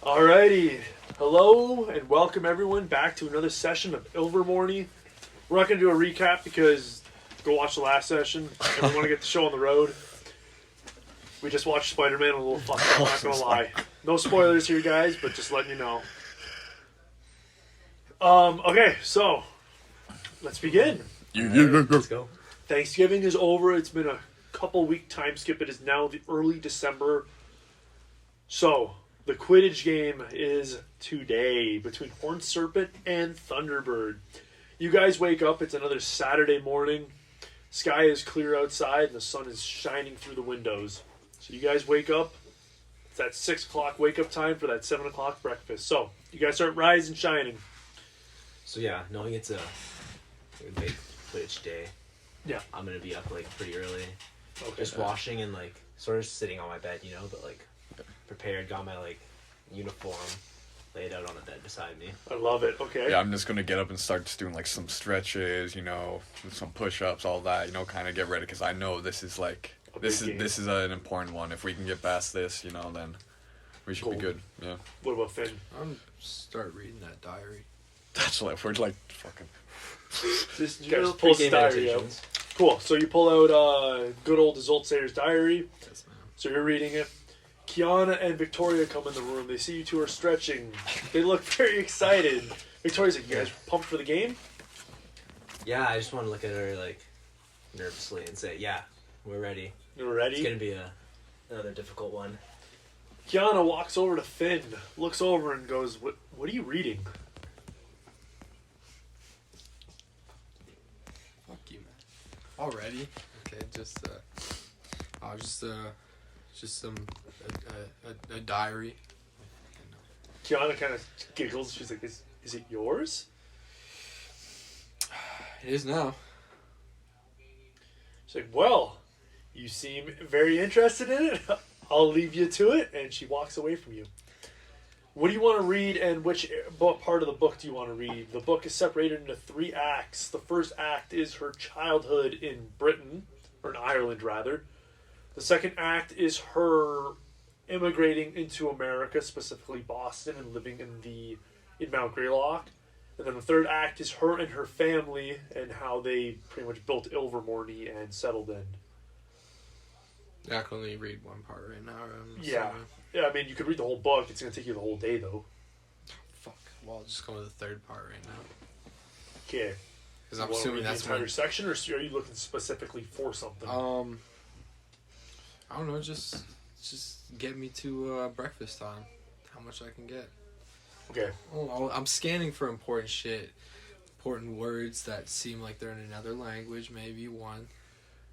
Alrighty, hello and welcome everyone back to another session of Ilvermorny. We're not going to do a recap because go watch the last session and we want to get the show on the road. We just watched Spider-Man a little fucked up, not going to lie. No spoilers here guys, but just letting you know. Okay, so let's begin. Let's go. Thanksgiving is over. It's been a couple week time skip. It is now the early December. So, the Quidditch game is today between Horned Serpent and Thunderbird. You guys wake up. It's another Saturday morning. Sky is clear outside and the sun is shining through the windows. So you guys wake up. It's that 6 o'clock wake up time for that 7 o'clock breakfast. So, you guys start rising shining. So yeah, knowing it's a big Quidditch day, Yeah. I'm gonna be up like pretty early. Okay. Just washing and like sort of sitting on my bed, but like prepared, got my like uniform laid out on the bed beside me. I love it. Okay. Yeah, I'm just gonna get up and start just doing like some stretches, some push-ups, all that, kind of get ready because I know this is like this is an important one. If we can get past this, then we should be good. Yeah. What about Finn? I'm start reading that diary. That's like we're like fucking. Just you guys pull the diary out. Cool. So you pull out good old Isolde Sayers' diary. Yes, ma'am. So you're reading it. Kiana and Victoria come in the room. They see you two are stretching. They look very excited. Victoria's like, you guys pumped for the game? Yeah, I just want to look at her like nervously and say, yeah, we're ready. You're ready? It's gonna be another difficult one. Kiana walks over to Finn, looks over and goes, what are you reading? Fuck you, man. Already? Okay, just some a diary. Kiana kind of giggles. She's like, is it yours? It is now. She's like, well, you seem very interested in it. I'll leave you to it. And she walks away from you. What do you want to read and which part of the book do you want to read? The book is separated into 3 acts. The first act is her childhood in Britain, or in Ireland rather. The second act is her immigrating into America, specifically Boston, and living in Mount Greylock. And then the third act is her and her family and how they pretty much built Ilvermorny and settled in. I can only read one part right now. Yeah. Yeah, I mean, you could read the whole book. It's going to take you the whole day, though. Fuck. Well, I'll just go to the third part right now. Okay. Because I'm assuming that's the entire section, or are you looking specifically for something? I don't know. Just get me to breakfast time. How much I can get. Okay. Oh, I'm scanning for important shit, important words that seem like they're in another language. Maybe 1,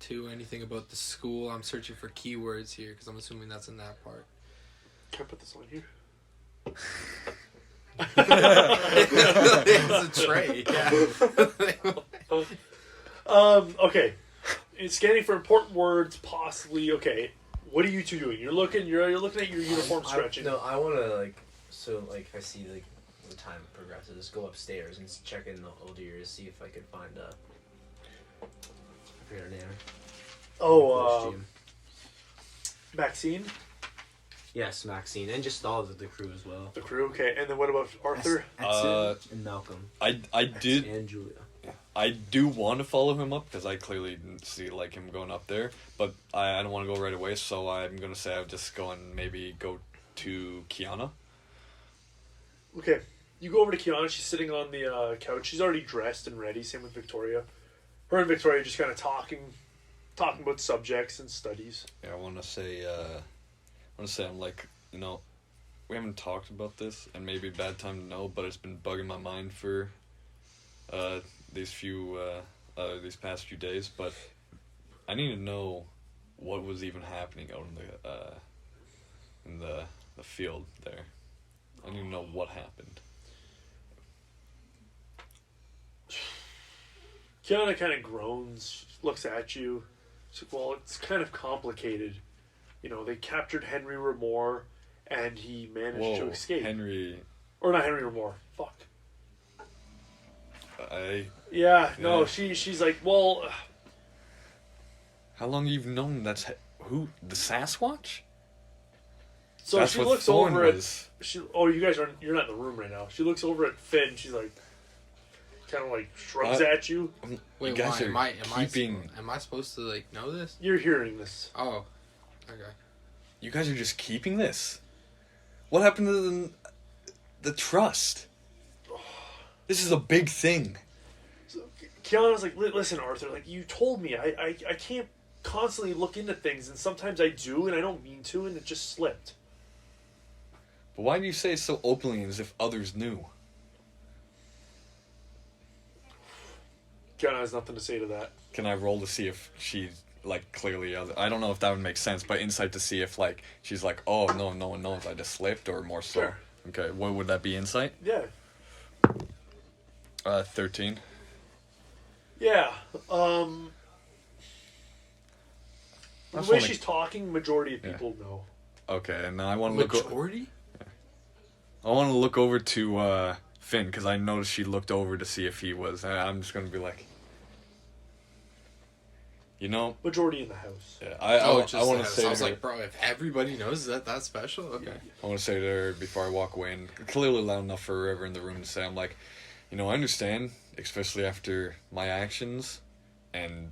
2, anything about the school. I'm searching for keywords here because I'm assuming that's in that part. Can I put this on here? It's a tray. Yeah. Okay. It's scanning for important words, possibly. Okay. What are you two doing? You're looking at your uniform stretching. I want to if I see like the time progresses, just go upstairs and check in the old years, see if I could find I forget her name. Oh, Maxine? Yes, Maxine, and just all of the crew as well. The crew, okay. And then what about Arthur? And Malcolm. I did. And Julia. I do want to follow him up because I clearly didn't see like him going up there, but I don't want to go right away. So I'm gonna say I'll just go and maybe go to Kiana. Okay. You go over to Kiana. She's sitting on the couch. She's already dressed and ready. Same with Victoria. Her and Victoria just kind of talking about subjects and studies. Yeah, I want to say I'm like, we haven't talked about this, and maybe a bad time to know, but it's been bugging my mind for these past few days. But I need to know what was even happening out in the field there. I need to know what happened. Kiana kind of groans, looks at you. She's like, well, it's kind of complicated. They captured Henry Remore, and he managed to escape. Or not Henry Remore. Fuck. She's like, well... How long have you known that's... Who? The Sasquatch? So That's she what looks Thorn over was. you're not in the room right now. She looks over at Finn. She's like, kind of like shrugs at you. Wait, you guys why? are keeping. Am I supposed to like know this? You're hearing this. Oh, okay. You guys are just keeping this. What happened to the trust? This is a big thing. So Kiana's like, listen, Arthur. Like you told me, I can't constantly look into things, and sometimes I do, and I don't mean to, and it just slipped. But why do you say it so openly as if others knew? Kiana has nothing to say to that. Can I roll to see if she's like clearly other? I don't know if that would make sense, but insight to see if like she's like, oh no, no one knows I just slipped, or more so. Sure. Okay, what would that be? Insight? Yeah. 13. Yeah. I The just way wanna- she's talking, majority of Yeah. people know. Okay, and now I want to look. Majority? I want to look over to Finn because I noticed she looked over to see if he was. And I'm just gonna be like, you know, Majority in the house. yeah. I want to say. I was to her, like, bro, if everybody knows that special, okay. I want to say to her before I walk away, and clearly loud enough for whoever in the room to say, I'm like, you know, I understand, especially after my actions and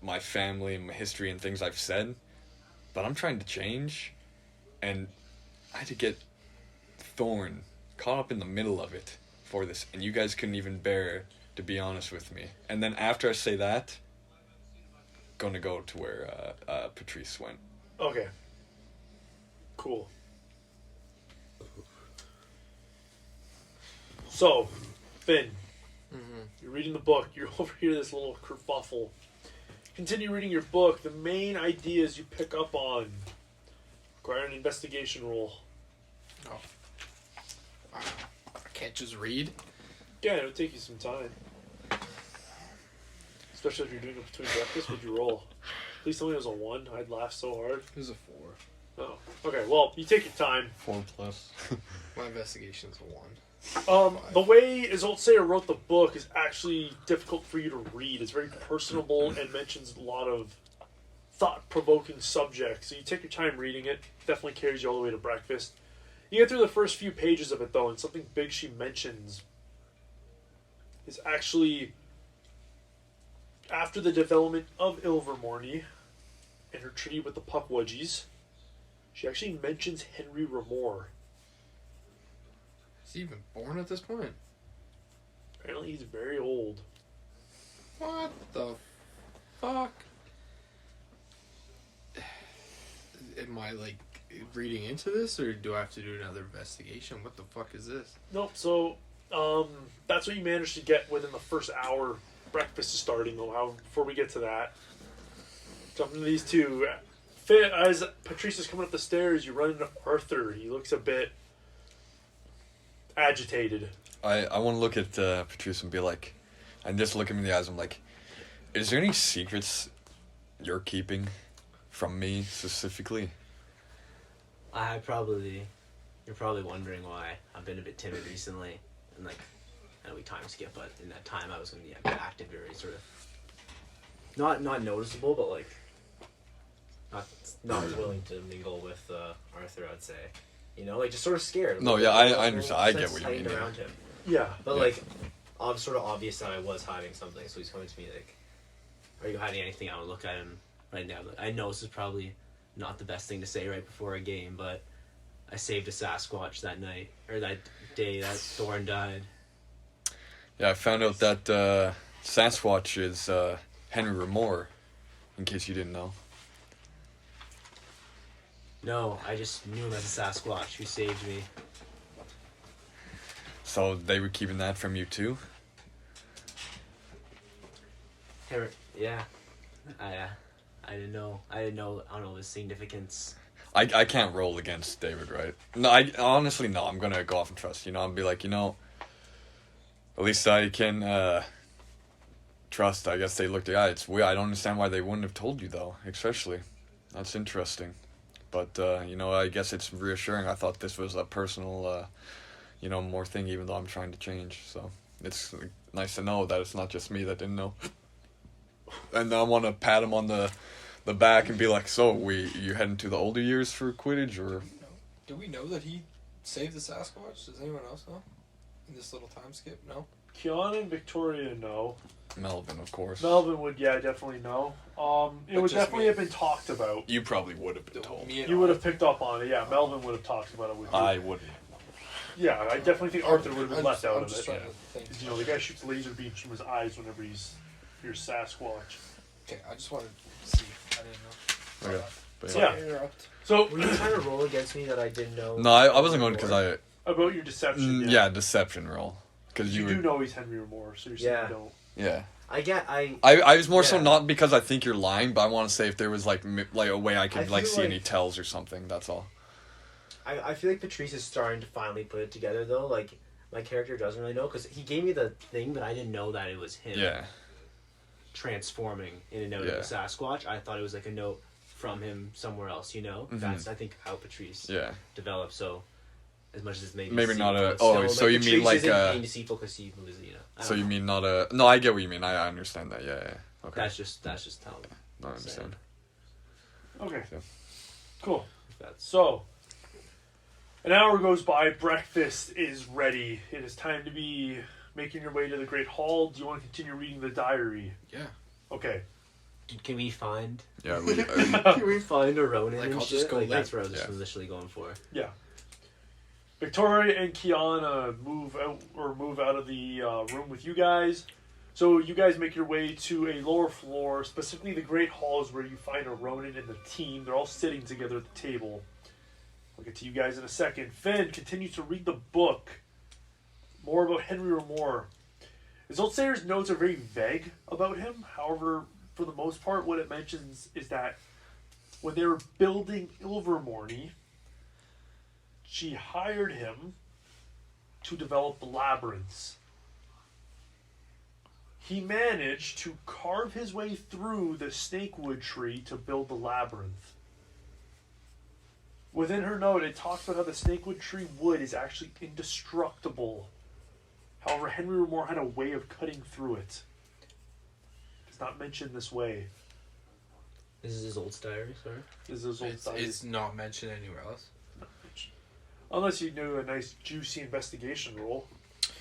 my family and my history and things I've said, but I'm trying to change, and I had to get Thorn caught up in the middle of it for this, and you guys couldn't even bear to be honest with me. And then after I say that, gonna go to where Patrice went. Okay. Cool. So, Finn, you're reading the book. You're over here, this little kerfuffle. Continue reading your book. The main ideas you pick up on require an investigation roll. Oh. I can't just read. Yeah, it'll take you some time. Especially if you're doing it between breakfast. Would you roll? Please tell me it was a 1. I'd laugh so hard. It was a 4. Oh. Okay, well, you take your time. 4 plus. My investigation's a 1. The way Izoltseer wrote the book is actually difficult for you to read. It's very personable and mentions a lot of thought-provoking subjects. So you take your time reading it. Definitely carries you all the way to breakfast. You get through the first few pages of it, though, and something big she mentions is actually after the development of Ilvermorny and her treaty with the Puckwudgies, she actually mentions Henry Remor. Is he even born at this point? Apparently he's very old. What the fuck? Am I like reading into this, or do I have to do another investigation? What the fuck is this? Nope, so that's what you managed to get within the first hour. Breakfast is starting, though. Before we get to that, jumping to these two. As Patrice is coming up the stairs, you run into Arthur. He looks a bit agitated. I want to look at Patrice and be like, and just look him in the eyes. I'm like, is there any secrets you're keeping from me specifically? You're probably wondering why I've been a bit timid recently, and like, I know we time skip, but in that time I was going to be a bit active, very sort of not noticeable, but like not willing to mingle with Arthur. I'd say, you know, like just sort of scared. No, Like, yeah, like, I understand. I get what you hiding mean. around him, Yeah. but Yeah. like, I'm sort of obvious that I was hiding something, so he's coming to me like, "Are you hiding anything?" I would look at him right now. Like, I know this is probably not the best thing to say right before a game, but I saved a Sasquatch that night, or that day that Thorn died. Yeah, I found out that Sasquatch is Henry Remor, in case you didn't know. No, I just knew him as a Sasquatch who saved me. So they were keeping that from you too? Yeah, I didn't know. I don't know the significance. I can't roll against David, right? No, I honestly, no. I'm gonna go off and trust. You know, I'll be like, you know, at least I can trust. I guess they looked at it's weird. I don't understand why they wouldn't have told you though. Especially, that's interesting. But you know, I guess it's reassuring. I thought this was a personal, you know, more thing. Even though I'm trying to change, so it's nice to know that it's not just me that didn't know. And I want to pat him on the back and be like, so you heading to the older years for Quidditch, or Do we know that he saved the Sasquatch? Does anyone else know? In this little time skip? No? Kiana and Victoria know. Melvin, of course. Melvin would, definitely know. It But would just definitely me. have been talked about. You probably would have been told. Me and You would have Arthur. picked up on it, yeah. Melvin would have talked about it with you. I wouldn't. Yeah, I definitely think Arthur would have been I'm left just- out I'm of just it. trying to think. 'Cause, the guy shoots laser beams from his eyes whenever he's your Sasquatch. Okay, I just wanted to see. I didn't know. Okay. But So, yeah. Sorry to interrupt. So, Were you trying to roll against me that I didn't know? No, I wasn't going because I. about your deception, Yeah, deception roll. Because You you do were. know he's Henry Moore, so you're saying Yeah. you don't. Yeah. I was more so Yeah. not because I think you're lying, but I want to say if there was like a way I could I like feel see like- any tells or something. That's all. I feel like Patrice is starting to finally put it together though. Like my character doesn't really know because he gave me the thing, but I didn't know that it was him. Yeah. Transforming in a note of the Sasquatch. I thought it was like a note from him somewhere else. That's I think how Patrice Yeah. developed. So as much as it's maybe Not a. it's Oh, still, so you mean Patrice like isn't being deceitful because he was I So don't you know. mean not a? No, I get what you mean. I understand that. Yeah. Okay. That's just how I understand. Okay. Yeah. Cool. that's. So, an hour goes by. Breakfast is ready. It is time to be making your way to the Great Hall. Do you want to continue reading the diary? Yeah. Okay. Can we find? Yeah. Can we find a Ronin? Like, and I'll shit? just go Like, look. that's what I was just Yeah. initially going for. Yeah. Victoria and Kiana move out of the room with you guys. So you guys make your way to a lower floor, specifically the Great Hall is where you find a Ronin and the team. They're all sitting together at the table. I'll get to you guys in a second. Finn continues to read the book. More about Henry Moore. His Old Sayer's notes are very vague about him. However, for the most part, what it mentions is that when they were building Ilvermorny, she hired him to develop labyrinths. He managed to carve his way through the snakewood tree to build the labyrinth. Within her note, it talks about how the snakewood tree wood is actually indestructible. However, Henry Moore had a way of cutting through it. It's not mentioned this way. This is his old diary, sorry. This is old diary. It's not mentioned anywhere else. Unless you do a nice juicy investigation roll.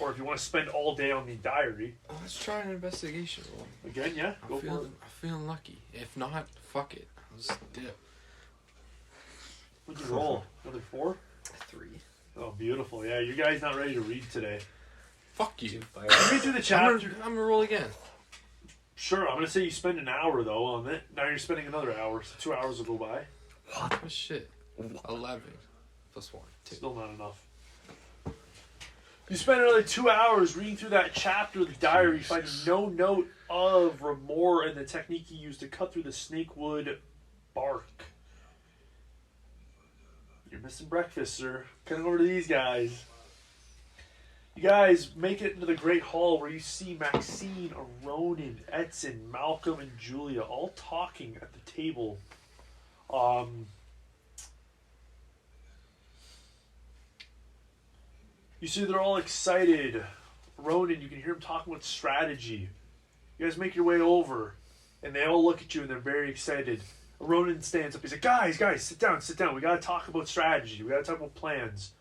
Or if you want to spend all day on the diary. Let's try an investigation roll. Again, yeah, go for it. I'm feeling lucky. If not, fuck it. I'll just dip. What'd you roll? Another 4? 3. Oh, beautiful. Yeah, you guys not ready to read today. Fuck you. Read through the chapter. I'm gonna roll again. Sure, I'm going to say you spend an hour, though, on it. Now you're spending another hour, so 2 hours will go by. Oh shit. 11 plus 1. 2. Still not enough. You spend another 2 hours reading through that chapter of the diary, finding no note of Remor and the technique he used to cut through the snakewood bark. You're missing breakfast, sir. Coming over to these guys. You guys make it into the Great Hall where you see Maxine, Ronan, Edson, Malcolm, and Julia all talking at the table. You see they're all excited. Ronan, you can hear him talking with strategy. You guys make your way over, and they all look at you and they're very excited. Ronan stands up. He's like, guys, sit down. We gotta talk about strategy. We gotta talk about plans.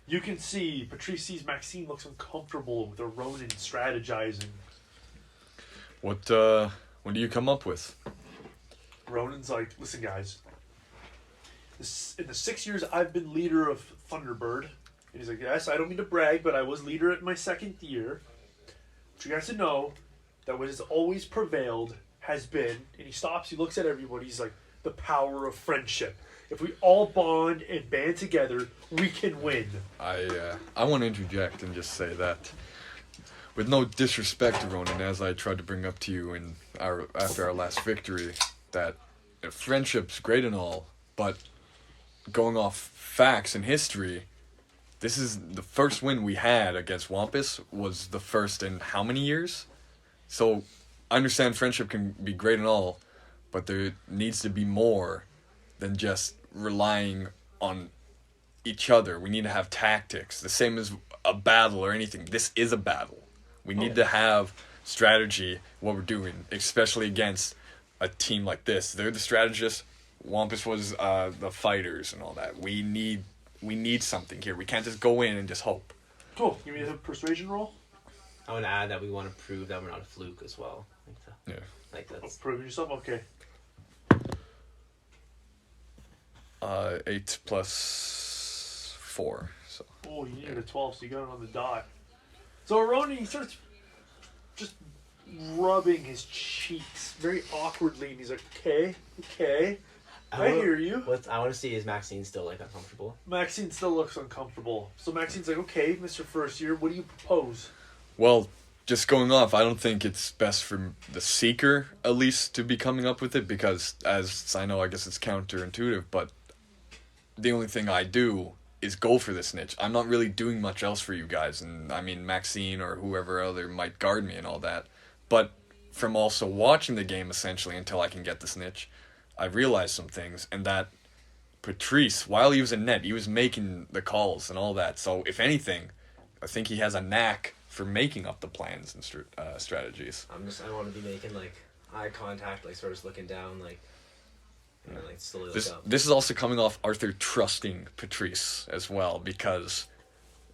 You can see, Patrice sees Maxine looks uncomfortable with the Ronan strategizing. What do you come up with? Ronan's like, listen, guys. In the 6 years I've been leader of Thunderbird, and he's like, yes, I don't mean to brag, but I was leader in my second year. But you guys to know that what has always prevailed has been, and he stops, he looks at everybody, he's like, the power of friendship. If we all bond and band together, we can win. I want to interject and just say that, with no disrespect to Ronan, as I tried to bring up to you after our last victory, that friendship's great and all, but going off facts and history, this is the first win we had against Wampus was the first in how many years? So I understand friendship can be great and all, but there needs to be more than just relying on each other. We need to have tactics, the same as a battle or anything. This is a battle. We need to have strategy, what we're doing, especially against a team like this. They're the strategists. Wampus was the fighters and all that. We need we need something here. We can't just go in and just hope. Cool. Give me a persuasion roll. I want to add that we want to prove that we're not a fluke as well. Yeah. Like that's Proving yourself? Okay. 8 plus 4. So Oh, you needed a 12, so you got it on the dot. So Aroni, he starts just rubbing his cheeks very awkwardly, and he's like, okay, I hear you. I want to see is Maxine still like uncomfortable. Maxine still looks uncomfortable. So Maxine's like, okay, Mr. First Year, what do you propose? well, just going off, I don't think it's best for the seeker, at least, to be coming up with it, because, as I know, I guess it's counterintuitive, but the only thing I do is go for this niche. I'm not really doing much else for you guys, and I mean, Maxine or whoever other might guard me and all that, but from also watching the game, essentially, until I can get this niche, I've realized some things, and that Patrice, while he was in net, he was making the calls and all that, so if anything, I think he has a knack for making up the plans and strategies. I want to be making like eye contact, like sort of looking down, like, and then, like slowly look up. This is also coming off Arthur trusting Patrice as well, because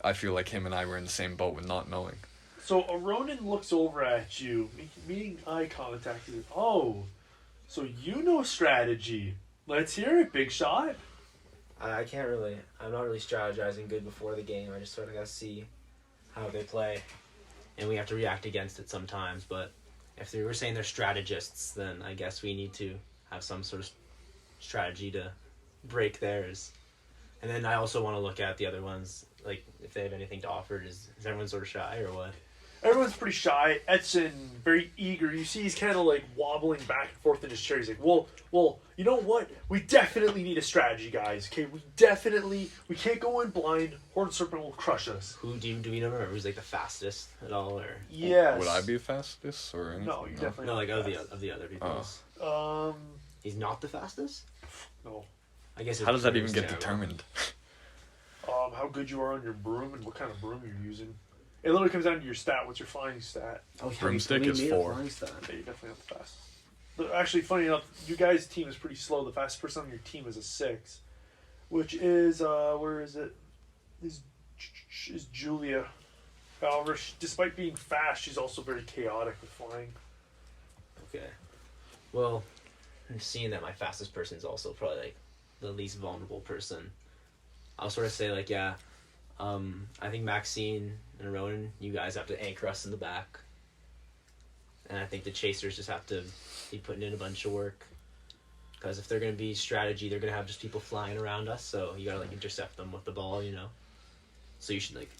I feel like him and I were in the same boat with not knowing. So Aronin looks over at you, meeting eye contact. He's like, oh, so you know strategy. Let's hear it, big shot. I can't really. I'm not really strategizing good before the game. I just sort of gotta see how they play, and we have to react against it sometimes. But if they were saying they're strategists, then I guess we need to have some sort of strategy to break theirs. And then I also want to look at the other ones, like if they have anything to offer. Is everyone sort of shy or what? Everyone's pretty shy. Edson, very eager. You see he's kind of like wobbling back and forth in his chair. He's like, well, you know what? We definitely need a strategy, guys. Okay, we can't go in blind. Horned Serpent will crush us. Do we remember who's like the fastest at all, or Yes. Would I be fastest or anything? No, you definitely no? Like not of the other people. He's not the fastest. No. I guess. How does that even it's get terrible. determined? How good you are on your broom and what kind of broom you're using. It literally comes down to your stat. What's your flying stat? Oh, yeah, Broomstick we is made a 4. flying stat. Yeah, you definitely have the fastest. Actually, funny enough, you guys' team is pretty slow. The fastest person on your team is a 6, which is where is it? Is Julia. However, despite being fast, she's also very chaotic with flying. Okay. Well, I'm seeing that my fastest person is also probably like the least vulnerable person. I'll sort of say like, yeah, I think Maxine and Ronan, you guys have to anchor us in the back. And I think the chasers just have to be putting in a bunch of work. Because if they're going to be strategy, they're going to have just people flying around us. So you got to like intercept them with the ball, you know. So you should like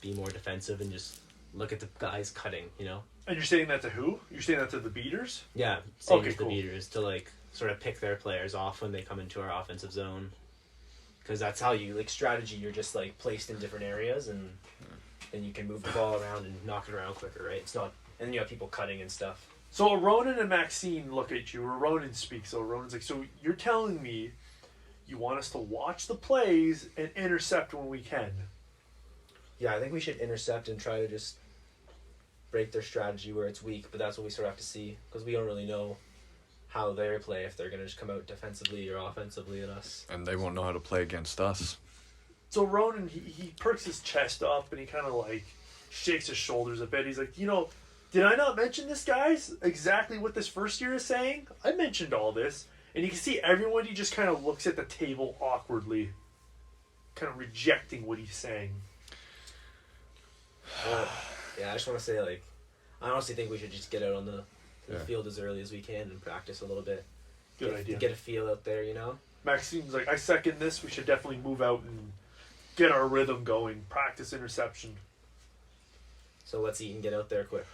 be more defensive and just look at the guys cutting, you know. And you're saying that to who? You're saying that to the beaters? Yeah, same Okay, as the cool. beaters, to like sort of pick their players off when they come into our offensive zone. Because that's how you, like, strategy, you're just, like, placed in different areas, and then you can move the ball around and knock it around quicker, right? It's not, and then you have people cutting and stuff. So Ronan and Maxine look at you, or Ronan speaks, so Ronan's like, so you're telling me you want us to watch the plays and intercept when we can? Yeah, I think we should intercept and try to just break their strategy where it's weak, but that's what we sort of have to see, because we don't really know how they play, if they're going to just come out defensively or offensively at us. And they won't know how to play against us. So Ronan, he perks his chest up and he kind of like shakes his shoulders a bit. He's like, you know, did I not mention this, guys? Exactly what this first year is saying? I mentioned all this. And you can see everyone, he just kind of looks at the table awkwardly, kind of rejecting what he's saying. Yeah, I just want to say, like, I honestly think we should just get out on the field as early as we can and practice a little bit. Good idea. Get a feel out there, you know? Maxine's like, I second this. We should definitely move out and get our rhythm going. Practice interception. So let's eat and get out there quick.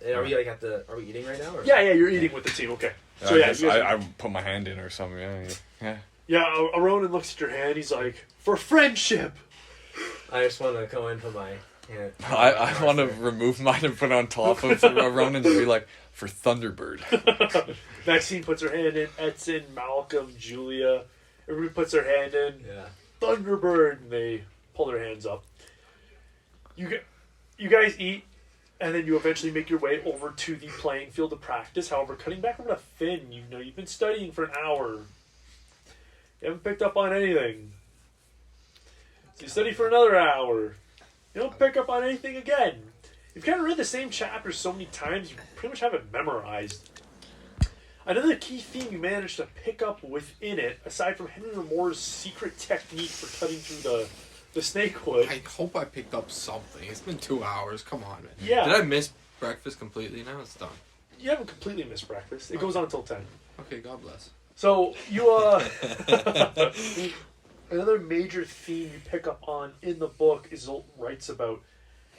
Are we like are we eating right now? Or? Yeah, you're eating with the team. Okay. So I yeah, guess you guys- I put my hand in or something. Yeah. yeah. Ronan looks at your hand. He's like, for friendship. I just want to go in for my hand. I want to remove mine and put it on top of Ronan and be like, for Thunderbird. Maxine puts her hand in. Edson, Malcolm, Julia. Everybody puts their hand in. Yeah. Thunderbird. And they pull their hands up. You guys eat, and then you eventually make your way over to the playing field to practice. However, cutting back over to Finn, you know you've been studying for an hour. You haven't picked up on anything. So you study for another hour. You don't pick up on anything again. You've kind of read the same chapter so many times, you pretty much have it memorized. Another key theme you managed to pick up within it, aside from Henry Moore's secret technique for cutting through the snake wood. I hope I picked up something. It's been 2 hours. Come on, man. Yeah. Did I miss breakfast completely? Now it's done. You haven't completely missed breakfast. It goes on until 10. Okay, God bless. So, another major theme you pick up on in the book Isolde writes about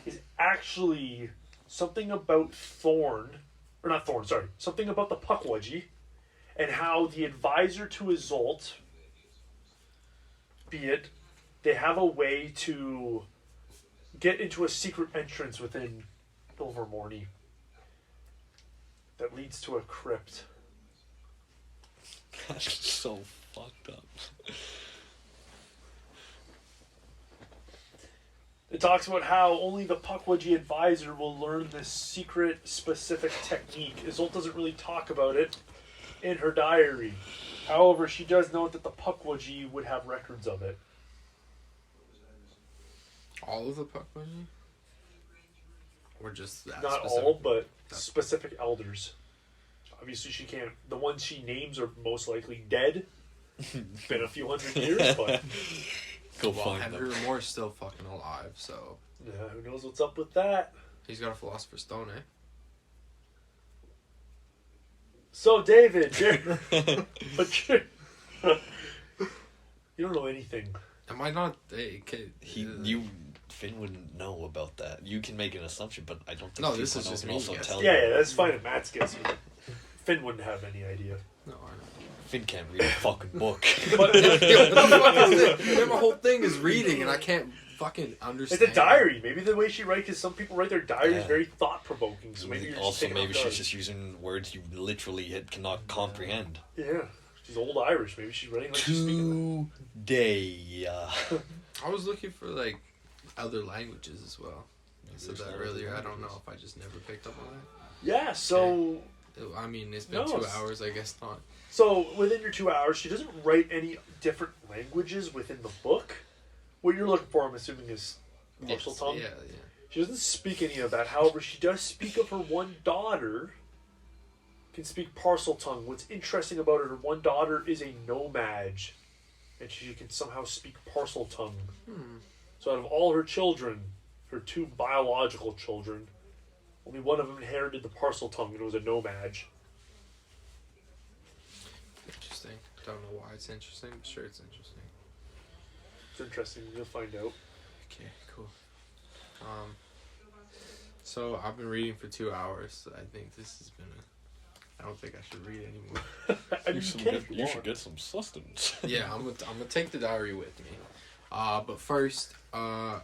is actually something about something about the Pukwudgie and how the advisor to Isolde, be it, they have a way to get into a secret entrance within Ilvermorny that leads to a crypt. That's so fucked up. It talks about how only the Pukwudgie advisor will learn this secret, specific technique. Isolde doesn't really talk about it in her diary. However, she does note that the Pukwudgie would have records of it. All of the Pukwudgie? Or just that Not specific? all, but specific elders. Obviously, she can't. The ones she names are most likely dead. Been a few hundred years, but Go Well, find Henry them. Moore's still fucking alive, so yeah, who knows what's up with that? he's got a Philosopher's Stone, eh? So, David, but you don't know anything. Am I not? Hey, Finn wouldn't know about that. You can make an assumption, but I don't think. No, this people is know just can me also guessing. tell Yeah, you. yeah, that's fine if Matt's guessing. Finn wouldn't have any idea. No, I know. Finn can't read a fucking book. But What the fuck is it? My whole thing is reading, and I can't fucking understand. it's a diary. Maybe the way she writes, because some people write their diaries Yeah. very thought provoking. So maybe you're just also, taking maybe off she's guard. just using words you literally cannot comprehend. Yeah, she's old Irish. Maybe she's writing like she's speaking. Today. I was looking for like other languages as well. I said There's that no other earlier. I don't know languages. if I just never picked up on that. Yeah. So I mean, it's been No, 2 it's- hours. I guess not. so within your 2 hours, she doesn't write any different languages within the book. What you're looking for, I'm assuming, is parcel tongue. Yeah, yeah. She doesn't speak any of that. However, she does speak of her one daughter can speak parcel tongue. What's interesting about her one daughter is a nomad, and she can somehow speak parcel tongue. So out of all her children, her 2 biological children, only one of them inherited the parcel tongue, and it was a nomad. Interesting. Don't know why it's interesting, but sure, it's interesting. It's interesting. You'll find out. Okay, cool. So I've been reading for 2 hours. I think this has been I don't think I should read anymore. I mean, you can if you want. get some sustenance. Yeah, I'm gonna take the diary with me. But first, I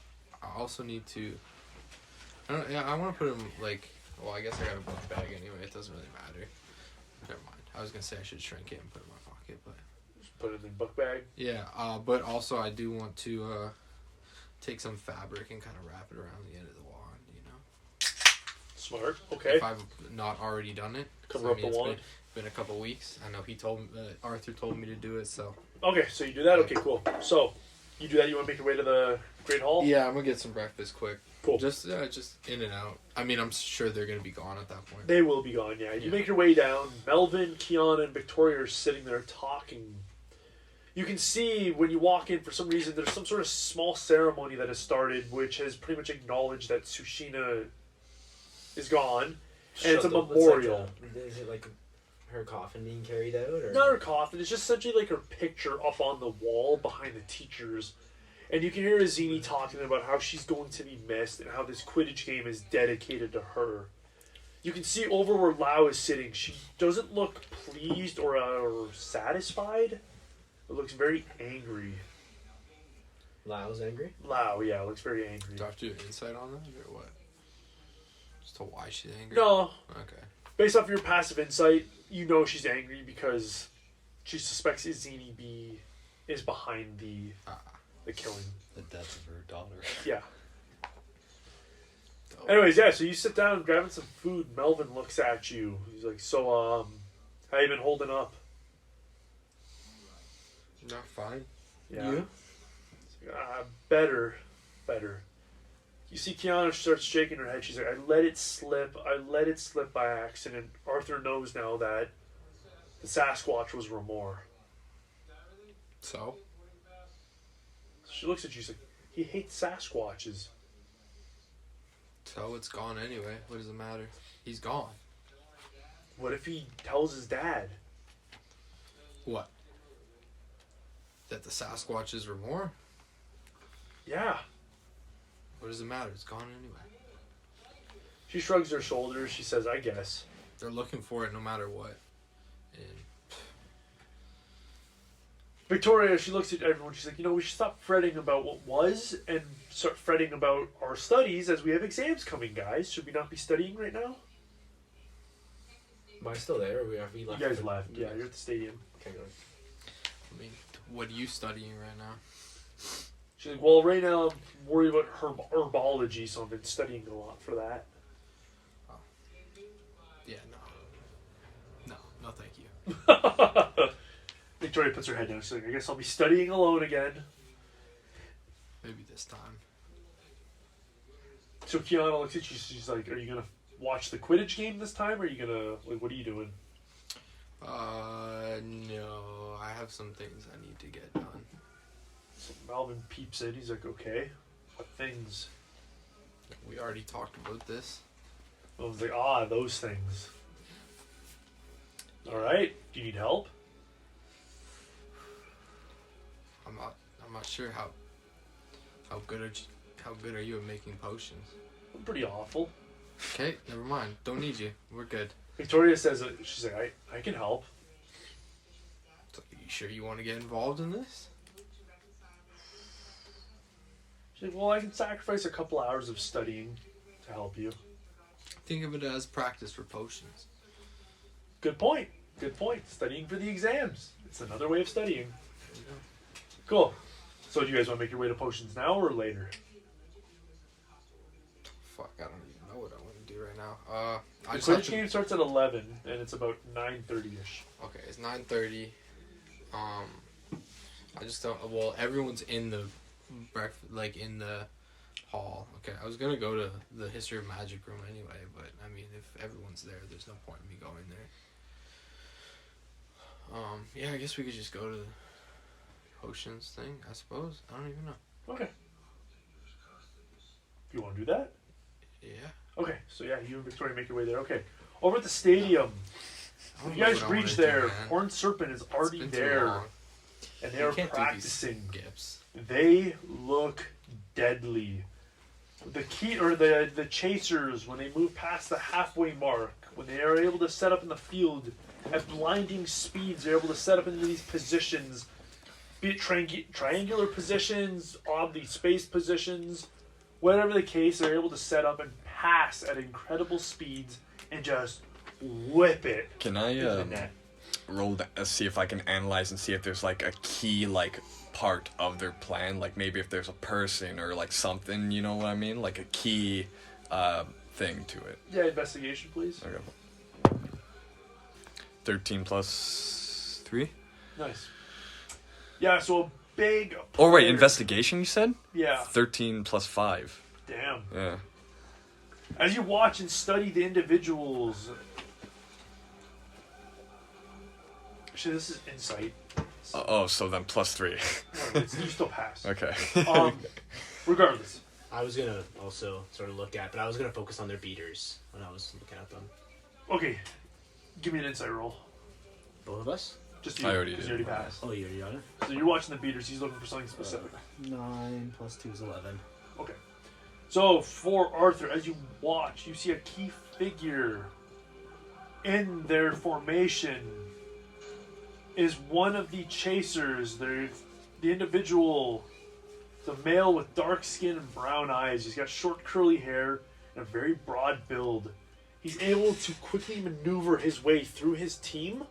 also need to. I want to put him like. Well, I guess I got a book bag anyway. It doesn't really matter. Never mind. I was gonna say I should shrink it and put it in my pocket, but Just put it in the book bag. yeah. But also I do want to take some fabric and kind of wrap it around the end of the wand. You know, Smart. Okay. if I've not already done it. 'cause, Cover up the it's wand. been a couple weeks. I know he told me. Arthur told me to do it. So Okay, so you do that? Okay, cool. So, you do that, you want to make your way to the Great Hall? yeah, I'm gonna get some breakfast quick. Cool. Just in and out. I mean, I'm sure they're gonna be gone at that point. They will be gone, yeah. You Yeah. make your way down. Melvin, Kiana, and Victoria are sitting there talking. You can see when you walk in, for some reason, there's some sort of small ceremony that has started, which has pretty much acknowledged that Tsushina is gone. And it's a Shut up. memorial. Is it like her coffin being carried out? Or? Not her coffin, it's just essentially like her picture up on the wall behind the teachers. And you can hear Azini talking about how she's going to be missed and how this Quidditch game is dedicated to her. You can see over where Lau is sitting, she doesn't look pleased or satisfied. It looks very angry. Lyle's angry? Lau, yeah, looks very angry. Do I have to do an insight on that or what? Just to why she's angry? No, Okay. based off your passive insight, you know she's angry because she suspects Azini is behind the killing. The death of her daughter. Yeah. Oh. Anyways, yeah, so you sit down grabbing some food. Melvin looks at you. He's like, so, how you been holding up? Not fine. Yeah. You? Better. You see Kiana starts shaking her head. She's like, I let it slip by accident. Arthur knows now that the Sasquatch was Ramor. So? She looks at you, she's like, he hates Sasquatches. So it's gone anyway. What does it matter? He's gone. What if he tells his dad? What? That the Sasquatches were more? Yeah. What does it matter? It's gone anyway. She shrugs her shoulders. She says, I guess. They're looking for it no matter what. And Victoria, she looks at everyone. She's like, we should stop fretting about what was and start fretting about our studies as we have exams coming, guys. Should we not be studying right now? Am I still there? Or have we left? You guys left. Yeah, you're at the stadium. Okay, good. I mean, what are you studying right now? She's like, well, right now I'm worried about herbology, so I've been studying a lot for that. Yeah, no, thank you. Victoria puts her head down. She's like, I guess I'll be studying alone again. Maybe this time. So Kiana looks at you. She's like, are you going to watch the Quidditch game this time? Or are you going to, what are you doing? No, I have some things I need to get done. So Malvin peeps in. He's like, okay, what things? We already talked about this. I was like, those things. All right. Do you need help? I'm not sure how good are you at making potions? I'm pretty awful. Okay, never mind. Don't need you. We're good. Victoria says, she's like, I can help. So, you sure you want to get involved in this? She's like, well, I can sacrifice a couple hours of studying to help you. Think of it as practice for potions. Good point. Studying for the exams. It's another way of studying. Cool. So do you guys want to make your way to potions now or later? Fuck, I don't even know what I want to do right now. The Quidditch game starts at 11, and it's about 9:30ish. Okay, it's 9:30. I just don't. Well, everyone's in the in the hall. Okay, I was gonna go to the History of Magic room anyway, but I mean, if everyone's there, there's no point in me going there. Yeah, I guess we could just go to the potions thing, I suppose. I don't even know. Okay. You want to do that? Yeah. Okay, so yeah, you and Victoria make your way there. Okay. Over at the stadium, I when don't you know guys what I wanna reach do, there, man. Horned Serpent is It's already been too there, long. and they You are can't do these practicing. skips. They look deadly. The key or the chasers, when they move past the halfway mark, when they are able to set up in the field at blinding speeds, they're able to set up into these positions, be it triangular positions, oddly spaced positions, whatever the case, they're able to set up and pass at incredible speeds and just whip it Can I into the net. roll see if I can analyze and see if there's like a key part of their plan, like maybe if there's a person or like something, you know what I mean, like a key thing to it. Yeah, investigation, please. Okay. 13 plus 3. Nice. Yeah, so a big. Oh wait, player- investigation you said? Yeah. 13 plus 5. Damn. Yeah. As you watch and study the individuals. Actually, this is insight. So then plus 3. No, you still pass. Okay. Regardless. I was gonna also sort of look at, but I was gonna focus on their beaters when I was looking at them. Okay. Give me an insight roll. Both of us? Just you. I already 'cause did. You already passed. Oh, you already got it? So you're watching the beaters. He's looking for something specific. 9 plus 2 is 11. Okay. So for Arthur, as you watch, you see a key figure in their formation is one of the chasers. They're the individual, the male with dark skin and brown eyes. He's got short curly hair and a very broad build. He's able to quickly maneuver his way through his team.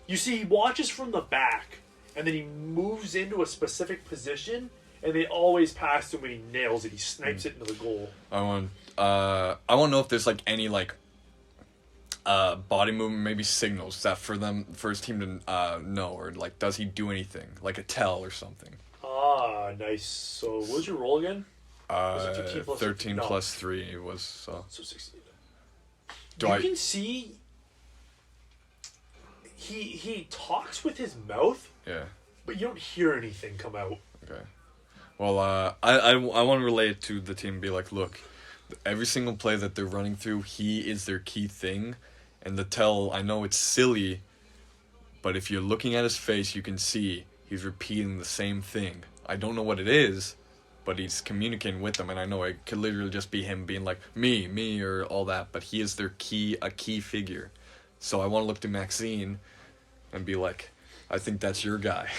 You see, he watches from the back, and then he moves into a specific position, and they always pass him when he nails it. He snipes it into the goal. I want to know if there's like any body movement, maybe signals that for his team to know, or like does he do anything like a tell or something? Nice. So what was your roll again? Was it 15 plus 13 no. plus 3 was So 16. Do you I- can see he talks with his mouth, yeah. but you don't hear anything come out. Okay. Well, I want to relate it to the team and be like, look, every single play that they're running through, he is their key thing. And I know it's silly, but if you're looking at his face, you can see he's repeating the same thing. I don't know what it is, but he's communicating with them. And I know it could literally just be him being like, me, or all that. But he is a key figure. So I want to look to Maxine and be like, I think that's your guy.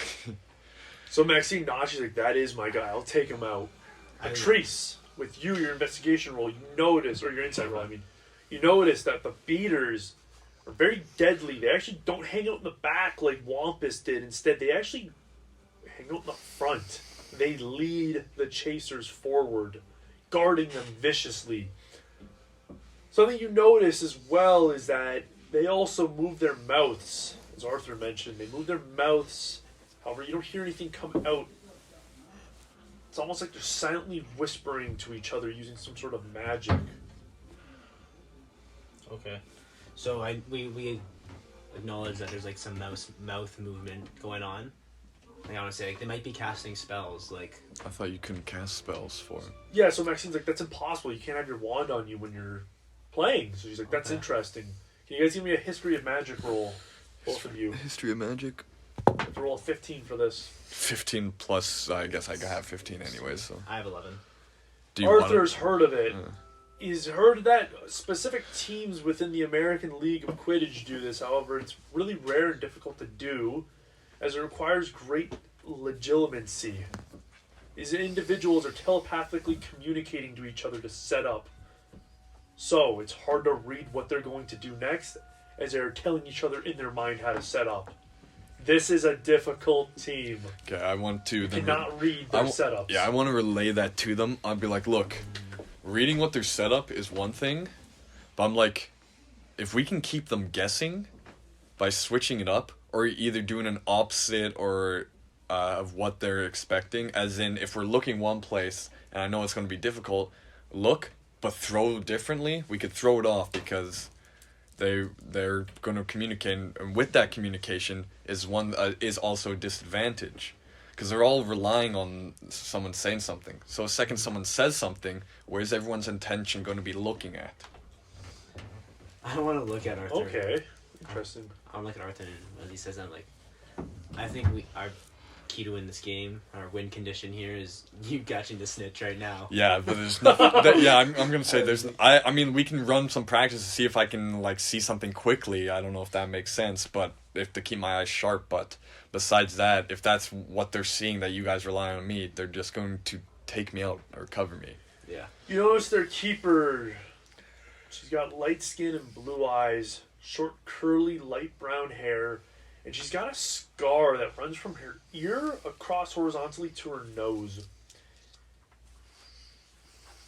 So Maxine nods. She's like, "That is my guy. I'll take him out." Patrice, with you, your investigation roll, you notice, or your insight roll, I mean, you notice that the beaters are very deadly. They actually don't hang out in the back like Wampus did. Instead, they actually hang out in the front. They lead the chasers forward, guarding them viciously. Something you notice as well is that they also move their mouths. As Arthur mentioned, they move their mouths. However, you don't hear anything come out. It's almost like they're silently whispering to each other using some sort of magic. Okay. So we acknowledge that there's like some mouth movement going on. Like, I want to say, like, they might be casting spells, like... I thought you couldn't cast spells for him. Yeah, so Maxine's like, that's impossible. You can't have your wand on you when you're playing. So she's like, that's interesting. Can you guys give me a history of magic roll? Both of you. History of magic? You have to roll a 15 for this. 15 plus, I guess I have 15 anyways, so... I have 11. Do you Arthur's heard of it. Uh. He's heard that specific teams within the American League of Quidditch do this. However, it's really rare and difficult to do, as it requires great legitimacy. These individuals are telepathically communicating to each other to set up. So, it's hard to read what they're going to do next, as they're telling each other in their mind how to set up. This is a difficult team. Okay, I want to... You cannot read their setups. Yeah, I want to relay that to them. I'll be like, look, reading what their setup is one thing, but I'm like, if we can keep them guessing by switching it up, or either doing an opposite or of what they're expecting, as in, if we're looking one place, and I know it's going to be difficult, look, but throw differently, we could throw it off, because they're going to communicate, and with that communication is also a disadvantage, because they're all relying on someone saying something. So the second someone says something, where's everyone's intention going to be looking at? I don't want to look at Arthur. Okay. Interesting. I don't look at Arthur when he says that. I'm like, I think our key to win this game, our win condition here, is you catching the snitch right now. Yeah, but there's nothing. I'm gonna say there's. I mean, we can run some practice to see if I can like see something quickly. I don't know if that makes sense, but if to keep my eyes sharp. But besides that, if that's what they're seeing, that you guys rely on me, they're just going to take me out or cover me. Yeah. You notice their keeper. She's got light skin and blue eyes, short, curly, light brown hair, and she's got a scar that runs from her ear across horizontally to her nose.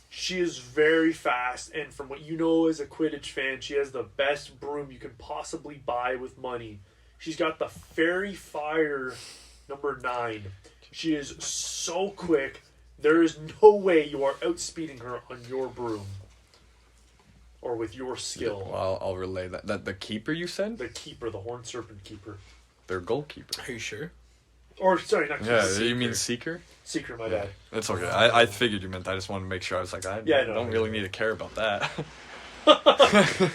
She is very fast, and from what you know as a Quidditch fan, she has the best broom you can possibly buy with money. She's got the Fairy Fire number 9. She is so quick, there is no way you are outspeeding her on your broom. Or with your skill. Well, I'll relay that. The keeper, you said? The keeper, the Horned Serpent keeper. Their goalkeeper. Are you sure? Or, sorry, not keeper. Yeah, Seeker. you mean seeker? Seeker, my Yeah, bad. that's okay. I figured you meant. I just wanted to make sure. I was like, I don't really need to care about that.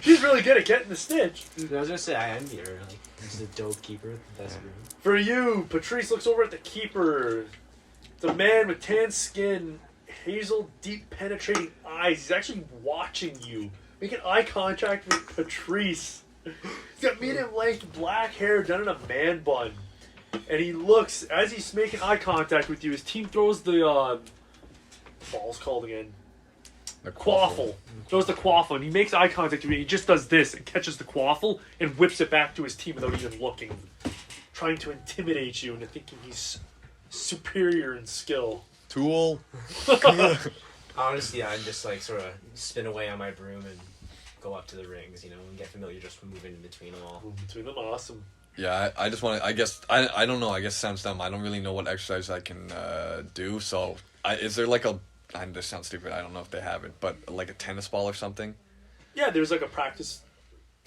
She's really good at getting the stitch. I was gonna say I envy her. Like, she's a dope keeper, the best room. For you, Patrice looks over at the keeper. It's a man with tan skin, hazel, deep, penetrating eyes. He's actually watching you. Making eye contact with Patrice. He's got medium-length black hair done in a man bun. And he looks, as he's making eye contact with you, his team throws the, ball's called again. The Quaffle. Throws the quaffle, and he makes eye contact with you, and he just does this, and catches the quaffle, and whips it back to his team without even looking. Trying to intimidate you into thinking he's superior in skill. Tool. Honestly, I'd just like sort of spin away on my broom and go up to the rings, and get familiar just from moving in between them all. Between them, awesome. Yeah, I just want to. I guess I don't know. I guess it sounds dumb. I don't really know what exercise I can do. So, is there like a? This sounds stupid. I don't know if they have it, but like a tennis ball or something. Yeah, there's like a practice,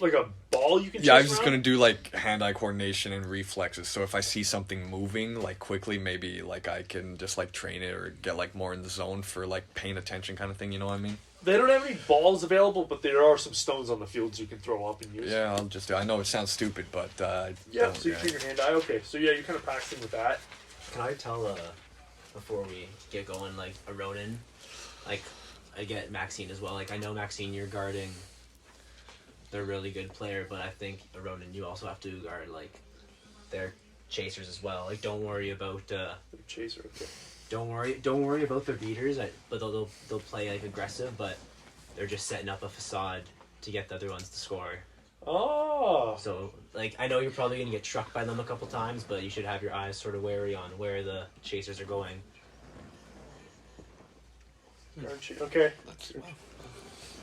like a ball you can. Yeah, I was chase just around. gonna do like hand-eye coordination and reflexes. So if I see something moving like quickly, maybe like I can just like train it or get like more in the zone for like paying attention kind of thing. You know what I mean? They don't have any balls available, but there are some stones on the fields you can throw up and use. Yeah, I'll just do. I know it sounds stupid, but Yeah, don't- so you train your hand-eye. Okay, so yeah, you're kind of practicing with that. Can I tell before we get going, like a Ronin, like I get Maxine as well. Like I know Maxine, you're guarding. They're a really good player, but I think a Ronin, you also have to guard like their chasers as well. Like don't worry about Chaser. Okay. don't worry about their beaters. But they'll play like aggressive, but they're just setting up a facade to get the other ones to score. Oh. So, like, I know you're probably going to get struck by them a couple times, but you should have your eyes sort of wary on where the chasers are going. Okay.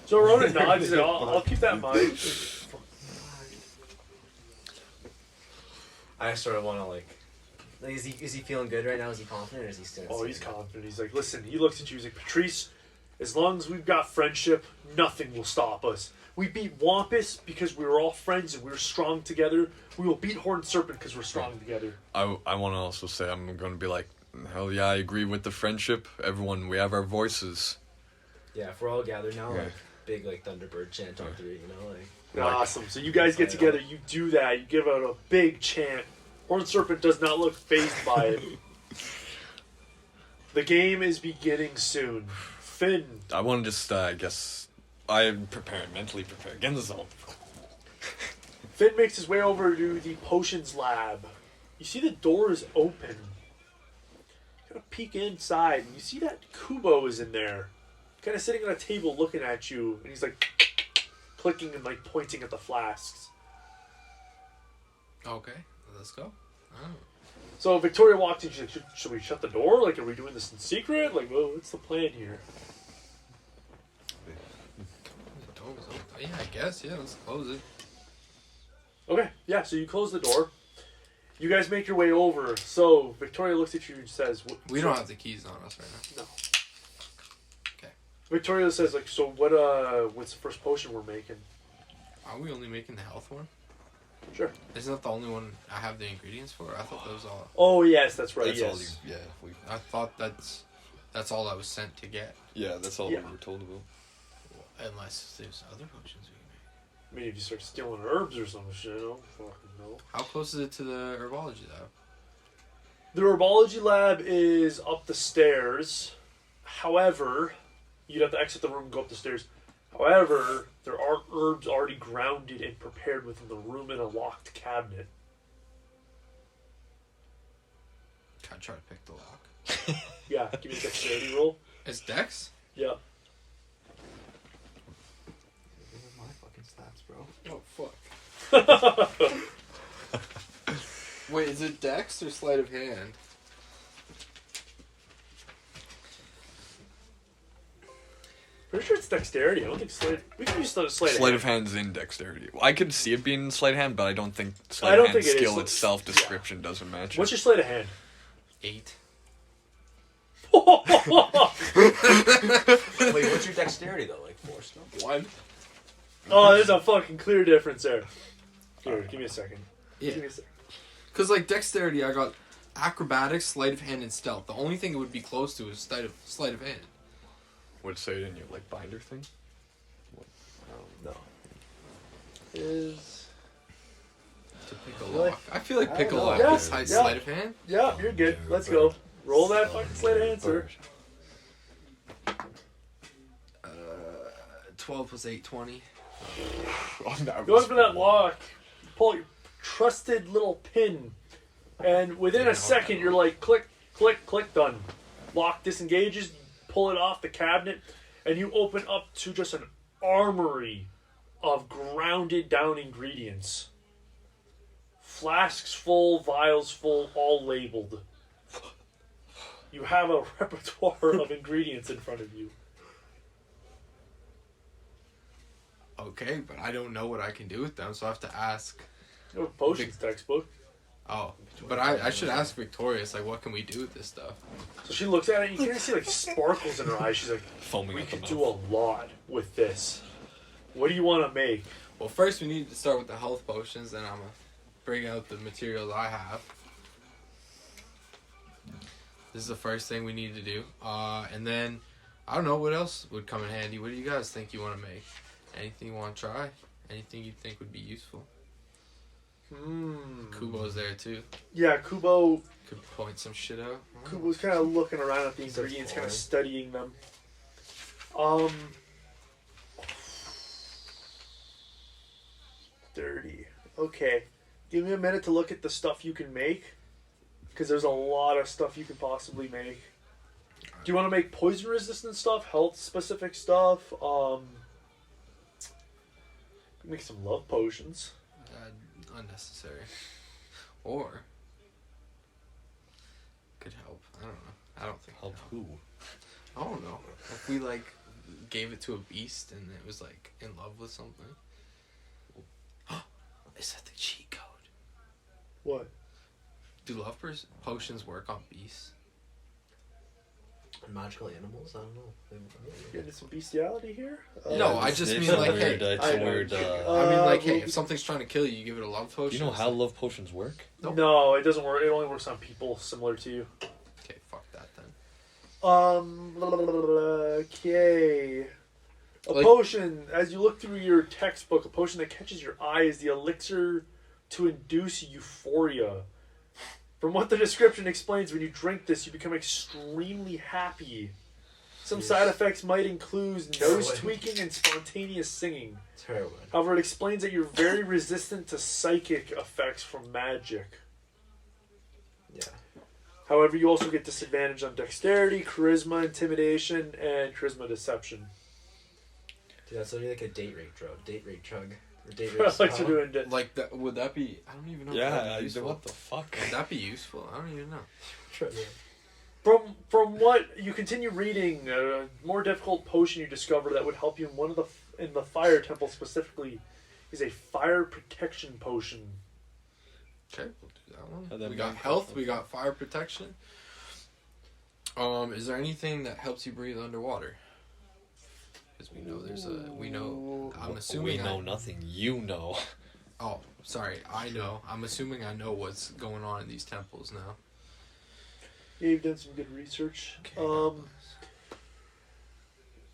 So Ronan nods. He's like, I'll keep that in mind. I sort of want to, like, is he feeling good right now? Is he confident, or is he still... Oh, he's confident. He's like, listen, he looks at you, he's like, Patrice, as long as we've got friendship, nothing will stop us. We beat Wampus because we were all friends and we were strong together. We will beat Horned Serpent because we're strong together. I want to also say I'm going to be like, hell yeah, I agree with the friendship. Everyone, we have our voices. Yeah, if we're all gathered now, Yeah. like, big, like, Thunderbird chant on three, you know? Like, Awesome. So you guys get together, you do that, you give out a big chant. Horned Serpent does not look fazed by it. The game is beginning soon. Finn. I want to just, I guess, I'm mentally prepared. Get in the zone. Finn makes his way over to the potions lab. You see the door is open. You gotta peek inside, and you see that Kubo is in there. Kind of sitting on a table looking at you, and he's like clicking and like pointing at the flasks. Okay, let's go. Oh. So Victoria walked in, she's like, should we shut the door? Like, are we doing this in secret? Like, well, what's the plan here? The door was open. Oh, yeah, I guess. Yeah, let's close it. Okay, yeah, so you close the door. You guys make your way over. So Victoria looks at you and says... We don't have the keys on us right now. No. Okay. Victoria says, like, so what's the first potion we're making? Are we only making the health one? Sure. Isn't that the only one I have the ingredients for? I thought that was all. Oh, yes, that's right, That's yes. all you. Yeah, I thought that's all I was sent to get. yeah, that's all Yeah. we were told about. Unless there's other potions we can make. I mean, if you start stealing herbs or some shit, I don't fucking know. How close is it to the Herbology Lab? The Herbology Lab is up the stairs. However, you'd have to exit the room and go up the stairs. However, there are herbs already grounded and prepared within the room in a locked cabinet. Can I try to pick the lock? Yeah, give me a dexterity roll. It's Dex? Yeah. my fucking stats, bro. Oh, fuck. Wait, is it Dex or Sleight of Hand? Pretty sure it's dexterity. I don't think sleight. We can use the sleight. Sleight of hand's in dexterity. I could see it being sleight of hand, but I don't think I sleight don't of hand think it is. skill itself description doesn't match. What's your sleight of hand? 8. Wait, what's your dexterity, though? Like 4 still? 1. Oh, there's a fucking clear difference there. Here, give me a second. Yeah. Give me a second. Because, like, dexterity, I got acrobatics, sleight of hand, and stealth. The only thing it would be close to is sleight of hand. Would say it in your like binder thing. No. Is To pick a Really? lock. I feel like pick a know. lock Yeah, is high yeah. sleight of hand. yeah, you're good. Let's go. Roll that fucking sleight of hand, sir. 12 plus 8, 20. Go for that lock. Pull your trusted little pin, and within a second, you're like click, click, click, done. Lock disengages. Pull it off the cabinet, and you open up to just an armory of grounded down ingredients. Flasks full, vials full, all labeled. You have a repertoire of ingredients in front of you. Okay, but I don't know what I can do with them, so I have to ask You have a potions textbook. Oh, but I should ask Victorious, like, what can we do with this stuff? So she looks at it, and you kind of see like sparkles in her eyes. She's like, Foaming "We at the could mouth. do a lot with this. What do you want to make?" Well, first we need to start with the health potions, then I'm gonna bring out the materials I have. This is the first thing we need to do. And then, I don't know, what else would come in handy? What do you guys think you want to make? Anything you want to try? Anything you think would be useful? Kubo's there too. Yeah, Kubo. Could point some shit out. Kubo's kind of looking around at the He's ingredients, kind of exploring. studying them. 30. Okay. Give me a minute to look at the stuff you can make. Because there's a lot of stuff you can possibly make. Do you want to make poison resistant stuff? Health specific stuff? Make some love potions. Unnecessary. Or could help. I don't know. I don't think Help it'd who? I don't know. If we like gave it to a beast and it was like in love with something. Is that the cheat code? What? Do love potions work on beasts? Magical animals? I don't know. Getting some bestiality here? No, I just It's mean a like, weird, hey, it's I a know. weird. I mean like, hey, well, if something's trying to kill you, you give it a love Do potion. you know It's how like, love potions work? Nope. No, it doesn't work. It only works on people similar to you. Okay, fuck that then. Okay. A Like- potion, as you look through your textbook, a potion that catches your eye is the elixir to induce euphoria. From what the description explains, when you drink this, you become extremely happy. Some side effects might include nose tweaking and spontaneous singing. It's heroin. However, it explains that you're very resistant to psychic effects from magic. Yeah. However, you also get disadvantage on dexterity, charisma, intimidation, and charisma deception. Dude, that's literally like a date rape drug. Date rape chug. Or date I rape like to spell. doing it. Like that? Would that be? I don't even know. if Yeah, that'd be useful. what the fuck? Would that be useful? I don't even know. From what you continue reading, a more difficult potion you discover that would help you in the fire temple specifically is a fire protection potion. Okay, we'll do that one. And then We got one health. for- We got fire protection. Is there anything that helps you breathe underwater? Because we know there's a. We know. I'm assuming. We know nothing. You know. Oh, sorry. I know. I'm assuming I know what's going on in these temples now. Yeah, you've done some good research. Okay, God bless.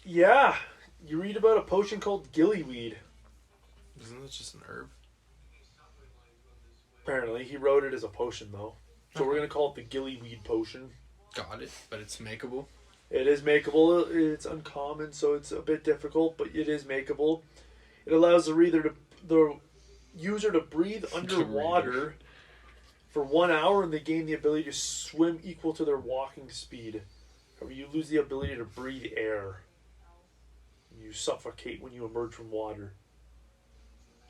Yeah, you read about a potion called gillyweed. Isn't that just an herb? Apparently, he wrote it as a potion though, so we're gonna call it the gillyweed potion. Got it, but it's makeable. It is makeable. It's uncommon, so it's a bit difficult, but it is makeable. It allows the user to breathe underwater for 1 hour, and they gain the ability to swim equal to their walking speed. However, you lose the ability to breathe air. You suffocate when you emerge from water.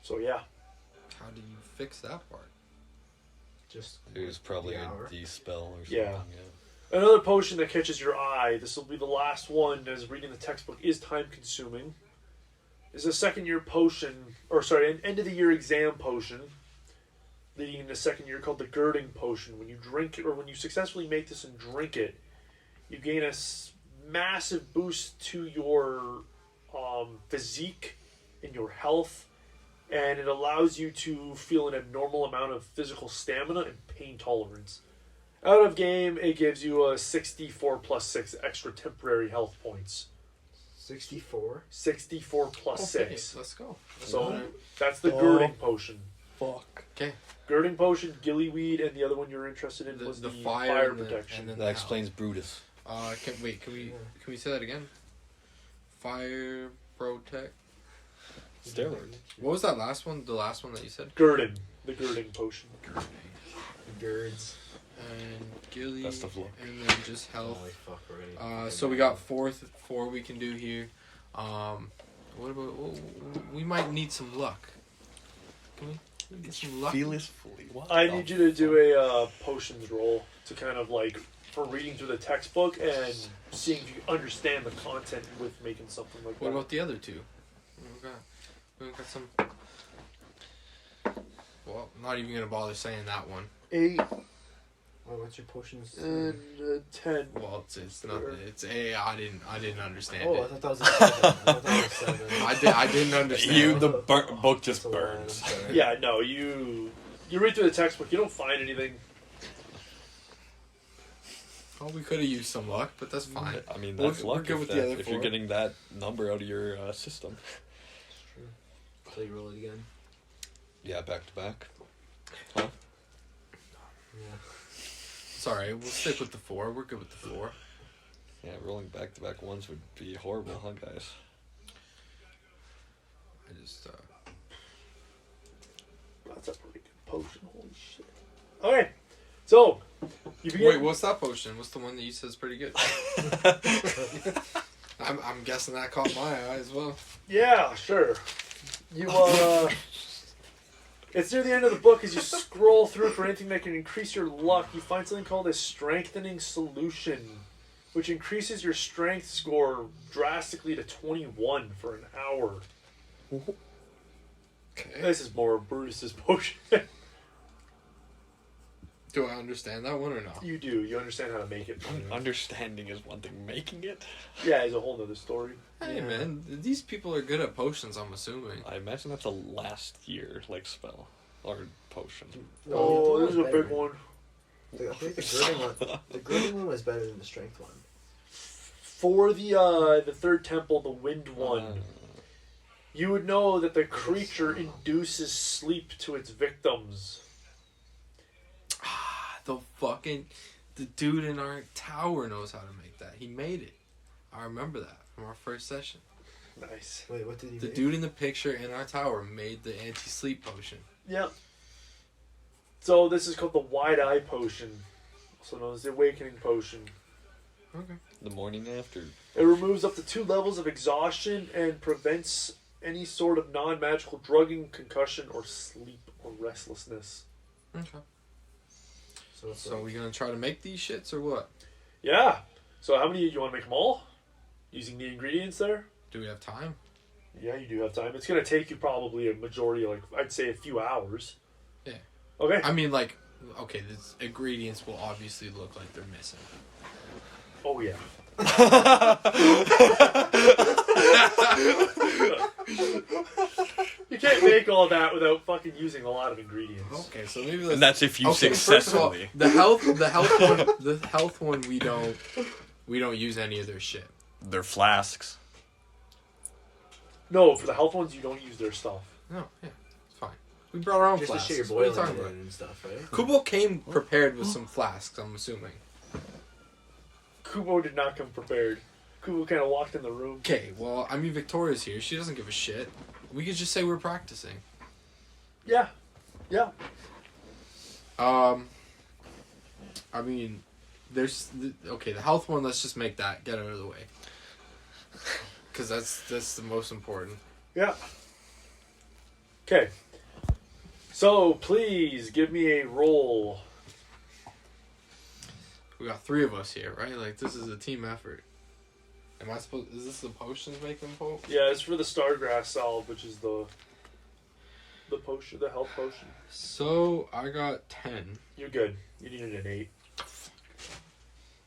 So yeah. How do you fix that part? Just There's probably the a hour. D-spell or something. Yeah. Another potion that catches your eye, this will be the last one, as reading the textbook is time consuming, is a second year potion, an end of the year exam potion, leading into second year, called the Girding Potion. When you drink it, or when you successfully make this and drink it, you gain a massive boost to your physique and your health, and it allows you to feel an abnormal amount of physical stamina and pain tolerance. Out of game, it gives you a 64 plus 6 extra temporary health points. 64? 64 plus 6. Let's go. So that's the Girding Potion. Fuck. Okay. Girding Potion, gillyweed, and the other one you're interested in was the fire and protection. and then That the explains Brutus. Can we say that again? Fire protect. Steroid. What was that last one? The last one that you said? Girding. The Girding Potion. Girds. And gilly. Best of luck. And then just health. Holy fuck, we're gonna So we got four we can do here. What about? We might need some luck. Can we get some luck? Fearlessly. What? I need you to do a potions roll to kind of like, for reading through the textbook and seeing if you understand the content with making something like What that. about the other two? We got some. Well, I'm not even gonna bother saying that one. 8 Oh, what's your potions? and 10. Well, it's not. It's A. I didn't understand Oh, I it. thought that was a 7. I thought that was 7. I didn't understand. The book just That's a lot, I'm burns. sorry. Yeah, no, you read through the textbook, you don't find anything. Oh, we could have used some luck, but that's fine. I mean, We're- that's we're luck good if, with the that, other if you're 4. getting that number out of your system. So you roll it again. Yeah, back to back. Yeah. Sorry, we'll stick with the 4. We're good with the 4. Yeah, rolling back to back ones would be horrible, huh, guys? I just That's a pretty good potion, holy shit. Okay, so, you begin... wait. What's that potion? What's the one that you said is pretty good? I'm guessing that caught my eye as well. Yeah, sure. You, it's near the end of the book. As you scroll through for anything that can increase your luck, you find something called a strengthening solution, which increases your strength score drastically to 21 for an hour. Okay. This is more Brutus's potion. Do I understand that one or not? You do. You understand how to make it. Understanding is one thing, making it, Yeah, it's a whole nother story. Hey Yeah. man, these people are good at potions. I'm assuming. I imagine that's a last year, like, spell. Or potion. No, Oh, the this is a one's big better. one. I think the girding one. The girding one was better than the strength one. For the third temple, the wind one, you would know that the creature induces sleep to its victims. The dude in our tower knows how to make that. He made it. I remember that from our first session. Nice. Wait, what did he The make? dude in the picture in our tower made the anti-sleep potion. Yep. So this is called the Wide Eye Potion, also known as the Awakening Potion. Okay. The morning after. It removes up to 2 levels of exhaustion and prevents any sort of non-magical drugging, concussion, or sleep or restlessness. Okay. So it's So like, we gonna try to make these shits or what? Yeah. So how many do you want to make them all? Using the ingredients there? Do we have time? Yeah, you do have time. It's going to take you probably a majority, like, I'd say a few hours. Yeah. Okay. I mean, like, okay, the ingredients will obviously look like they're missing. Oh, yeah. You can't make all that without fucking using a lot of ingredients. Okay, so maybe let's. And that's if you okay, first of all, successfully. the health one, we don't use any of their shit. They're flasks. No, for the health ones, you don't use their stuff. No, yeah, it's fine. We brought our own just the flasks. shit you're What are you boiling talking it about? in and stuff, right? Kubo came prepared with some flasks, I'm assuming. Kubo did not come prepared. Kubo kind of walked in the room. Okay, well, I mean, Victoria's here. She doesn't give a shit. We could just say we're practicing. Yeah. Yeah. I mean, okay, the health one, let's just make that, get out of the way. Because that's the most important. Yeah. Okay. So, please give me a roll. We got 3 of us here, right? Like, this is a team effort. Is this the potions making poke? Yeah, it's for the Stargrass Salve, which is the potion, the health potion. So, I got 10. You're good. You needed an 8.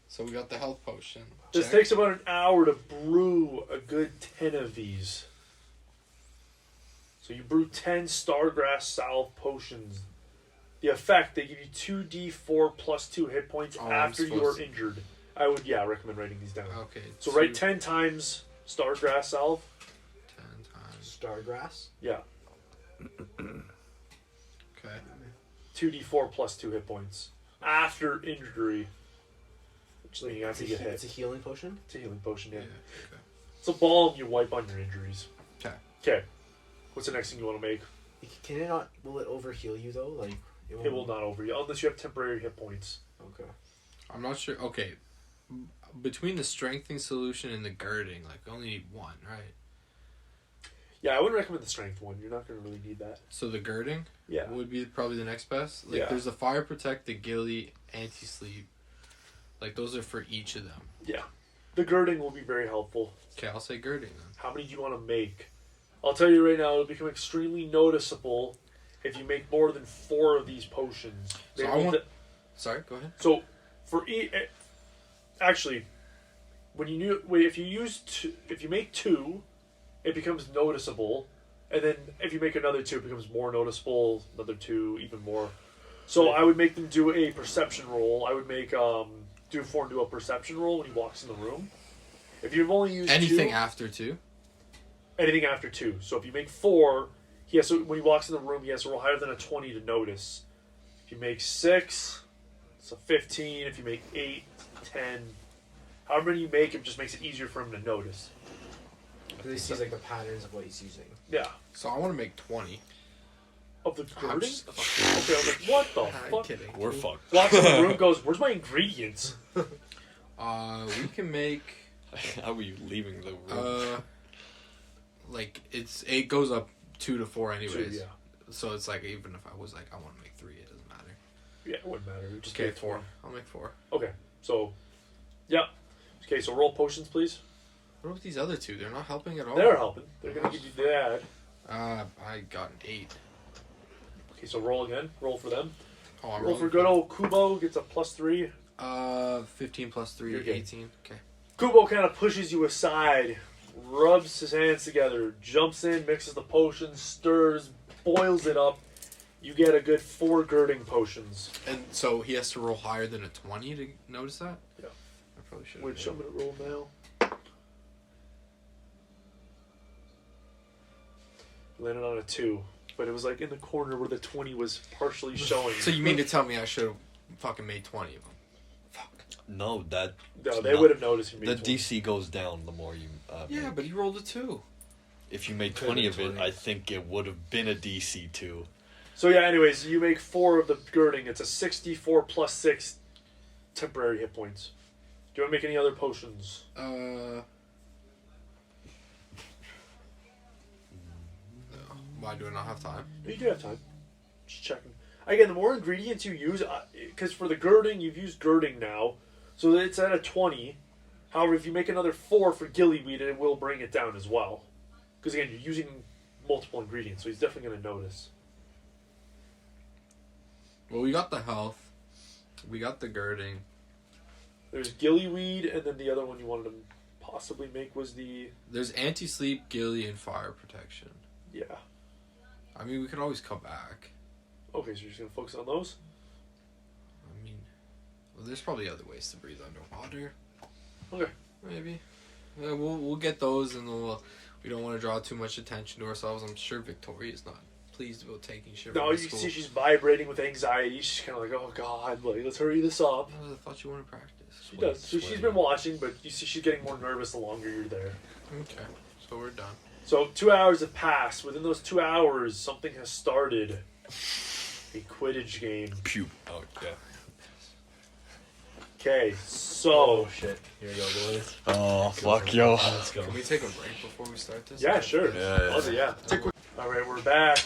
So, we got the health potion. This Check. takes about an hour to brew a good 10 of these. So you brew 10 Stargrass Salve potions. The effect, they give you 2d4 plus 2 hit points Oh, I'm after you are supposed to- injured. I would, recommend writing these down. Okay. So write 10 times Stargrass Salve. 10 times. Stargrass. Yeah. Okay. 2d4 plus 2 hit points. After injury. Which means you have It's to a, get hit. it's a healing potion. It's a healing potion, yeah. Yeah. Okay. It's a balm you wipe on your injuries. Okay. Okay. What's the next thing you want to make? Can it not? Will it overheal you though? Like It will not over you, unless you have temporary hit points. Okay. I'm not sure. Okay. Between the strengthening solution and the girding, like, only need 1, right? Yeah, I wouldn't recommend the strength one. You're not going to really need that. So the girding Yeah. would be probably the next best. Like, Yeah. there's the fire protect, the ghillie, anti-sleep. Like, those are for each of them. Yeah. The girding will be very helpful. Okay, I'll say girding then. How many do you want to make? I'll tell you right now, it'll become extremely noticeable, if you make more than 4 of these potions, So they I will want. Sorry, go ahead. so for actually, if you make 2, it becomes noticeable, and then if you make another 2, it becomes more noticeable. Another 2, even more. So I would make them do a perception roll. I would make Forn do a perception roll when he walks in the room. If you've only used Anything 2, after 2. anything after 2. So if you make 4, he has to, when he walks in the room, he has to roll higher than a 20 to notice. If you make 6, it's a 15. If you make 8, 10. However many you make, it just makes it easier for him to notice. Because he sees like the patterns of what he's using. Yeah. So I want to make 20. Of the I'm girding? just- Okay, I was like, what the I'm fuck? kidding. We're fucked. Walks in the room, goes, where's my ingredients? We can make. How are you leaving the room? Like it goes up 2 to 4 anyways. 2, yeah. So it's like even if I was like I want to make 3, it doesn't matter. Yeah, it wouldn't matter. Just Okay, make 4. I'll make 4. Okay, so, yeah. Okay, so roll potions, please. What about these other 2? They're not helping at all. They're helping. They're going to give you that. I got an 8. Okay, so roll again. Roll for them. Oh, I'm Roll rolling for good old Kubo. Gets a +3. 15 plus 3, You're good. 18. Okay. Kubo kind of pushes you aside, rubs his hands together, jumps in, mixes the potions, stirs, boils it up. You get a good 4 girding potions, And so he has to roll higher than a 20 to notice that? Yeah. I probably should. which I'm going to roll now. Landed on a 2, but it was like in the corner where the 20 was partially showing. So you mean to tell me I should have fucking made 20 of them? No, that No, they would have noticed you made the 20. DC goes down the more you. Yeah, make. but he rolled a 2. If you made Could've 20 been of it, 20. I think it would have been a DC 2. So yeah, anyways, you make 4 of the girding. It's a 64 plus 6 temporary hit points. Do you want to make any other potions? Why do I not have time? You do have time. Just checking. Again, the more ingredients you use, because for the girding, you've used girding now, so it's at a 20. However, if you make another 4 for gillyweed, it will bring it down as well. Because again, you're using multiple ingredients, so he's definitely going to notice. Well, we got the health. We got the girding. There's gillyweed, and then the other one you wanted to possibly make was the... There's anti-sleep, gilly, and fire protection. Yeah. I mean, we could always come back. Okay, so you're just going to focus on those? I mean, well, there's probably other ways to breathe underwater. Okay. Maybe. Yeah, we'll get those, and we don't want to draw too much attention to ourselves. I'm sure Victoria's not pleased about taking shit No, from you the can school. see she's vibrating with anxiety. She's kind of like, oh god, like, let's hurry this up. I thought you wanted to practice. She does. So she's been watching, but you see she's getting more nervous the longer you're there. Okay, so we're done. So 2 hours have passed. Within those 2 hours, something has started. A Quidditch game. Pew. Oh, yeah. Okay, so... Oh shit! Here we go, boys. Oh, fuck, yo. Let's go. Can we take a break before we start this? Yeah, sure. Yeah, yeah. Love it, yeah. Alright, we're back.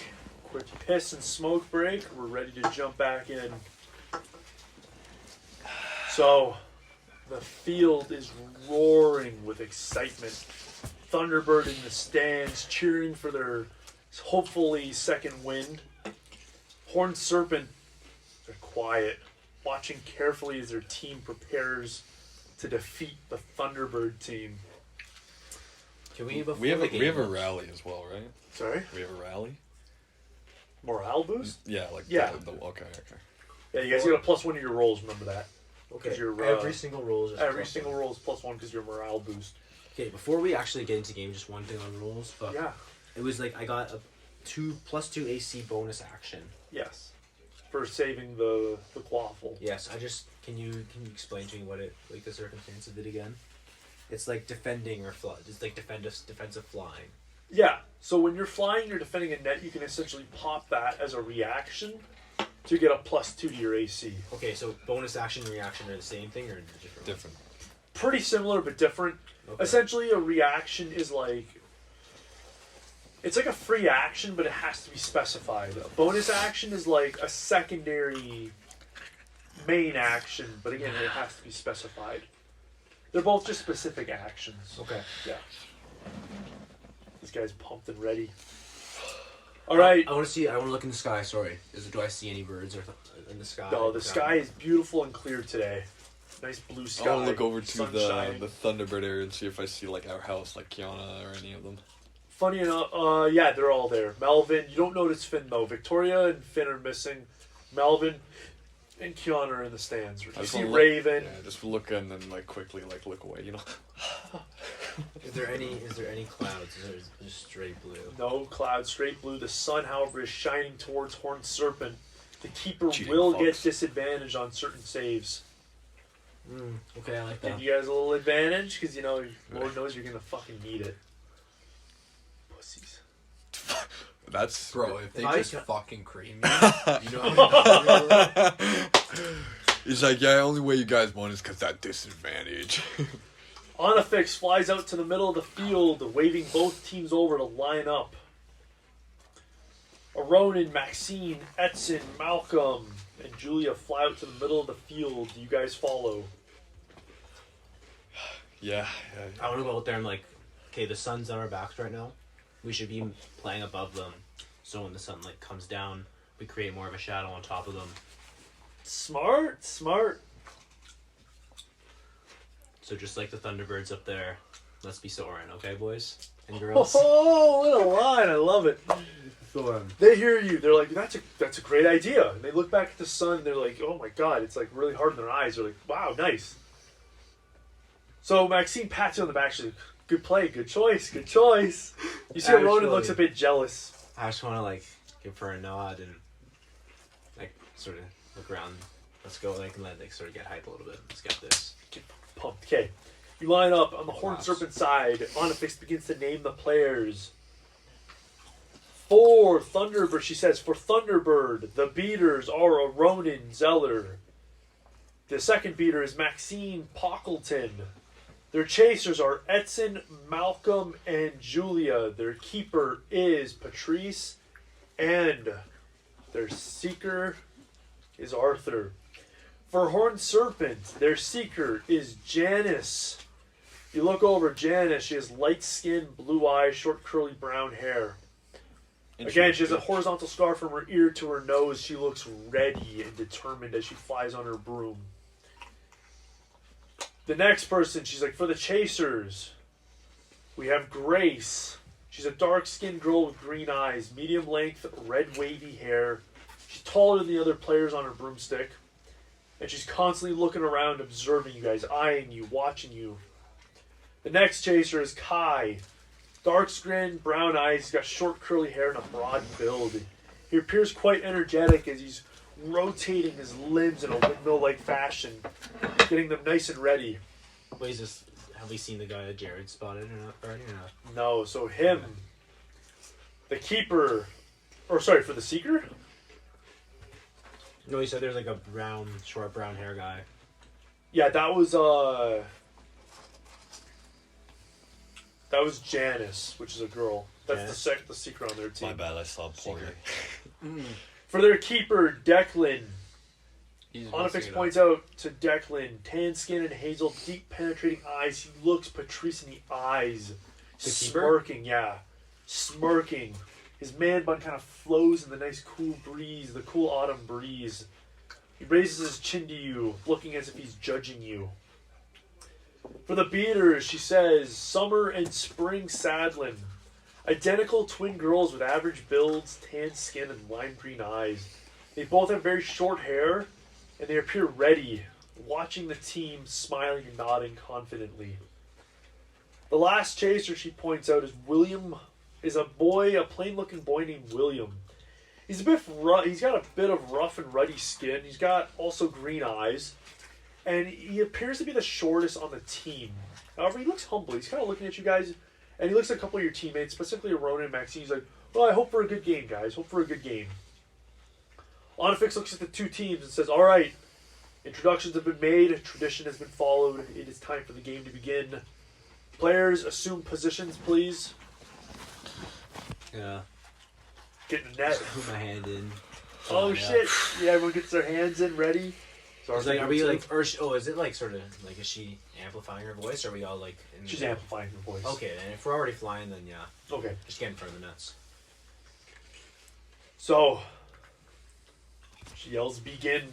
Quick piss and smoke break. We're ready to jump back in. So, the field is roaring with excitement. Thunderbird in the stands cheering for their hopefully second win. Horned Serpent, they're quiet, watching carefully as their team prepares to defeat the Thunderbird team. Can we before We have the a, game? we have a rally as well, right? Sorry? We have a rally? Morale boost? Yeah, like Yeah. okay. Yeah, you guys get a +1 to your rolls, remember that. Okay. 'Cause you're, Every single roll is just Every plus single one. roll is +1 because your morale boost. Okay, before we actually get into game, just one thing on rules. But Yeah. it was like I got a +2 AC bonus action. Yes. For saving the quaffle. Yes, can you explain to me what it like the circumstance of it again? It's like defending or fly. It's like defensive flying. Yeah. So when you're flying, you're defending a net. You can essentially pop that as a reaction to get a +2 to your AC. Okay, so bonus action and reaction are the same thing or different? Different. Pretty similar but different. Okay. Essentially, a reaction is like... It's like a free action, but it has to be specified. A bonus action is like a secondary main action, but again, it has to be specified. They're both just specific actions. Okay. Yeah. This guy's pumped and ready. All right. I want to see. I want to look in the sky. Sorry. Do I see any birds in the sky? No, the sky is beautiful and clear today. Nice blue sky. I'll look over to sun the shining. Thunderbird area and see if I see like our house, like Kiana or any of them. Funny enough, yeah, they're all there. Melvin, you don't notice Finn though. Victoria and Finn are missing. Melvin and Kiana are in the stands. You see Raven. Yeah, just look and then like quickly like look away. You know. Is there any clouds? Is there just straight blue? No clouds, straight blue. The sun, however, is shining towards Horned Serpent. The keeper Cheating will fox. get disadvantage on certain saves. Okay, I like that. Give you guys a little advantage because Lord knows you're gonna fucking need it. Pussies. That's Bro, if they I just ca- fucking cream me, you know how many He's like, yeah, only way you guys won is because that disadvantage. Onifix flies out to the middle of the field, waving both teams over to line up. Aronin, Maxine, Edson, Malcolm, and Julia fly out to the middle of the field. Do you guys follow? yeah. I want to go out there and like, okay, the sun's on our backs right now. We should be playing above them, so when the sun like comes down, we create more of a shadow on top of them. Smart. So just like the Thunderbirds up there, let's be soaring, okay, boys and girls? Oh, what a line. I love it. Soaring. They hear you. They're like, that's a great idea. And they look back at the sun. They're like, oh my God. It's like really hard in their eyes. They're like, wow, nice. So Maxine pats you on the back. She's like, good play. Good choice. Good choice. You see Ronan Actually- looks a bit jealous. I just want to like give her a nod and like sort of look around. Let's go like and let like sort of get hype a little bit. Let's get this. Pumped. Okay. You line up on the Horned Class. Serpent side. Onifix begins to name the players. For Thunderbird, she says, for Thunderbird, the beaters are a Ronin Zeller. The second beater is Maxine Pockleton. Their chasers are Edson, Malcolm, and Julia. Their keeper is Patrice, and their seeker is Arthur. For Horned Serpent, their seeker is Janice. You look over Janice, she has light skin, blue eyes, short curly brown hair. Again, she has a horizontal scar from her ear to her nose. She looks ready and determined as she flies on her broom. The next person, she's like, for the chasers, we have Grace. She's a dark-skinned girl with green eyes, medium length, red wavy hair. She's taller than the other players on her broomstick. And she's constantly looking around, observing you guys, eyeing you, watching you. The next chaser is Kai. Dark skin, brown eyes, he's got short curly hair and a broad build. He appears quite energetic as he's rotating his limbs in a windmill-like fashion, getting them nice and ready. Wait, is this? Have we seen the guy that Jared spotted or not already? Or not? No, so him, the keeper, or sorry, for the seeker? No, he said there's like a short brown hair guy. Yeah, that was Janice, which is a girl. That's Janice? the seeker on their team. My bad, I saw porn. For their keeper, Declan. He's messing Onifix it up. points out to Declan, tan skin and hazel, deep penetrating eyes. He looks Patrice in the eyes. The keeper? Smirking, yeah. Smirking. His man bun kind of flows in the nice cool breeze, the cool autumn breeze. He raises his chin to you, looking as if he's judging you. For the beaters, she says, Summer and Spring Sadlin. Identical twin girls with average builds, tan skin, and lime green eyes. They both have very short hair, and they appear ready, watching the team, smiling and nodding confidently. The last chaser she points out is William, is a plain-looking boy named William. He's a bit rough, he's got a bit of rough and ruddy skin. He's got also green eyes, and he appears to be the shortest on the team. However, he looks humble. He's kind of looking at you guys, and he looks at a couple of your teammates, specifically Ronan and Maxine. He's like, well, I hope for a good game, guys. Hope for a good game. Onifix looks at the two teams and says, all right, introductions have been made, tradition has been followed, it is time for the game to begin. Players, assume positions, please. Yeah. Get in the net. Put my hand in. Oh, Yeah. shit. Yeah, everyone gets their hands in, ready. So It's like, are we like, or is it like sort of like, is she amplifying her voice? Or are we all like? She's amplifying her voice. Okay, then if we're already flying, then yeah, Okay. just get in front of the nets. So she yells begin.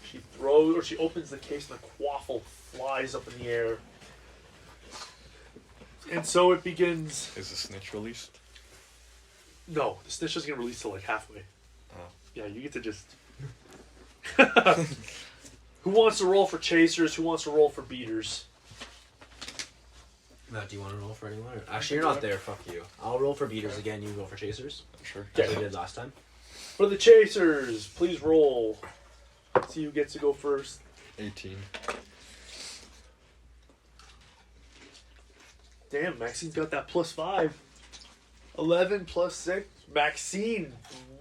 She throws, or she opens the case and the quaffle flies up in the air. And so it begins. Is the snitch released? No, the snitch doesn't get released till like halfway. Oh. Yeah, you get to just. Who wants to roll for chasers? Who wants to roll for beaters? Matt, do you want to roll for anyone? Actually, you're not there. Fuck you. I'll roll for beaters again. You roll for chasers. Sure. As I did last time. For the chasers, please roll. See who gets to go first. 18. Damn, Maxine's got that +5. 11 plus 6. Maxine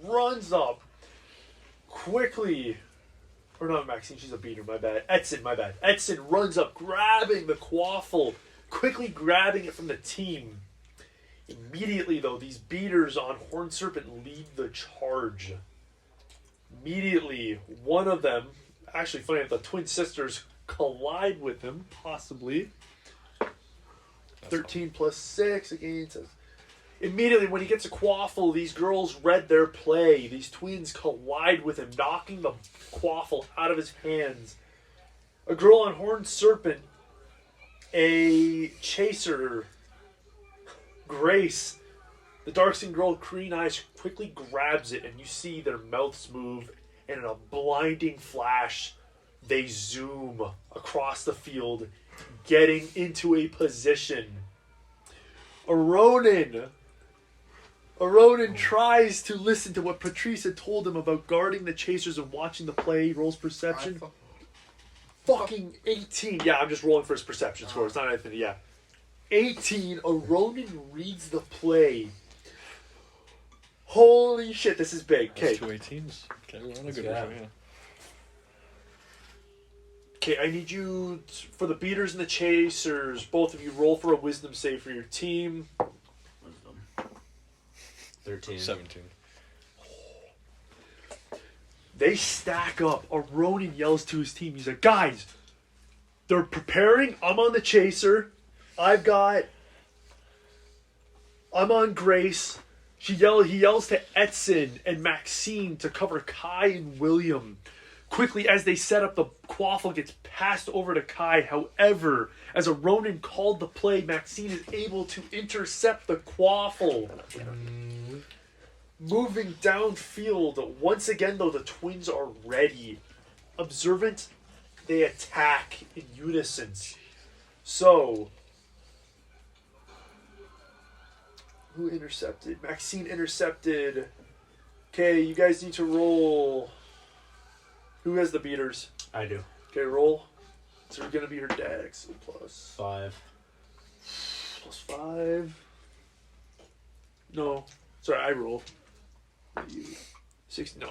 runs up quickly. Or not Maxine, she's a beater, my bad. Edson, my bad. Edson runs up, grabbing the quaffle, quickly grabbing it from the team. Immediately, though, these beaters on Horned Serpent lead the charge. Immediately, one of them, actually funny enough, the twin sisters collide with him, possibly. 13 plus 6 against us. Immediately, when he gets a quaffle, these girls read their play. These twins collide with him, knocking the quaffle out of his hands. A girl on Horned Serpent, a chaser, Grace, the dark-skinned girl, green eyes, quickly grabs it, and you see their mouths move, and in a blinding flash, they zoom across the field, getting into a position. A Ronin tries to listen to what Patrice had told him about guarding the chasers and watching the play. He rolls perception. Fucking 18. Yeah, I'm just rolling for his perception score. It's not anything. Yeah. 18. A Ronin reads the play. Holy shit, this is big. Okay. That's 2 18s. Okay, we're on a good Yeah. ratio, yeah. Okay, I need you, for the beaters and the chasers, both of you roll for a wisdom save for your team. Wisdom. 13. 17. They stack up. A Ronin yells to his team. He's like, guys, they're preparing. I'm on the chaser. I'm on Grace. He yells to Edson and Maxine to cover Kai and William. Quickly, as they set up, the quaffle gets passed over to Kai. However, as a Ronin called the play, Maxine is able to intercept the quaffle. Moving downfield. Once again, though, the twins are ready. Observant, they attack in unison. So, who intercepted? Maxine intercepted. Okay, you guys need to roll. Who has the beaters? I do. Okay, roll. So we're going to be her dex. So plus 5. 5. No. Sorry, I roll. 6. No.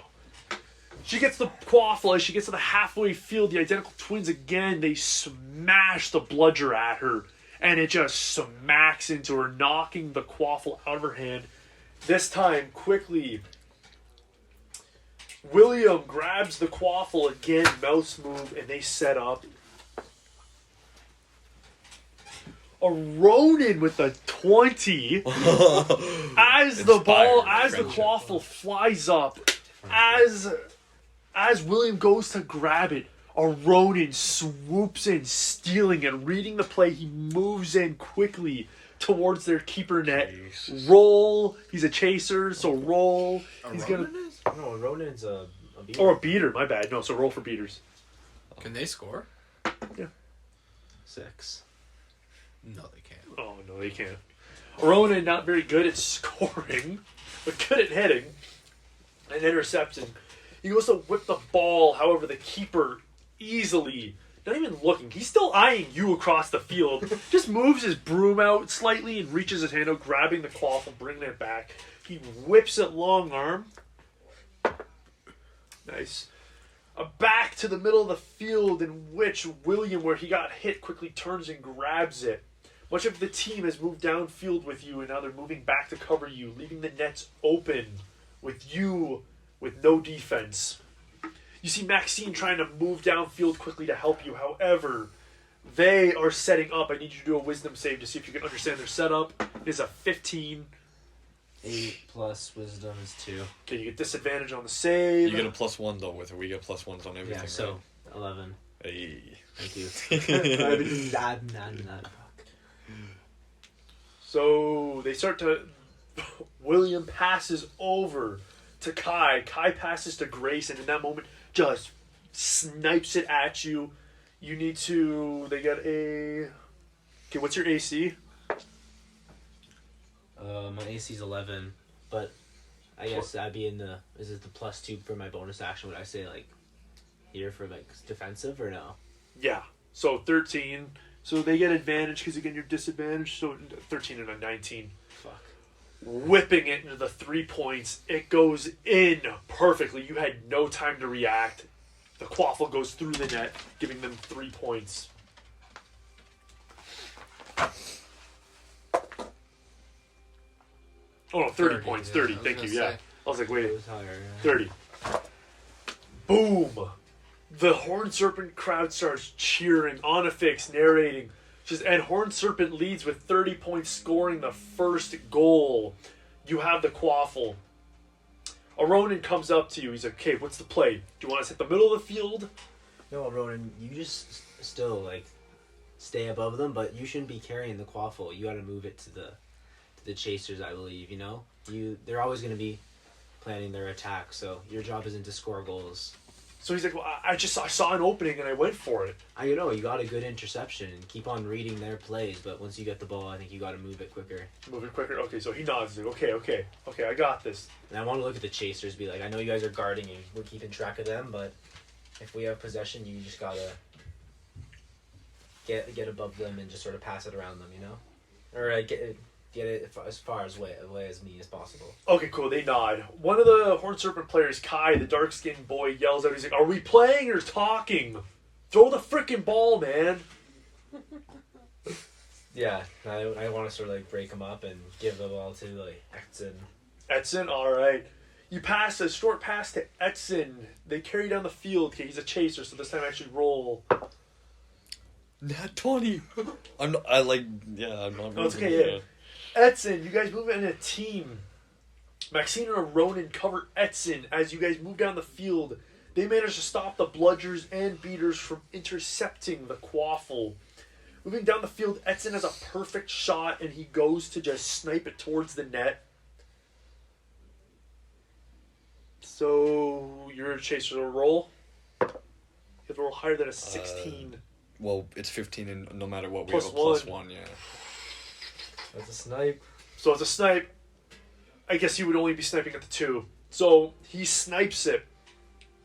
She gets the quaffle. As she gets to the halfway field, the identical twins again, they smash the bludger at her. And it just smacks into her, knocking the quaffle out of her hand. This time, quickly, William grabs the quaffle again, mouse move, and they set up. A Ronin with a 20 as the quaffle flies up, as William goes to grab it, a Ronin swoops in, stealing and reading the play. He moves in quickly towards their keeper net. Jesus. Roll. He's a chaser, so roll. He's gonna No, Ronin's a beater. or a beater. My bad. No, so roll for beaters. Can they score? 6. No, they can't. Oh, no, they can't. Ronan, not very good at scoring, but good at hitting and intercepting. He goes to whip the ball, however, the keeper easily, not even looking, he's still eyeing you across the field, just moves his broom out slightly and reaches his hand out, grabbing the quaffle, bringing it back. He whips it long arm. Nice. Back to the middle of the field, in which William, where he got hit, quickly turns and grabs it. Much of the team has moved downfield with you, and now they're moving back to cover you, leaving the nets open with you with no defense. You see Maxine trying to move downfield quickly to help you. However, they are setting up. I need you to do a wisdom save to see if you can understand their setup. It is a 15. 8 plus wisdom is 2. Okay, you get disadvantage on the save. You get a +1 though with it. We get +1s on everything. Yeah, so right? 11. Hey. Thank you. Nah. So they start to. William passes over to Kai. Kai passes to Grace, and in that moment, just snipes it at you. You need to. They get a. Okay, what's your AC? My AC's 11, but I guess I'd be in the. Is it the +2 for my bonus action? Would I say like here for like defensive or no? Yeah. So 13. So they get advantage because again you're disadvantaged. So 13 and a 19. Fuck. Whipping it into the 3 points. It goes in perfectly. You had no time to react. The quaffle goes through the net, giving them 3 points. Oh no, 30 points. Yeah, 30. I was Thank you. gonna Yeah. say. I was like, It wait, was higher. Yeah. 30. Boom! The Horned Serpent crowd starts cheering. Onifix narrating. And Horned Serpent leads with 30 points, scoring the first goal. You have the quaffle. A Ronin comes up to you. He's like, okay, what's the play? Do you want us hit the middle of the field? No, Ronan, you just still like stay above them, but you shouldn't be carrying the quaffle. You got to move it to the chasers, I believe. You know, they're always going to be planning their attack, so your job isn't to score goals. So he's like, well, I saw an opening and I went for it. You know, you got a good interception and keep on reading their plays, but once you get the ball, I think you got to move it quicker. Move it quicker. Okay, so he nods. He's like, okay, I got this. And I want to look at the chasers, be like, I know you guys are guarding and we're keeping track of them, but if we have possession, you just gotta get above them and just sort of pass it around them, you know, or get it as far away as me as possible. Okay, cool. They nod. One of the Horned Serpent players, Kai, the dark-skinned boy, yells out. He's like, are we playing or talking? Throw the frickin' ball, man. Yeah, I want to sort of like break them up and give the ball to like Exton. Edson, all right. You pass a short pass to Edson. They carry down the field. Okay, he's a chaser, so this time actually roll. Nat 20. I'm not No, it's okay, yeah. Edson, you guys move in a team. Maxine and Ronan cover Edson as you guys move down the field. They manage to stop the bludgers and beaters from intercepting the quaffle. Moving down the field, Edson has a perfect shot and he goes to just snipe it towards the net. So your chaser will roll. You have to roll higher than a 16. Well, it's 15, and no matter what, we Plus have a +1. Yeah. That's a snipe. So it's a snipe. I guess he would only be sniping at the 2. So he snipes it.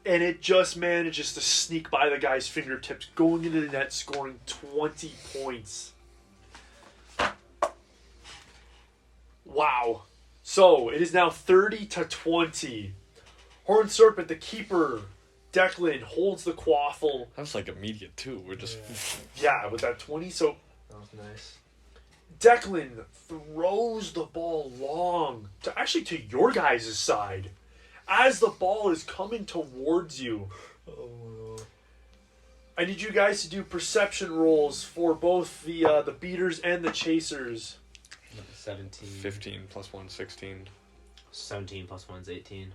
And it just manages to sneak by the guy's fingertips, going into the net, scoring 20 points. Wow. So it is now 30-20. Horned Serpent, the keeper, Declan, holds the quaffle. That was like immediate too. We're just Yeah, with that 20. So That was nice. Declan throws the ball long to your guys' side. As the ball is coming towards you, I need you guys to do perception rolls for both the beaters and the chasers. 17. 15 +1, 16. 17 plus 1's 18.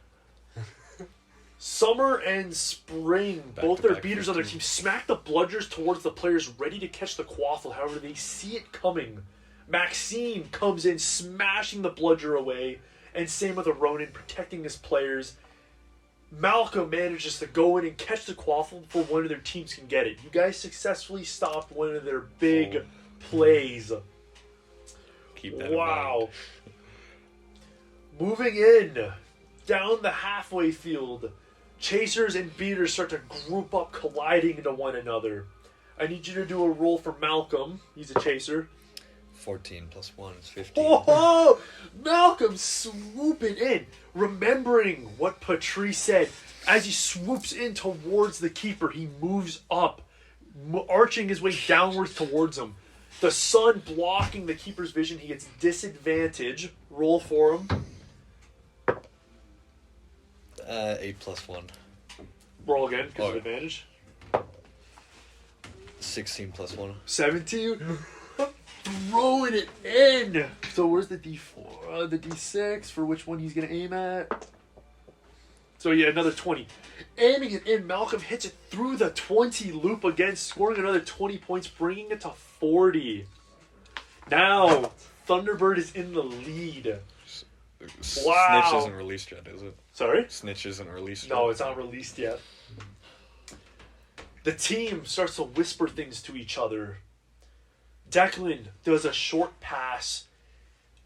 Summer and Spring, both their Back-to-back beaters on their 15. team, smack the bludgers towards the players ready to catch the quaffle. However, they see it coming. Maxine comes in, smashing the bludger away, and same with a Ronin, protecting his players. Malcolm manages to go in and catch the quaffle before one of their teams can get it. You guys successfully stopped one of their big plays. Keep that in Wow. Moving in, down the halfway field, chasers and beaters start to group up, colliding into one another. I need you to do a roll for Malcolm. He's a chaser. 14 +1 is 15. Oh, Malcolm swooping in, remembering what Patrice said. As he swoops in towards the keeper, he moves up, arching his way downwards towards him. The sun blocking the keeper's vision. He gets disadvantage. Roll for him. 8 +1. Roll again because of Okay. advantage. 16 +1. 17. throwing it in. So where's the D4? The D6 for which one he's going to aim at. So yeah, another 20. Aiming it in, Malcolm hits it through the 20 loop again, scoring another 20 points, bringing it to 40. Now, Thunderbird is in the lead. Wow. Snitch isn't released yet, is it? Sorry? Snitch isn't released yet. No, it's not released yet. The team starts to whisper things to each other. Declan does a short pass.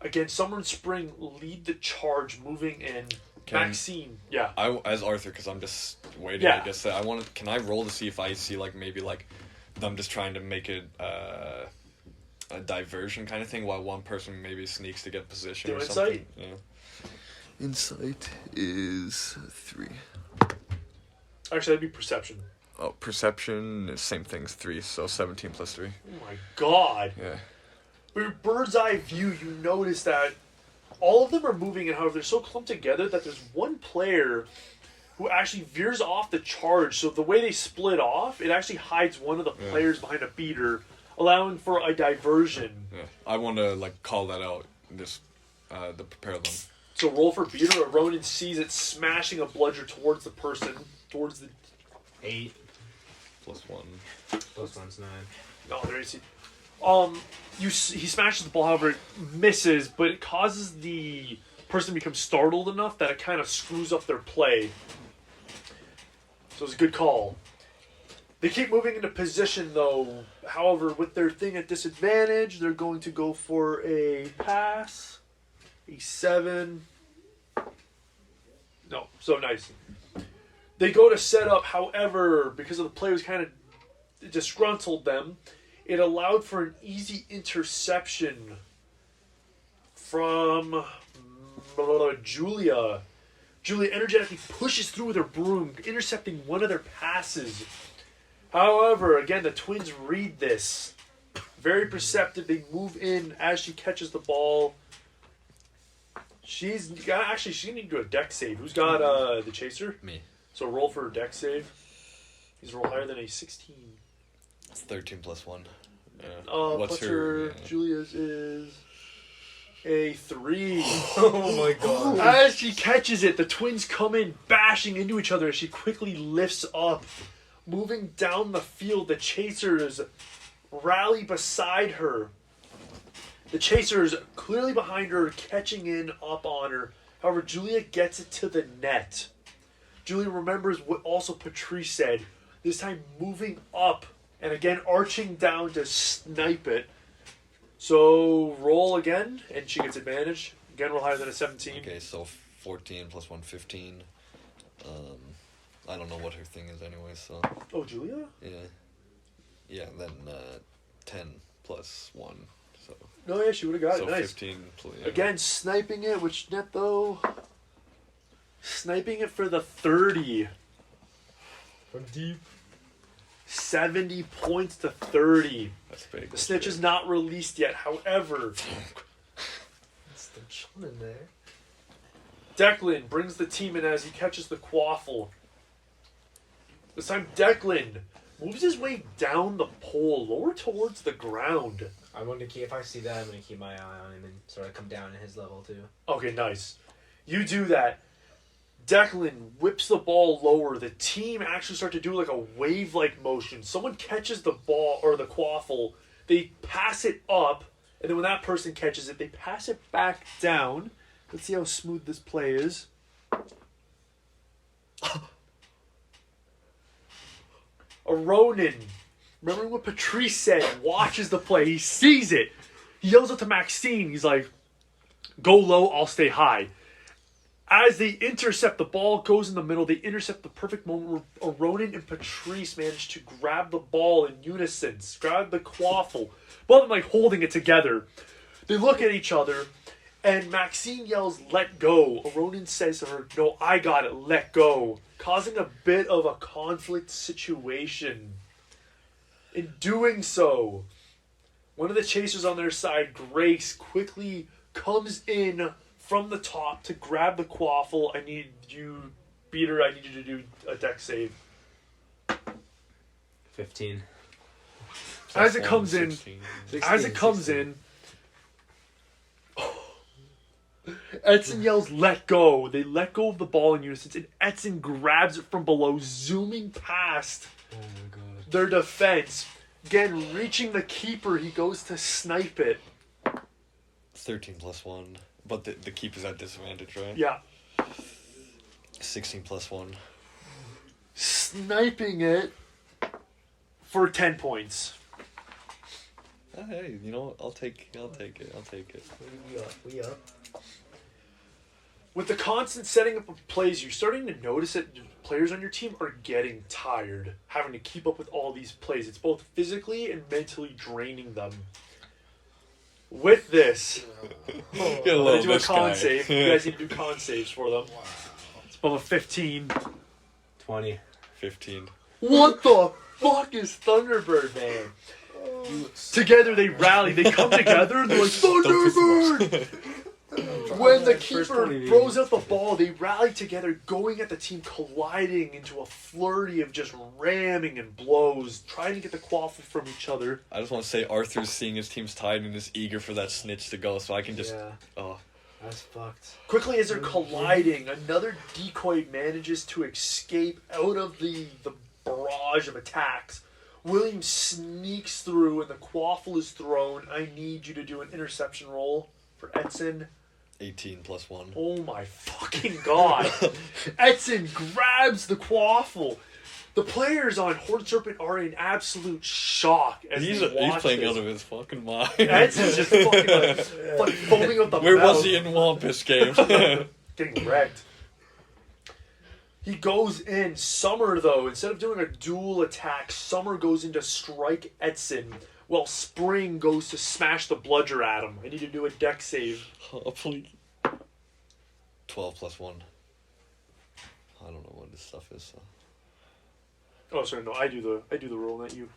Again, Summer and Spring lead the charge, moving in. Maxine, yeah. As Arthur, because I'm just waiting. Yeah. I guess that I want to. Can I roll to see if I see maybe them just trying to make it a diversion kind of thing, while one person maybe sneaks to get position Do or insight? something? Yeah. Insight is 3. Actually, that'd be perception. Oh, perception is same thing as 3, so 17 plus 3. Oh my god. Yeah. With your bird's eye view, you notice that all of them are moving, and however, they're so clumped together that there's one player who actually veers off the charge. So the way they split off, it actually hides one of the players behind a beater, allowing for a diversion. Yeah. I want to call that out and just to prepare them. So roll for beater. Ronan sees it smashing a bludger towards the person, towards the... 8 plus 1. plus 1's 9. No, there is... he smashes the ball, however, it misses, but it causes the person to become startled enough that it kind of screws up their play. So it's a good call. They keep moving into position, though. However, with their thing at disadvantage, they're going to go for a pass. A 7. No, so nice. They go to set up, however, because of the play was kind of disgruntled them, it allowed for an easy interception from Julia. Julia energetically pushes through with her broom, intercepting one of their passes. However, again, the twins read this. Very perceptive. They move in as she catches the ball. She's going to need to do a deck save. Who's got the chaser? Me. So roll for a deck save. He's roll higher than a 16. It's 13 plus 1. Yeah. What's her? Julia's is a 3. Oh my god. As she catches it, the twins come in bashing into each other as she quickly lifts up. Moving down the field, the chasers rally beside her. The chasers clearly behind her, catching in up on her. However, Julia gets it to the net. Julia remembers what also Patrice said. This time moving up and again arching down to snipe it. So roll again and she gets advantage. Again, roll higher than a 17. Okay, so 14 plus 1, 15. I don't know what her thing is anyway, so... Oh, Julia? Yeah. Yeah, then 10 plus 1, so... No, yeah, she would have got so it. Nice. 15 yeah. Again, sniping it, which net though? Sniping it for the 30. From deep. 70 points to 30. That's big. The snitch is not released yet. However, It's still chilling in there. Declan brings the team in as he catches the quaffle. This time, Declan moves his way down the pole, lower towards the ground. I'm going to keep, if I see that, I'm going to keep my eye on him and sort of come down in his level too. Okay, nice. You do that. Declan whips the ball lower. The team actually start to do like a wave-like motion. Someone catches the ball or the quaffle. They pass it up, and then when that person catches it, they pass it back down. Let's see how smooth this play is. A Ronin, remembering what Patrice said, watches the play. He sees it. He yells out to Maxine. He's like, go low, I'll stay high. As they intercept, the ball goes in the middle. They intercept the perfect moment where Ronin and Patrice manage to grab the ball in unison. Grab the quaffle. Both of them like holding it together. They look at each other, and Maxine yells, let go. Ronin says to her, no, I got it, let go. Causing a bit of a conflict situation. In doing so, one of the chasers on their side, Grace, quickly comes in from the top to grab the quaffle. I need you to do a deck save. 15. As it comes in, 16. as it comes in, Edson yells, "Let go!" They let go of the ball in unison, and Edson grabs it from below, zooming past Oh my god. their defense. Again, reaching the keeper, he goes to snipe it. 13 plus 1. But the keeper's at disadvantage, right? Yeah. 16 plus 1. Sniping it for 10 points. Hey, you know what? I'll take it. We up. With the constant setting up of plays, you're starting to notice that players on your team are getting tired, having to keep up with all these plays. It's both physically and mentally draining them. With this, I'm going to do a con save. You guys need to do con saves for them. It's above a 15. 20. 15. What the fuck is Thunderbird, man? Together they rally, they come together, and they're like, Thunderbird! When the keeper throws out the ball, they rally together, going at the team, colliding into a flurry of just ramming and blows, trying to get the quaffle from each other. I just want to say Arthur's seeing his team's tied and is eager for that snitch to go, so I can just... Yeah. Oh. That's fucked. Quickly as they're colliding, another decoy manages to escape out of the barrage of attacks. William sneaks through and the quaffle is thrown. I need you to do an interception roll for Edson. 18 plus 1. Oh my fucking god. Edson grabs the quaffle. The players on Horde Serpent are in absolute shock as He's they watch playing this. out of his fucking mind. Edson's just fucking like foaming up the Where mouth. was he in Wampus game? Getting wrecked. He goes in. Summer, though, instead of doing a dual attack, Summer goes in to strike Edson, while Spring goes to smash the bludger at him. I need to do a deck save. Oh, please. 12 plus 1. I don't know what this stuff is. So. Oh, sorry, no, I do the roll, not you.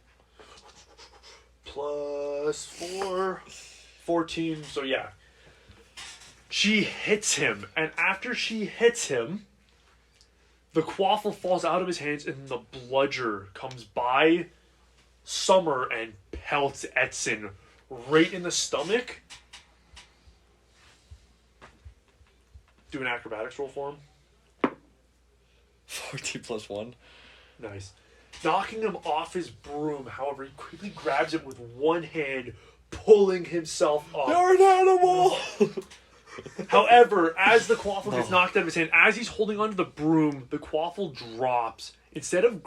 Plus 4, 14. So yeah, she hits him, and after she hits him, the quaffle falls out of his hands, and the bludger comes by Summer and pelts Edson right in the stomach. Do an acrobatics roll for him. 14 plus 1. Nice. Knocking him off his broom, however, he quickly grabs it with one hand, pulling himself up. You're an animal! However, as the quaffle gets knocked out of his hand, as he's holding onto the broom, the quaffle drops. Instead of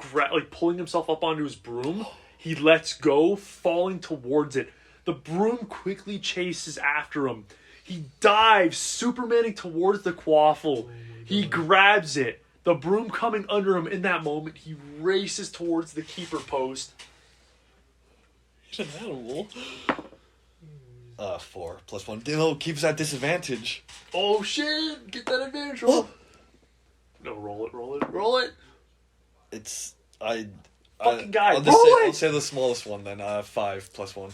pulling himself up onto his broom, he lets go, falling towards it. The broom quickly chases after him. He dives, Supermaning towards the quaffle. He grabs it. The broom coming under him in that moment, he races towards the keeper post. He's an animal. 4 plus 1. No, keeps at disadvantage. Oh shit! Get that advantage roll. No, roll it. It's Fucking guy, I'll roll say the smallest one then. 5 plus 1.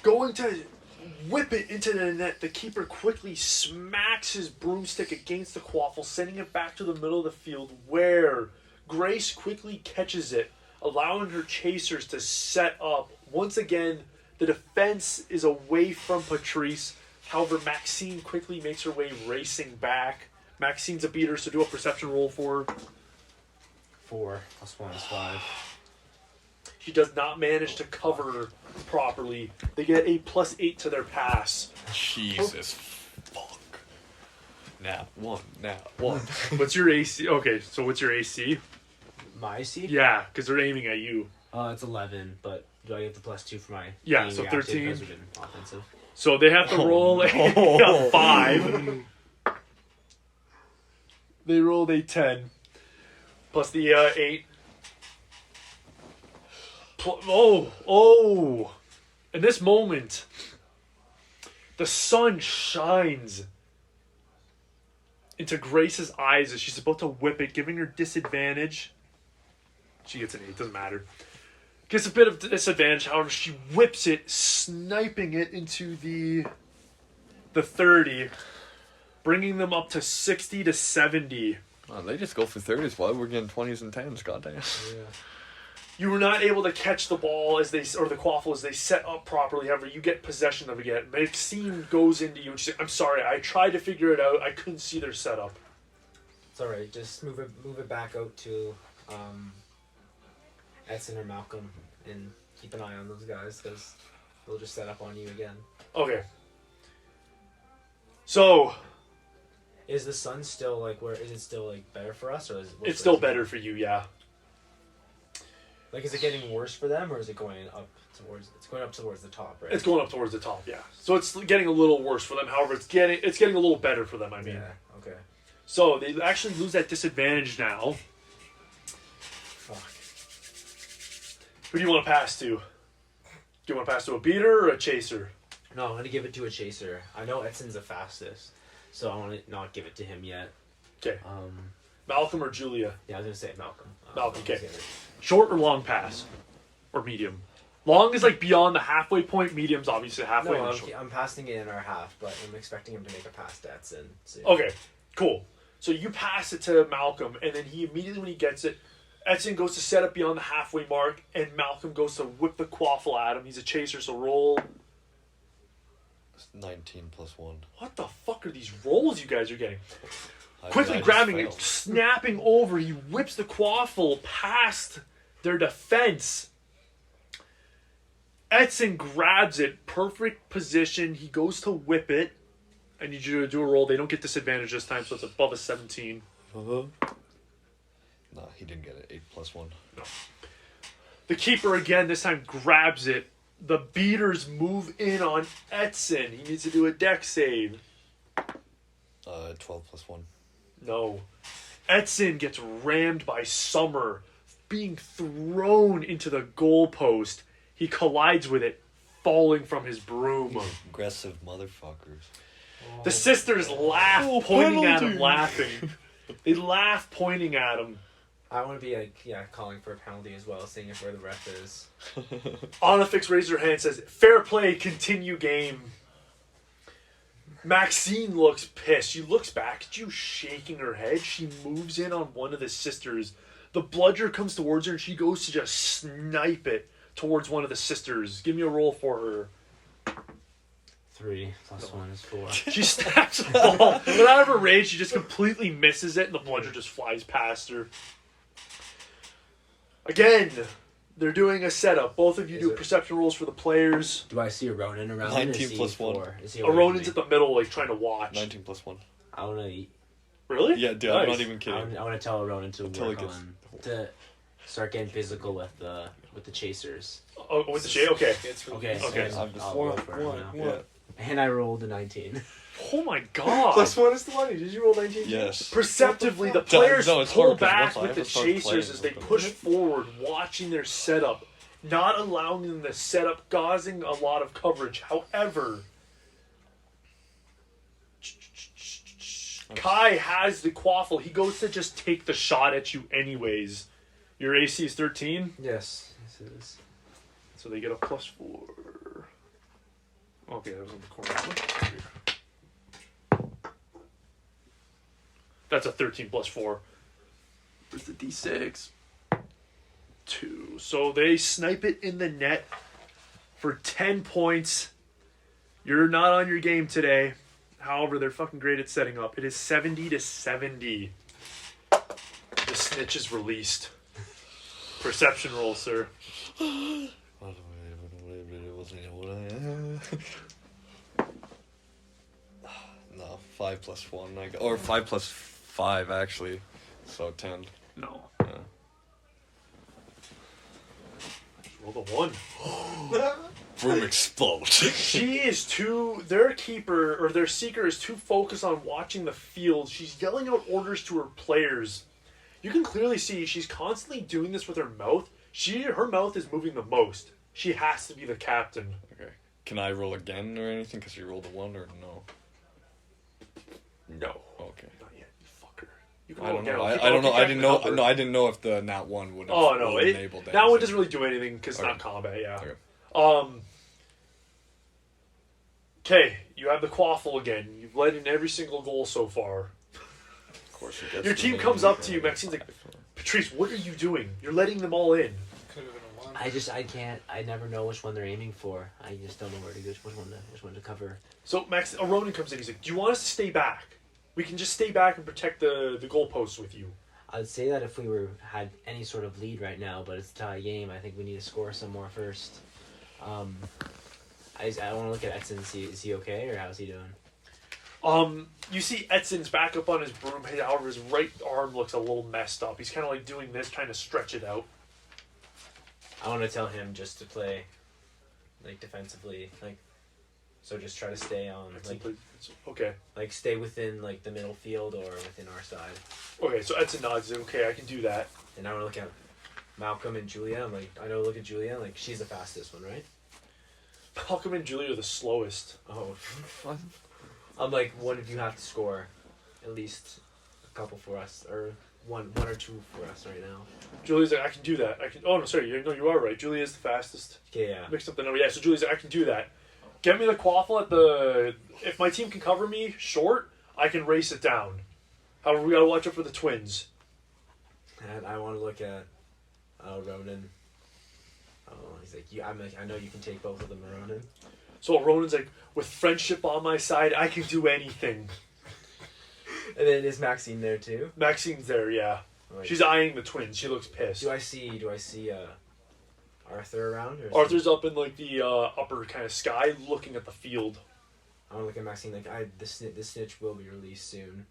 Going to whip it into the net, the keeper quickly smacks his broomstick against the quaffle, sending it back to the middle of the field, where Grace quickly catches it, allowing her chasers to set up. Once again, the defense is away from Patrice. However, Maxine quickly makes her way racing back. Maxine's a beater, so do a perception roll for her. 4 plus 1 is 5. She does not manage to cover properly. They get a +8 to their pass. Jesus fuck. Now one. What's your AC? Okay, so what's your AC? My AC? Yeah, because they're aiming at you. It's 11, but do I get the +2 for my Yeah, being so reactive 13. because we didn't offensive? So they have to roll a 5. They rolled a 10. Plus the 8. Oh! In this moment, the sun shines into Grace's eyes as she's about to whip it, giving her disadvantage. She gets an 8, doesn't matter. Gets a bit of disadvantage, however, she whips it, sniping it into the 30, bringing them up to 60 to 70. Oh, they just go for 30s while we're getting 20s and 10s, goddamn. You were not able to catch the ball or the quaffle as they set up properly. However, you get possession of it again. Maxine goes into you and she's like, I'm sorry, I tried to figure it out. I couldn't see their setup. It's alright, just move it back out to Edson or Malcolm and keep an eye on those guys because they'll just set up on you again. Okay. So, Is the sun still like where? Is it still like better for us, or is it? it's still better for you, yeah. Like, is it getting worse for them, or is it going up towards? It's going up towards the top, right? It's going up towards the top, yeah. So it's getting a little worse for them. However, it's getting a little better for them, I mean. Yeah. Okay. So they actually lose that disadvantage now. Fuck. Who do you want to pass to? Do you want to pass to a beater or a chaser? No, I'm gonna give it to a chaser. I know Edson's the fastest, so I want to not give it to him yet. Okay. Um, Malcolm or Julia? yeah, I was gonna say Malcolm. Malcolm, okay. Get it. Short or long pass? Or medium? Long is like beyond the halfway point. Medium's obviously halfway. No, and short. I'm passing it in our half, but I'm expecting him to make a pass to Edson soon. Okay, cool. So you pass it to Malcolm, and then he immediately, when he gets it, Edson goes to set up beyond the halfway mark, and Malcolm goes to whip the quaffle at him. He's a chaser, so roll. 19 plus 1. What the fuck are these rolls you guys are getting? I Quickly just grabbing it, failed. snapping over, he whips the quaffle past their defense. Edson grabs it, perfect position. He goes to whip it. I need you to do a roll. They don't get disadvantage this time, so it's above a 17. No, he didn't get it. 8 plus 1. The keeper again this time grabs it. The beaters move in on Edson. He needs to do a dex save. 12 plus 1. No. Edson gets rammed by Summer, being thrown into the goalpost. He collides with it, falling from his broom. Aggressive motherfuckers. The sisters laugh, pointing at him, penalty. laughing. They laugh, pointing at him. I want to be like, calling for a penalty as well, seeing if where the ref is. Onifix raises her hand and says, fair play, continue game. Maxine looks pissed. She looks back at you, shaking her head. She moves in on one of the sisters. The bludger comes towards her, and she goes to just snipe it towards one of the sisters. Give me a roll for her. 3 plus 1 is 4. She snaps the ball. But out of her rage, she just completely misses it, and the bludger just flies past her. Again, they're doing a setup. Both of you do perception rolls for the players. Do I see a Ronin around? 19 Is he plus 1. 4? Is he A Ronin's at the middle, like, trying to watch. 19 plus 1. I want to. Really? Yeah, dude, I'm Nice. not even kidding. I want to tell a Ronin to Until work it gets- on to start getting physical with the chasers. Oh, with the shade? Okay. Okay. Okay. and I'm just- I'll roll for it now. Yeah. And I rolled a 19. Oh my god. Plus 1 is 20. Did you roll 19? Yes. Perceptively, the What the fuck? players No, it's pull hard 'cause back once I with the ever start chasers playing as they with them. push forward, watching their setup, not allowing them to set up, causing a lot of coverage. However, Kai has the quaffle. He goes to just take the shot at you anyways. Your AC is 13, Yes. This is. so they get a +4. Okay, that was on the corner. That's a 13 plus 4. Where's the D6? 2. So they snipe it in the net for 10 points. You're not on your game today. However, they're fucking great at setting up. It is 70-70. The snitch is released. Perception roll, sir. No, 5 plus 1. Or 5 plus 5, actually. So 10. No. Yeah. Roll the 1. Room explodes. She is too. Their keeper or their seeker is too focused on watching the field. She's yelling out orders to her players. You can clearly see she's constantly doing this with her mouth. Her mouth is moving the most. She has to be the captain. Okay. Can I roll again or anything? Because you rolled a 1 or no? No. Okay. Not yet, you fucker. You can I roll don't again. know. I'll keep- I don't I'll know. keep I didn't track know. of the No, number. I didn't know if the nat 1 would have Oh no, enabled that one anything. doesn't really do anything because it's Okay. not combat. Yeah. Okay. Okay, you have the quaffle again. You've led in every single goal so far. Of course, you get Your team comes up to you. Maxine's like, Patrice, what are you doing? You're letting them all in. Could have been a one. I never know which one they're aiming for. I just don't know where to go, which one to cover. So Max, a Ronin comes in. He's like, "Do you want us to stay back? We can just stay back and protect the goalposts with you." I'd say that if we had any sort of lead right now, but it's a tie game, I think we need to score some more first. I want to look at Edson and see, is he okay or how's he doing? You see Edson's back up on his broom. However, his right arm looks a little messed up. He's kind of like doing this, trying to stretch it out. I want to tell him just to play, like, defensively, like, so just try to stay on, like, Okay. like stay within, like, the middle field or within our side. Okay, so Edson nods. He's like, okay, I can do that. And I want to look at Malcolm and Julia. I'm like, I know, look at Julia. Like, she's the fastest one, right? Malcolm and Julia are the slowest. Oh. I'm like, what if you have to score at least a couple for us, or one or two for us right now? Julia's like, I can do that. I can. Oh no, sorry. You are right. Julia is the fastest. Okay, yeah. Mixed up the number. Yeah, so Julia's like, I can do that. Get me the quaffle at the. If my team can cover me short, I can race it down. However, we gotta watch out for the twins. And I want to look at Ronan. Oh, he's like, I know you can take both of them, Ronan. So Ronan's like, with friendship on my side, I can do anything. And then is Maxine there too? Maxine's there, yeah. Like, She's eyeing the twins. She looks pissed. Do I see Arthur around? Or Arthur's up in like the upper kind of sky, looking at the field. I want to look at Maxine. Like, the snitch will be released soon.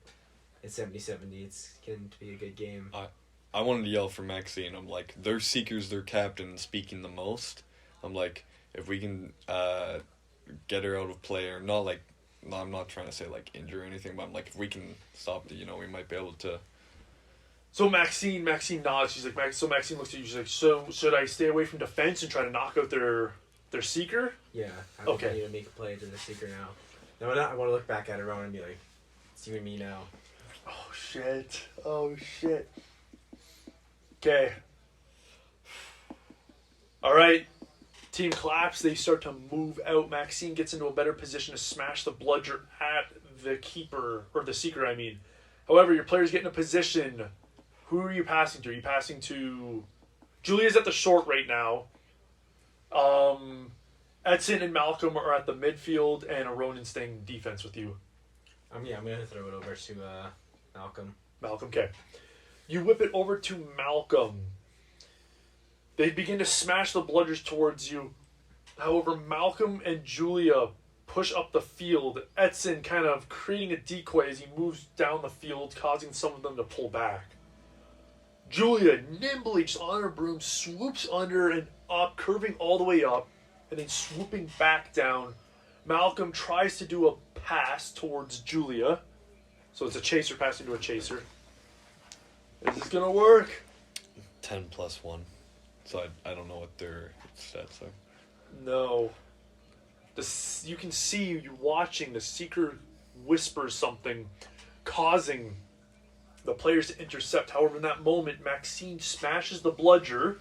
It's 70-70. It's going to be a good game. I wanted to yell for Maxine. I'm like, their Seeker's their captain speaking the most. I'm like, if we can get her out of play, or not like, no, I'm not trying to say like injure or anything, but I'm like, if we can stop it, we might be able to. So Maxine nods. She's like, so Maxine looks at you. She's like, so should I stay away from defense and try to knock out their Seeker? Yeah. I Okay. need to make a play to the Seeker now. No, I want to look back at her and be like, it's you and me now. Oh shit. Okay. Alright. Team claps. They start to move out. Maxine gets into a better position to smash the bludger at the keeper, or the Seeker, I mean. However, your players get in a position. Who are you passing to? Are you passing to... Julia's at the short right now. Edson and Malcolm are at the midfield, and Ronin's staying defense with you. I'm going to throw it over to Malcolm. Malcolm, okay. You whip it over to Malcolm. They begin to smash the bludgers towards you. However, Malcolm and Julia push up the field. Edson kind of creating a decoy as he moves down the field, causing some of them to pull back. Julia, nimbly, just on her broom, swoops under and up, curving all the way up, and then swooping back down. Malcolm tries to do a pass towards Julia. So it's a chaser passing to a chaser. Is this gonna work? 10 plus 1. So I don't know what their stats are. No. You can see you watching the Seeker whisper something, causing the players to intercept. However, in that moment, Maxine smashes the bludger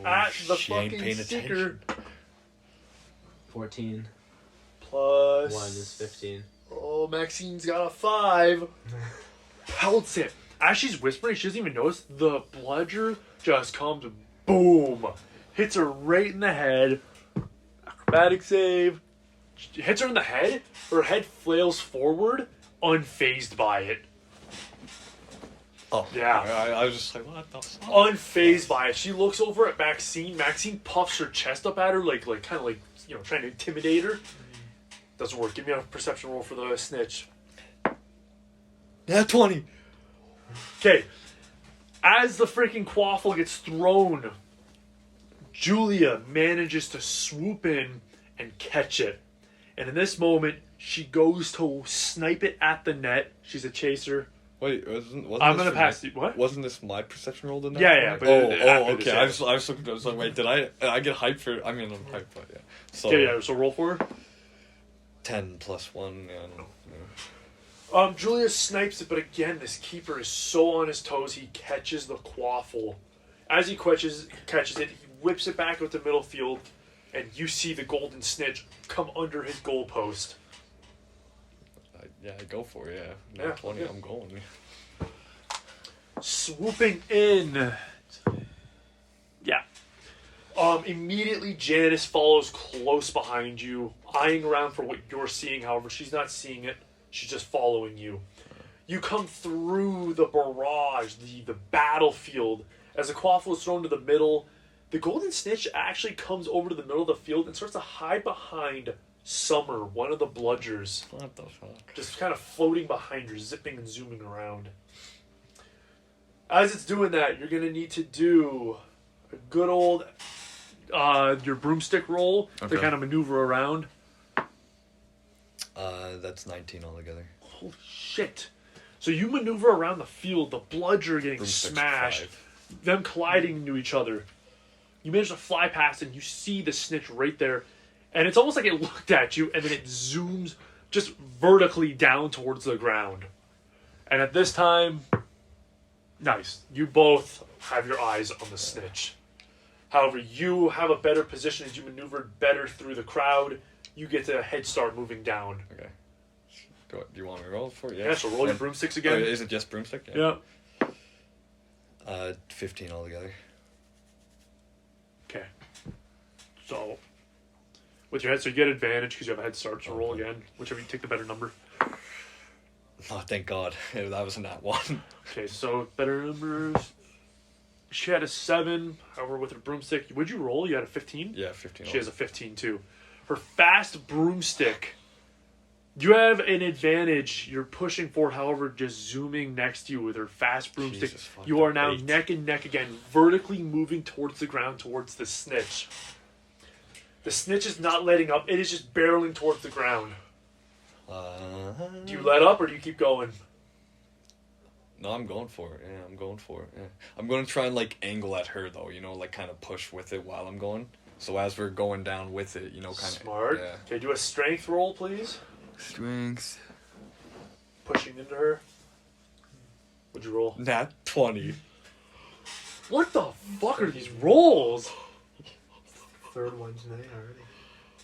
at the she ain't fucking paying Seeker. attention. 14. Plus 1 is 15. Oh, Maxine's got a 5. Pelts it. As she's whispering, she doesn't even notice. The bludger just comes, boom, hits her right in the head. Acrobatic save. Hits her in the head. Her head flails forward, unfazed by it. Oh. Yeah. I was just like, what the fuck? Unfazed by it. She looks over at Maxine. Maxine puffs her chest up at her, like kind of like, trying to intimidate her. Doesn't work. Give me a perception roll for the snitch. Yeah, 20. Okay. As the freaking quaffle gets thrown, Julia manages to swoop in and catch it. And in this moment, she goes to snipe it at the net. She's a chaser. Wait, wasn't I'm this gonna for pass my- it. What? Wasn't this my perception roll then? Yeah, but Oh, after okay. this, I was looking. I was like, wait, did I get hyped for? I mean, I'm hyped, but yeah. So Okay, yeah. So roll for her. 10 plus 1. Yeah, I don't know. Yeah. Julia snipes it, but again, this keeper is so on his toes. He catches the quaffle. As he catches it, he whips it back out to middle field, and you see the golden snitch come under his goalpost. I go for it. Yeah, Yeah, 20. yeah. I'm going. Swooping in. Yeah. Immediately, Janice follows close behind you, eyeing around for what you're seeing. However, she's not seeing it. She's just following you. You come through the barrage, the battlefield. As the quaffle is thrown to the middle, the golden snitch actually comes over to the middle of the field and starts to hide behind Summer, one of the bludgers. What the fuck? Just kind of floating behind her, zipping and zooming around. As it's doing that, you're going to need to do a good old your broomstick roll to Okay. kind of maneuver around. That's 19 altogether. Holy shit. So you maneuver around the field, the bludger getting Broomstick's smashed, 5. them colliding into each other. You manage to fly past and you see the snitch right there. And it's almost like it looked at you and then it zooms just vertically down towards the ground. And at this time, nice. You both have your eyes on the snitch. However, you have a better position as you maneuvered better through the crowd. You get a head start moving down. Okay. Do you want me to roll for it? Yeah, so roll your broomsticks again. Is it just broomstick? Yeah. 15 altogether. Okay. So, with your head, so you get advantage because you have a head start. So roll again, whichever you take the better number. Oh, thank God. That was a nat 1. Okay, so better numbers. She had a 7. However, with her broomstick, would you roll? You had a 15. Yeah, 15. She has a 15 too. Her fast broomstick. You have an advantage. You're pushing forward, however, just zooming next to you with her fast broomstick. Jesus fucking You are now Christ. neck and neck again, vertically moving towards the ground, towards the snitch. The snitch is not letting up. It is just barreling towards the ground. Do you let up or do you keep going? No, I'm going for it. Yeah, I'm going for it. Yeah. I'm going to try and, like, angle at her, though, you know, like, kind of push with it while I'm going. So as we're going down with it, you know, kind of... Smart. Yeah. Okay, do a strength roll, please. Strength. Pushing into her. What'd you roll? Nat 20. What the fuck are these rolls? Third one tonight already.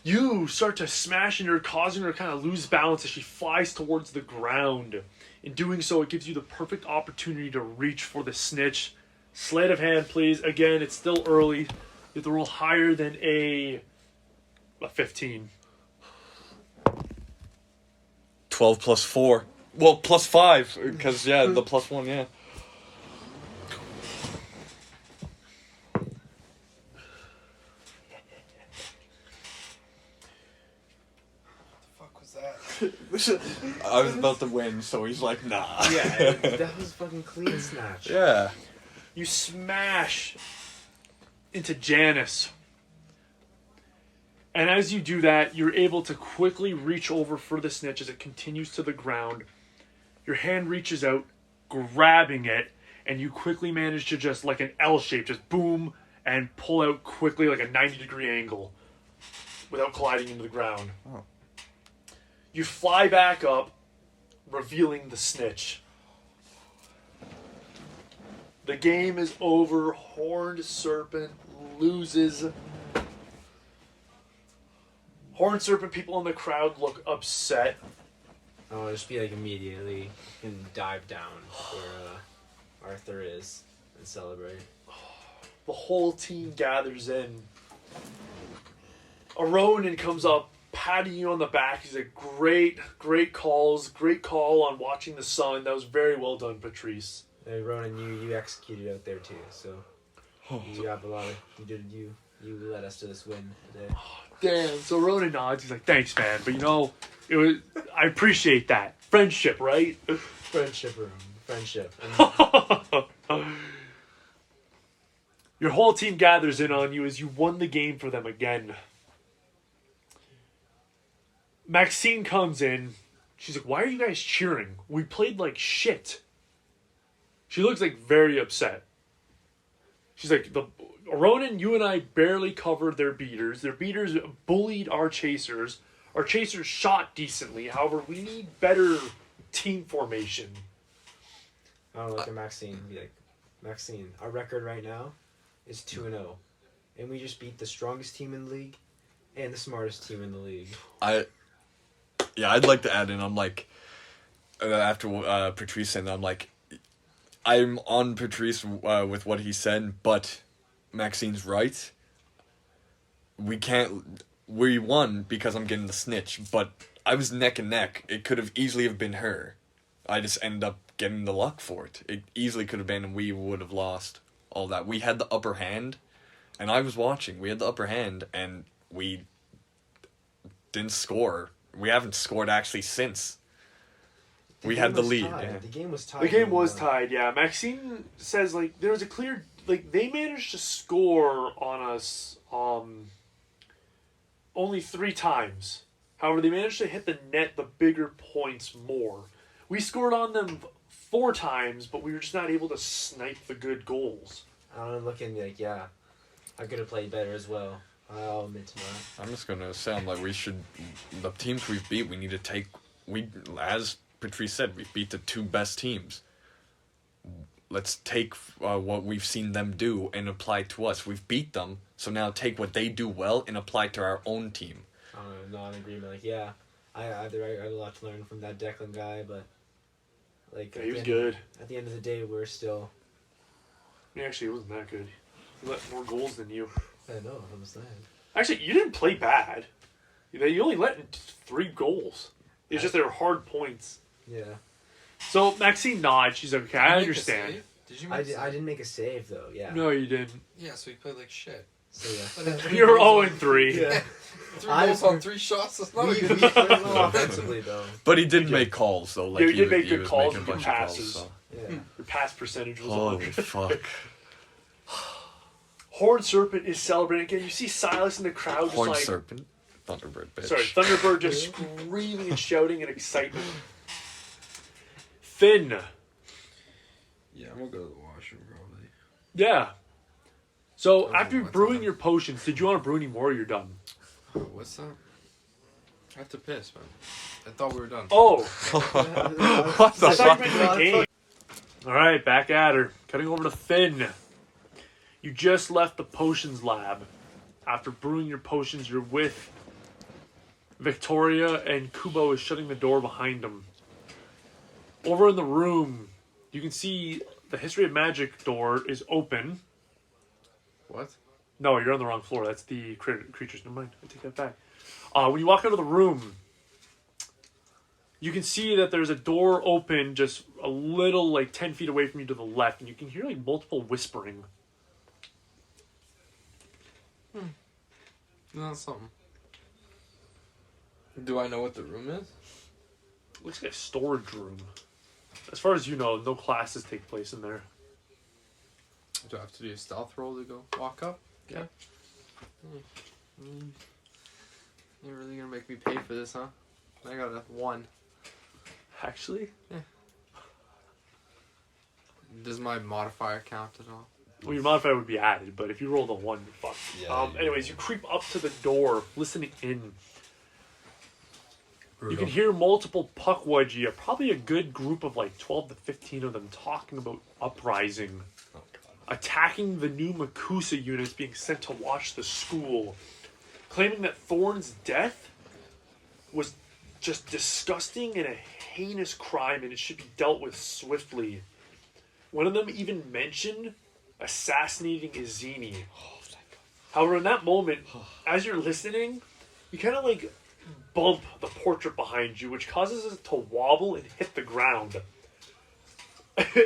You start to smash into her, causing her to kind of lose balance as she flies towards the ground. In doing so, it gives you the perfect opportunity to reach for the snitch. Sleight of hand, please. Again, it's still early. You have to roll higher than a 15. 12 plus 4. Well, plus 5. Because, yeah, the plus 1, yeah. Fuck was that? I was about to win, so he's like, nah. Yeah, that was fucking clean snatch. Yeah. You smash into Janice. And as you do that, you're able to quickly reach over for the snitch as it continues to the ground. Your hand reaches out, grabbing it, and you quickly manage to just, like an L shape, just boom, and pull out quickly like a 90-degree angle without colliding into the ground. Oh. You fly back up, revealing the snitch. The game is over. Horned Serpent loses. Horned Serpent people in the crowd look upset. I'll just be like immediately and dive down where Arthur is and celebrate. The whole team gathers in. A Ronin comes up, patting you on the back. He's like, great calls. Great call on watching the sun. That was very well done, Patrice. Hey, Ronan, you executed out there too, so you have a lot of you led us to this win today. Damn. So Ronin nods. He's like, thanks, man. But it was. I appreciate that. Friendship, right? Friendship room, friendship. Your whole team gathers in on you as you won the game for them again. Maxine comes in. She's like, why are you guys cheering? We played like shit. She looks like very upset. She's like, Ronan, you and I barely covered their beaters. Their beaters bullied our chasers. Our chasers shot decently. However, we need better team formation. I don't know, look at Maxine and be like, Maxine, our record right now is 2-0. And we just beat the strongest team in the league and the smartest team in the league. I'd like to add in, I'm like, after Patrice said that, I'm like, I'm on Patrice with what he said, but Maxine's right. we won because I'm getting the snitch, but I was neck and neck. It could have easily have been her. I just ended up getting the luck for it. It easily could have been, and we would have lost all that. We had the upper hand, and I was watching. We had the upper hand, and we didn't score. We haven't scored actually since. We had the lead. Yeah. The game was tied. The game was tied, yeah. Maxine says, like, there was a clear... Like, they managed to score on us only 3 times. However, they managed to hit the net the bigger points more. We scored on them 4 times, but we were just not able to snipe the good goals. I'm looking like, yeah, I could have played better as well. I'll admit to that. I'm just gonna say, I'm like, we should... The teams we've beat, we need to take... As Patrice said, we beat the 2 best teams. Let's take what we've seen them do and apply to us. We've beat them, so now take what they do well and apply it to our own team. I'm not in agreement. Like, yeah, I had a lot to learn from that Declan guy, but like, Yeah, he was good. At the end of the day, we're still. Yeah, actually, it wasn't that good. He let more goals than you. I know. I was that. Actually, you didn't play bad. You only let in 3 goals. It's just they were hard points. Yeah. So Maxine nods. She's like, okay, I Did you make a understand. save? Did you make a save? I didn't make a save though. Yeah. No, you didn't. Yeah, so you played like shit. So yeah. But then 3 You're goals 0-3. Yeah. 3 goals on 3 shots. That's not a We good played well offensively though. But he did make calls, though. Like, Yeah, he did make he good was calls making a and bunch of passes. calls, Yeah. Your pass percentage was Holy 100. fuck. Horned Serpent is celebrating again. You see Silas in the crowd just Horned like... Serpent. Thunderbird, bitch. Sorry, Thunderbird just screaming and shouting in excitement. Finn. Yeah, I'm gonna go to the washroom probably. Yeah. So Oh, after what's brewing that? your potions, did you want to brew any more or you're done? Oh, what's that? I have to piss, man. I thought we were done. Oh, What the I thought fuck? you meant the game. Alright, back at her. Cutting over to Finn. You just left the potions lab. After brewing your potions, you're with Victoria, and Kubo is shutting the door behind him. Over in the room, you can see the History of Magic door is open. What? No, you're on the wrong floor. That's the creatures. Never mind. I take that back. When you walk out of the room, you can see that there's a door open just a little, like, 10 feet away from you to the left, and you can hear, like, multiple whispering. No, something. Do I know what the room is? Looks like a storage room. As far as you know, no classes take place in there. Do I have to do a stealth roll to go walk up? Yeah. You're really gonna make me pay for this, huh? I got a 1. Actually? Does my modifier count at all? Well, your modifier would be added, but if you roll the 1, you're fucked. Yeah, Anyways, you creep up to the door, listening in. You can hear multiple Pukwudgie, probably a good group of like 12 to 15 of them talking about uprising, attacking the new Makusa units being sent to watch the school, claiming that Thorn's death was just disgusting and a heinous crime and it should be dealt with swiftly. One of them even mentioned assassinating Izini. However, in that moment, as you're listening, you kind of like bump the portrait behind you, which causes it to wobble and hit the ground.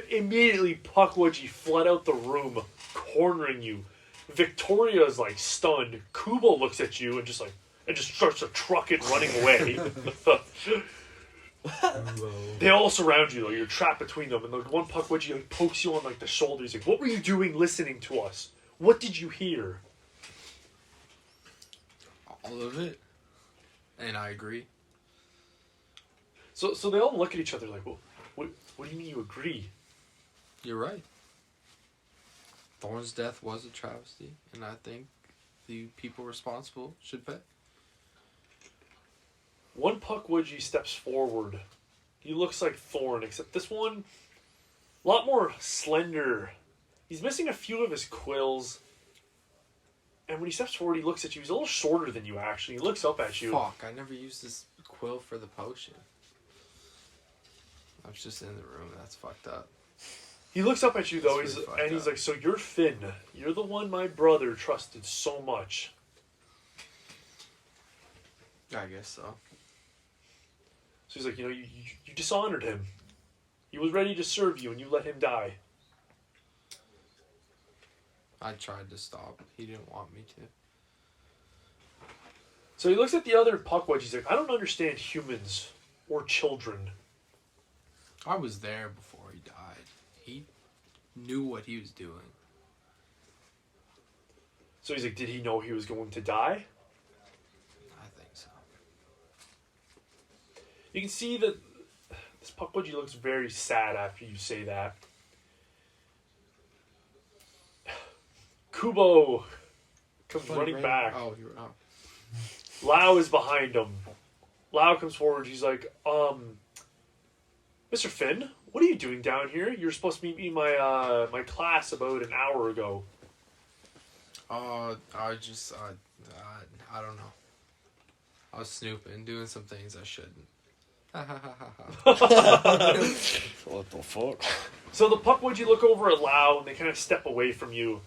Immediately, Pukwudgie fled out the room, cornering you. Victoria's like stunned. Kubo looks at you and just starts to truck it, running away. They all surround you though. You're trapped between them, and the one Pukwudgie like pokes you on like the shoulder. He's like, "What were you doing, listening to us? What did you hear?" All of it. And I agree. So they all look at each other like, "Well, what do you mean you agree?" You're right. Thorn's death was a travesty, and I think the people responsible should pay. One Pukwudgie steps forward. He looks like Thorn, except this one, a lot more slender. He's missing a few of his quills. And when he steps forward, he looks at you. He's a little shorter than you, actually. He looks up at you. Fuck, I never used this quill for the potion. I was just in the room, that's fucked up. He looks up at you, though, That's really fucked and he's up. like, "So you're Finn. You're the one my brother trusted so much." I guess so. So he's like, you dishonored him. He was ready to serve you, and you let him die. I tried to stop. He didn't want me to. So he looks at the other Puckwudgie. He's like, I don't understand humans or children. I was there before he died. He knew what he was doing. So he's like, did he know he was going to die? I think so. You can see that this Puckwudgie looks very sad after you say that. Kubo comes running back. Oh, you're up. Lau is behind him. Lau comes forward. He's like, Mr. Finn, what are you doing down here? You were supposed to meet me in my class about an hour ago. I just, I don't know. I was snooping, doing some things I shouldn't. What the fuck? So the Puckwudgie look over at Lau, and they kind of step away from you.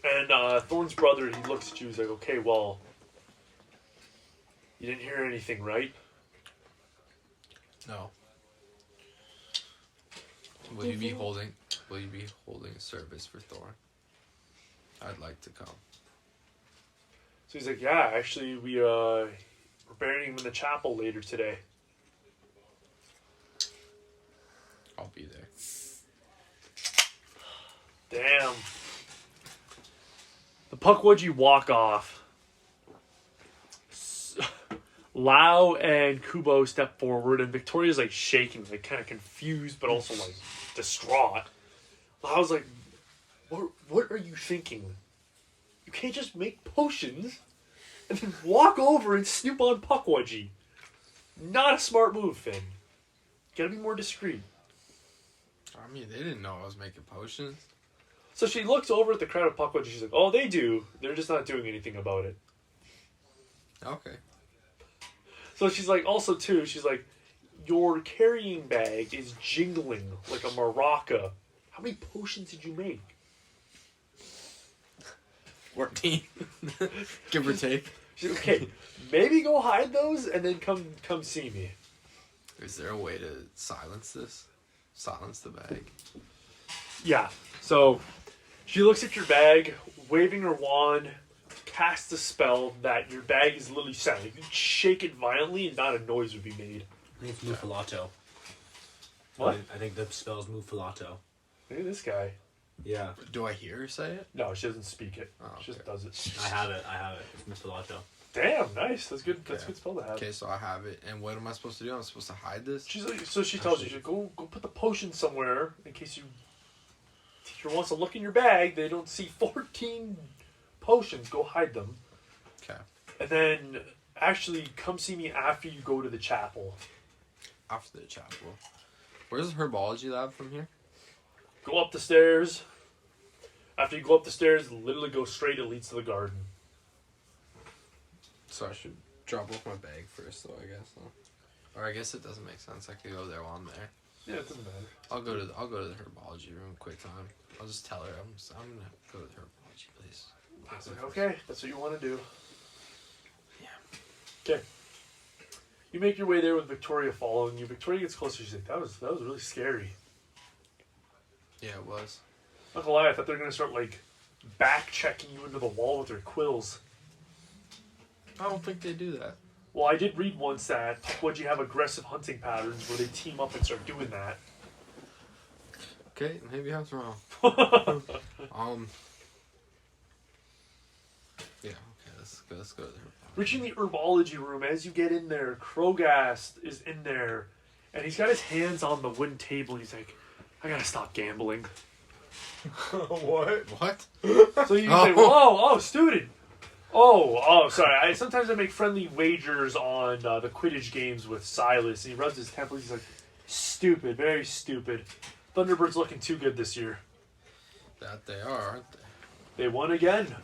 And Thorn's brother, he looks at you. He's like, okay, well, you didn't hear anything, right? No. Will you be holding a service for Thorn? I'd like to come. So he's like, yeah, actually, we're burying him in the chapel later today. I'll be there. Damn. The Puckwudgie walk off. Lau and Kubo step forward, and Victoria's like shaking, like kind of confused, but also like distraught. Lau's like, what are you thinking? You can't just make potions and then walk over and snoop on Puckwudgie. Not a smart move, Finn. Gotta be more discreet. I mean, they didn't know I was making potions. So she looks over at the crowd of Puckwudgie. She's like, oh, they do. They're just not doing anything about it. Okay. So she's like, also too, she's like, your carrying bag is jingling like a maraca. How many potions did you make? 14. Give or take. She's like, okay, maybe go hide those and then come see me. Is there a way to silence this? Silence the bag? Yeah. So she looks at your bag, waving her wand, casts a spell that your bag is literally silent. You can shake it violently and not a noise would be made. I think it's Mufalato. What? I think the spell's Mufalato. Look at this guy. Yeah. Do I hear her say it? No, she doesn't speak it. Oh, She just okay. does it. I have it. It's Mufalato. Damn, nice. That's good. That's a Okay. good spell to have. Okay, so I have it. And what am I supposed to do? I'm supposed to hide this? She's like, so she tells you, she's like, go put the potion somewhere in case teacher wants to look in your bag. They don't see 14 potions. Go hide them. Okay. And then actually come see me after you go to the chapel. After the chapel. Where's the Herbology Lab from here? Go up the stairs. After you go up the stairs, literally go straight. It leads to the garden. So I should drop off my bag first, though, I guess. Huh? Or I guess it doesn't make sense. I could go there while I'm there. Yeah, it doesn't matter. I'll go to the Herbology Room quick time. I'll just tell her I'm gonna go to the Herbology place. I was like, okay, that's what you want to do. Yeah. Okay. You make your way there with Victoria following you. Victoria gets closer. She's like, that was really scary. Yeah, it was. Not gonna lie, I thought they were gonna start like back checking you into the wall with their quills. I don't think they do that. Well, I did read once that would you have aggressive hunting patterns where they team up and start doing that. Okay, maybe I was wrong. Yeah, okay, let's go to the Herbology. Reaching the Herbology Room, as you get in there, Krogast is in there, and he's got his hands on the wooden table. And he's like, I gotta stop gambling. What? What? So you say, whoa, student. Oh, sorry. Sometimes I make friendly wagers on the Quidditch games with Silas, and he rubs his temples. He's like, stupid, very stupid. Thunderbird's looking too good this year. That they are, aren't they? They won again.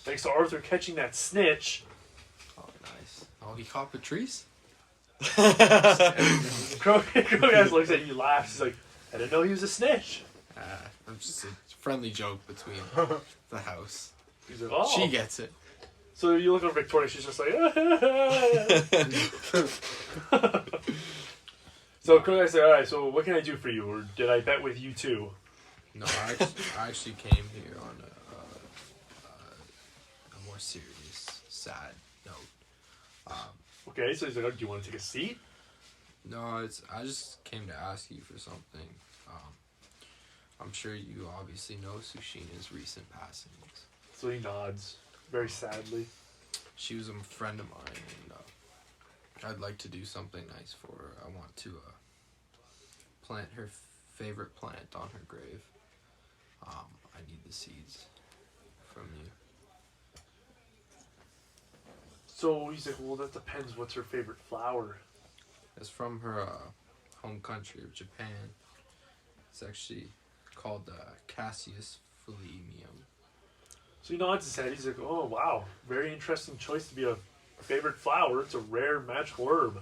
Thanks to Arthur catching that snitch. Oh, nice. Oh, he caught Patrice? Krogast looks at you, laughs. He's like, I didn't know he was a snitch. I'm just a friendly joke between the house. He's like, oh. She gets it. So you look at Victoria, she's just like, So Krogak's like, alright, so what can I do for you? Or did I bet with you too? No, I actually came here on a more serious, sad note. Okay, so he's like, oh, do you want to take a seat? No, I just came to ask you for something. I'm sure you obviously know Sushina's recent passings. So he nods, very sadly. She was a friend of mine, and I'd like to do something nice for her. I want to plant her favorite plant on her grave. I need the seeds from you. So he's like, well, that depends. What's her favorite flower? It's from her home country of Japan. It's actually called Cassius Philemium. So he nods his head. He's like, oh, wow. Very interesting choice to be a favorite flower. It's a rare magical herb.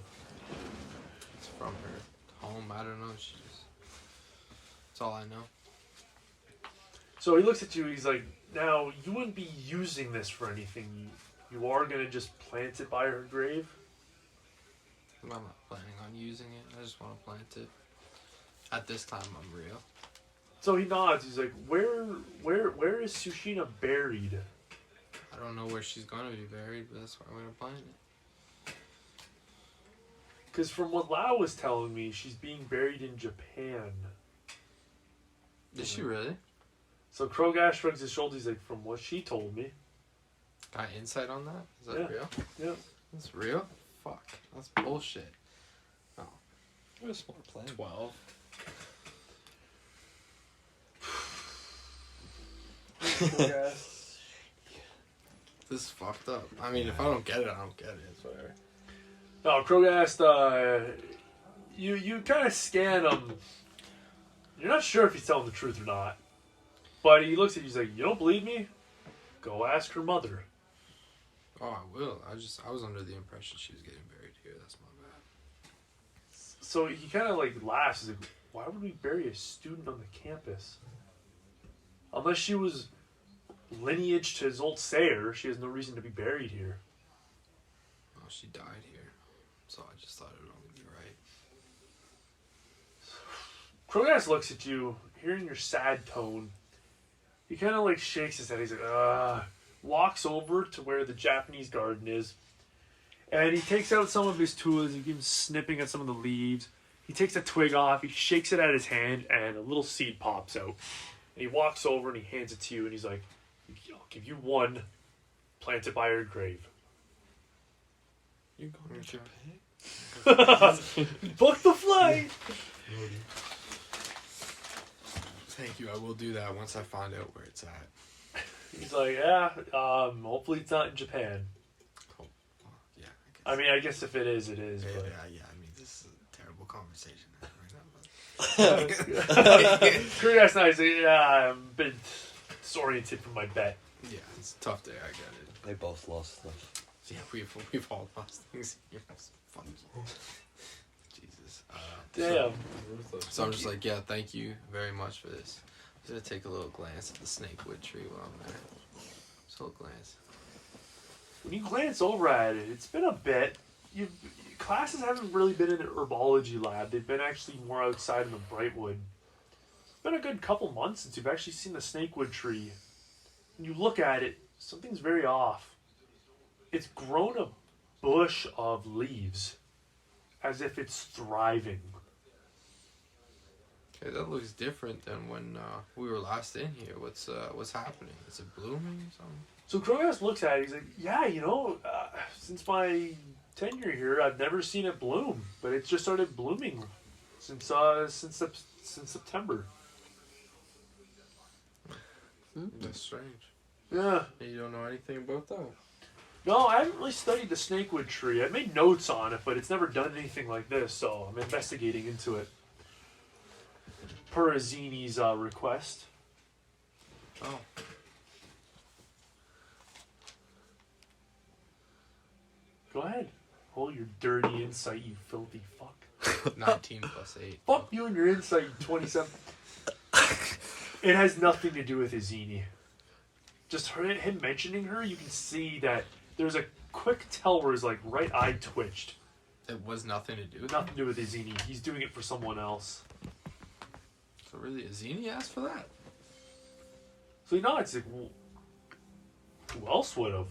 It's from her home. I don't know. That's all I know. So he looks at you. He's like, now, you wouldn't be using this for anything. You are going to just plant it by her grave? I'm not planning on using it. I just want to plant it. At this time, I'm real. So he nods. He's like, where is Sushina buried? I don't know where she's gonna be buried, but that's why I'm gonna plant it. Because from what Lau was telling me, she's being buried in Japan. Is she really? So Krogash shrugs his shoulders. He's like, from what she told me. Got insight on that? Is that real? Yeah. That's real? Fuck. That's bullshit. Oh. What a smart plan. 12. This is fucked up. I mean, if I don't get it, I don't get it. It's whatever. No, Krogast, you kind of scan him. You're not sure if he's telling the truth or not. But he looks at you, he's like, you don't believe me? Go ask her mother. Oh, I will. I was under the impression she was getting buried here. That's my bad. So he kind of like laughs. He's like, why would we bury a student on the campus? Unless she was lineage to his old Sayer, she has no reason to be buried here. Oh, she died here. So I just thought it would only be right. Krogas looks at you, hearing your sad tone. He kind of like shakes his head. He's like, walks over to where the Japanese garden is. And he takes out some of his tools. He keeps snipping at some of the leaves. He takes a twig off. He shakes it at his hand, and a little seed pops out. And he walks over and he hands it to you. And he's like, I'll give you one. Plant it by her grave. You're going to Japan? Book the flight! Thank you. I will do that once I find out where it's at. He's like, yeah, hopefully it's not in Japan. Cool. Well, yeah, I guess if it is, it is. Yeah, But... yeah. I mean, this is a terrible conversation right now. But... Krugash's nice. Yeah, I'm a bit disoriented from my bet. Yeah, it's a tough day. I get it. They both lost stuff. Yeah, we've all lost things. Yeah, it's funny. Jesus. Damn. So I'm just like, yeah, thank you very much for this. I'm gonna take a little glance at the snakewood tree while I'm there. Just a little glance. When you glance over at it, it's been a bit. Classes haven't really been in the Herbology Lab. They've been actually more outside in the Brightwood. It's been a good couple months since you've actually seen the snakewood tree. When you look at it, something's very off. It's grown a bush of leaves, as if it's thriving. Okay, that looks different than when we were last in here. What's happening? Is it blooming or something? So Krogas looks at it. He's like, yeah, since my tenure here, I've never seen it bloom, but it's just started blooming since September. That's strange. Yeah. You don't know anything about that? No, I haven't really studied the snakewood tree. I made notes on it, but it's never done anything like this, so I'm investigating into it. Per Azini's request. Oh. Go ahead. Roll your dirty insight, you filthy fuck. 19 plus 8. Fuck you and your insight, you 27. It has nothing to do with Azini. Just him mentioning her, you can see that There's a quick tell where his like right eye twitched. It was nothing to do with Nothing to do with Izini. He's doing it for someone else. So really, Azini asked for that? So he nods. He's like, well, who else would have?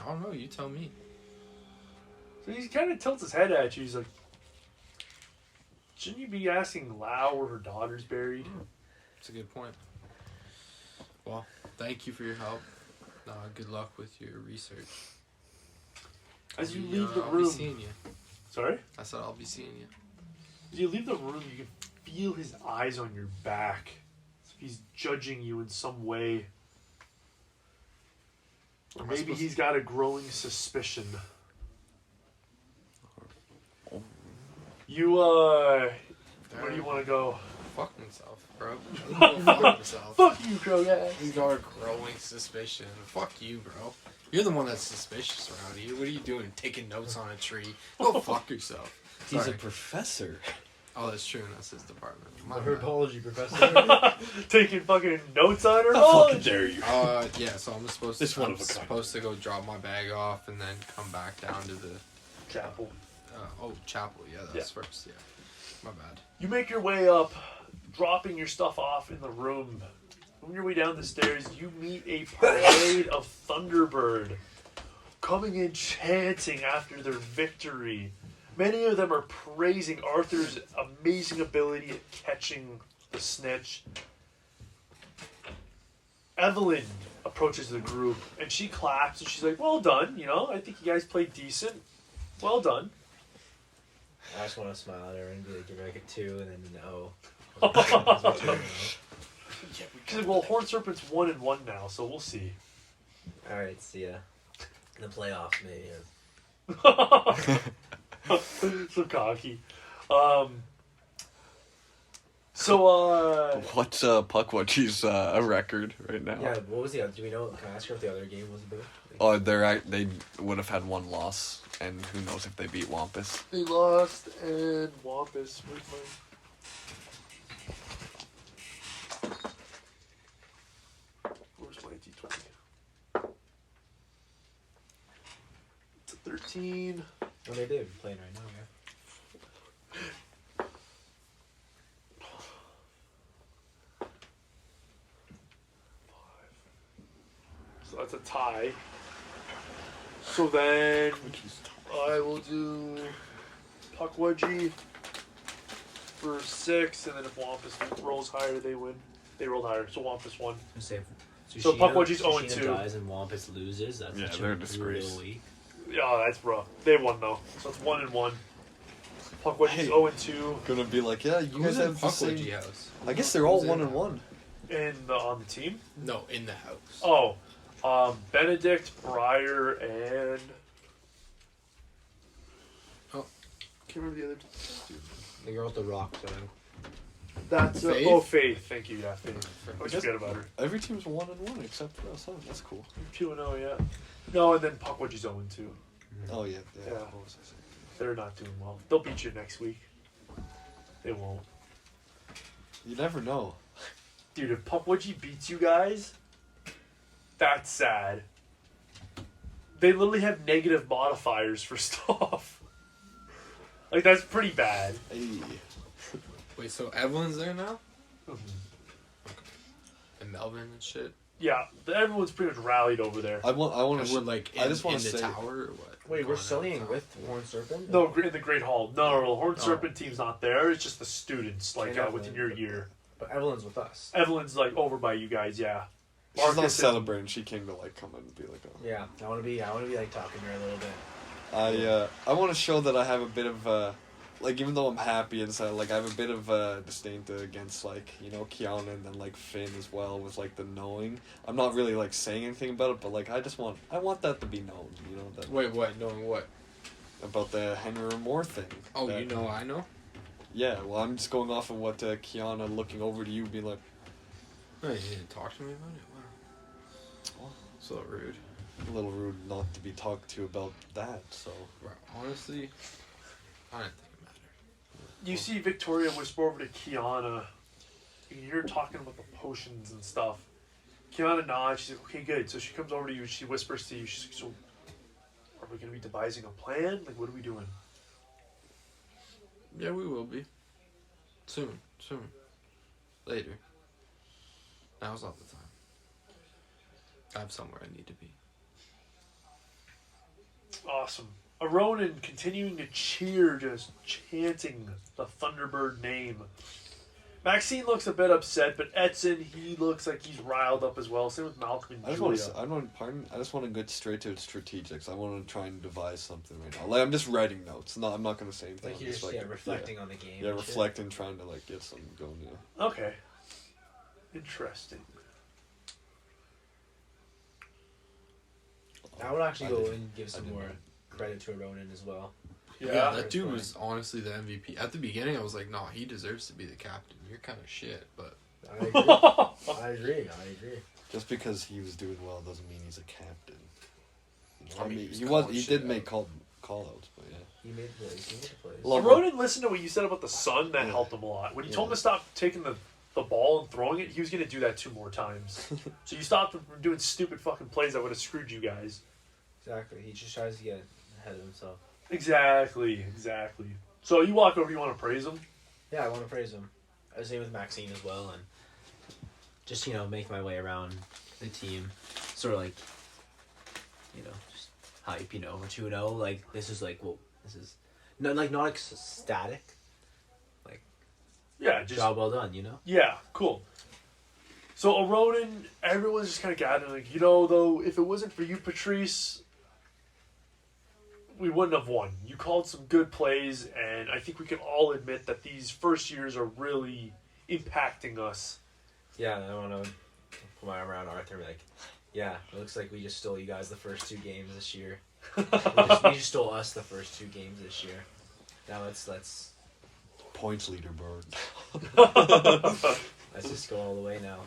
I don't know. You tell me. So he kind of tilts his head at you. He's like, shouldn't you be asking Lau where her daughter's buried? That's a good point. Well, thank you for your help. Good luck with your research. As you I'll leave the I'll room. be seeing you. Sorry? I said I'll be seeing you. As you leave the room, you can feel his eyes on your back. As if he's judging you in some way. Or Am I maybe supposed he's got a growing suspicion. You, where do you want to go? Fuck himself, bro. Fuck himself. Fuck you, Crow guy. He's got a growing suspicion. Fuck you, bro. You're the one that's suspicious around here. What are you doing? Taking notes on a tree? Go fuck yourself. He's Sorry. a professor. Oh, that's true. That's his department. The My bad. herbology professor. Taking fucking notes on her? How Oh, fucking dare you? Yeah. So I'm supposed This to. one I'm of a kind. supposed to go drop my bag off and then come back down to the. chapel. Chapel. Yeah, that's first. Yeah. My bad. You make your way up, dropping your stuff off in the room. On your way down the stairs, you meet a parade of Thunderbird coming in chanting after their victory. Many of them are praising Arthur's amazing ability at catching the snitch. Evelyn approaches the group and she claps and she's like, well done, I think you guys played decent. Well done. I just want to smile at her and be like, give her like a 2 and then an O. She's like, well, Horn Serpent's 1-1 now, so we'll see. Alright, see ya. In the playoffs, maybe. So cocky. So, What's Puckwatchy's record right now? Yeah, what was the other? Do we know? Can I ask her what the other game was about? Oh, they would have had one loss, and who knows if they beat Wampus. they lost, and Wampus. Where's my D20? It's a 13. Well, they did playing right now, yeah. So that's a tie. So then I will do Puckwudgie for 6, and then if Wampus rolls higher, they win. They rolled higher, so Wampus won. So Puckwudgie's 0-2. dies and Wampus loses. That's Yeah, such they're a a disgrace. brutal week. Yeah, that's rough. They won though, so it's 1-1. Puckwudgie's Hey. 0-2 Gonna be like, yeah, you Who's guys in have the same. Puckwudgie house? I guess they're all Who's in 1-1. on the team. No, in the house. Oh, Benedict, Breyer, and can't remember the other. The girl with the rock, so. That's Faith? Faith. Thank you, yeah, Faith. I guess- forget about her. Every team's 1-1 except for us. Oh, that's cool. 2-0, yeah. No, and then Puckwudgie's 0-2. Oh yeah, Yeah. What was I saying? They're not doing well. They'll beat you next week. They won't. You never know. Dude, if Puckwudgie beats you guys, that's sad. They literally have negative modifiers for stuff. Like, that's pretty bad. Hey. Wait, so Evelyn's there now? And Melvin and shit? Yeah, everyone's pretty much rallied over there. I want And to. we're like in, I just want in to the say. tower or what? Wait, we're Going studying out. with Horn Serpent? No, in the Great Hall. No, the Horned Serpent team's not there. It's just the students, like, Yeah, within your year. But Evelyn's with us. Evelyn's, like, over by you guys, yeah. She's not Marcus and- celebrating. She came to like come and be like, oh. Yeah, I want to be like talking to her a little bit. I want to show that I have a bit of like, even though I'm happy inside, like I have a bit of disdain against like, Kiana and then like Finn as well with like the knowing. I'm not really like saying anything about it, but like I want that to be known, that Wait, what? Knowing what? about the Henry Moore thing. Oh, that- I know? Yeah, well, I'm just going off of what Kiana looking over to you, being like, Oh, you didn't talk to me about it? Wow. So rude. a little rude not to be talked to about that. So Bro, honestly, I didn't think it mattered. You see Victoria whisper over to Kiana. You can hear her talking about the potions and stuff. Kiana nods. She's like, okay, good. So she comes over to you and she whispers to you. She's like, so are we going to be devising a plan? Like, what are we doing? Yeah, we will be. Soon. Later. Now's not the time. I'm somewhere I need to be. Awesome. A Ronin continuing to cheer, just chanting the Thunderbird name. Maxine looks a bit upset, but Edson, he looks like he's riled up as well. Same with Malcolm and Julia. I just want to get straight to strategics. I want to try and devise something right now. Like, I'm just writing notes. No, I'm not going to say anything. Like you're just reflecting on the game. Yeah, and shit. reflecting, trying to like get something going. Yeah. Okay. Interesting. I would actually go and give some more credit to Ronan as well. Yeah, that dude was honestly the MVP. At the beginning, I was like, nah, he deserves to be the captain. You're kind of shit, but... I agree. Just because he was doing well doesn't mean he's a captain. You know, I mean, he did make call outs, but yeah. He made the plays. Well, Ronan listened to what you said about the sun. That helped him a lot. When you told him to stop taking the ball and throwing it, he was going to do that 2 more times. So you stopped him from doing stupid fucking plays that would have screwed you guys. Exactly. He just tries to get ahead of himself. Exactly. So you walk over, you want to praise him? Yeah, I want to praise him. I was same with Maxine as well, and just make my way around the team, sort of like, just hype. We're 2-0. Like this is this is not ecstatic. Like Yeah, just job well done. Yeah, cool. So a Ronin, everyone's just kind of gathering, like, though, if it wasn't for you, Patrice, we wouldn't have won. You called some good plays, and I think we can all admit that these first years are really impacting us. Yeah, I want to put my arm around Arthur and be like, yeah, it looks like we just stole you guys the first 2 games this year. You just stole us the first 2 games this year. Now let's Points leaderboard. let's just go all the way now.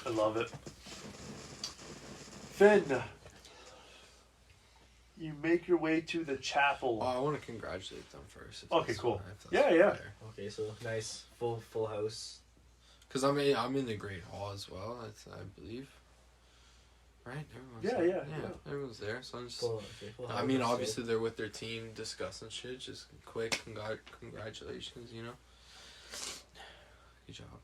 I love it. Finn, you make your way to the chapel. Oh, I want to congratulate them first. Okay, cool. Fine, if that's Yeah. fair. Okay, so nice full house. Because I'm in the Great Hall as well, I believe. Right? Everyone's Yeah. Everyone's there, so I'm just... Full I house, mean, that's obviously they're with their team discussing shit. Just quick congratulations, Good job.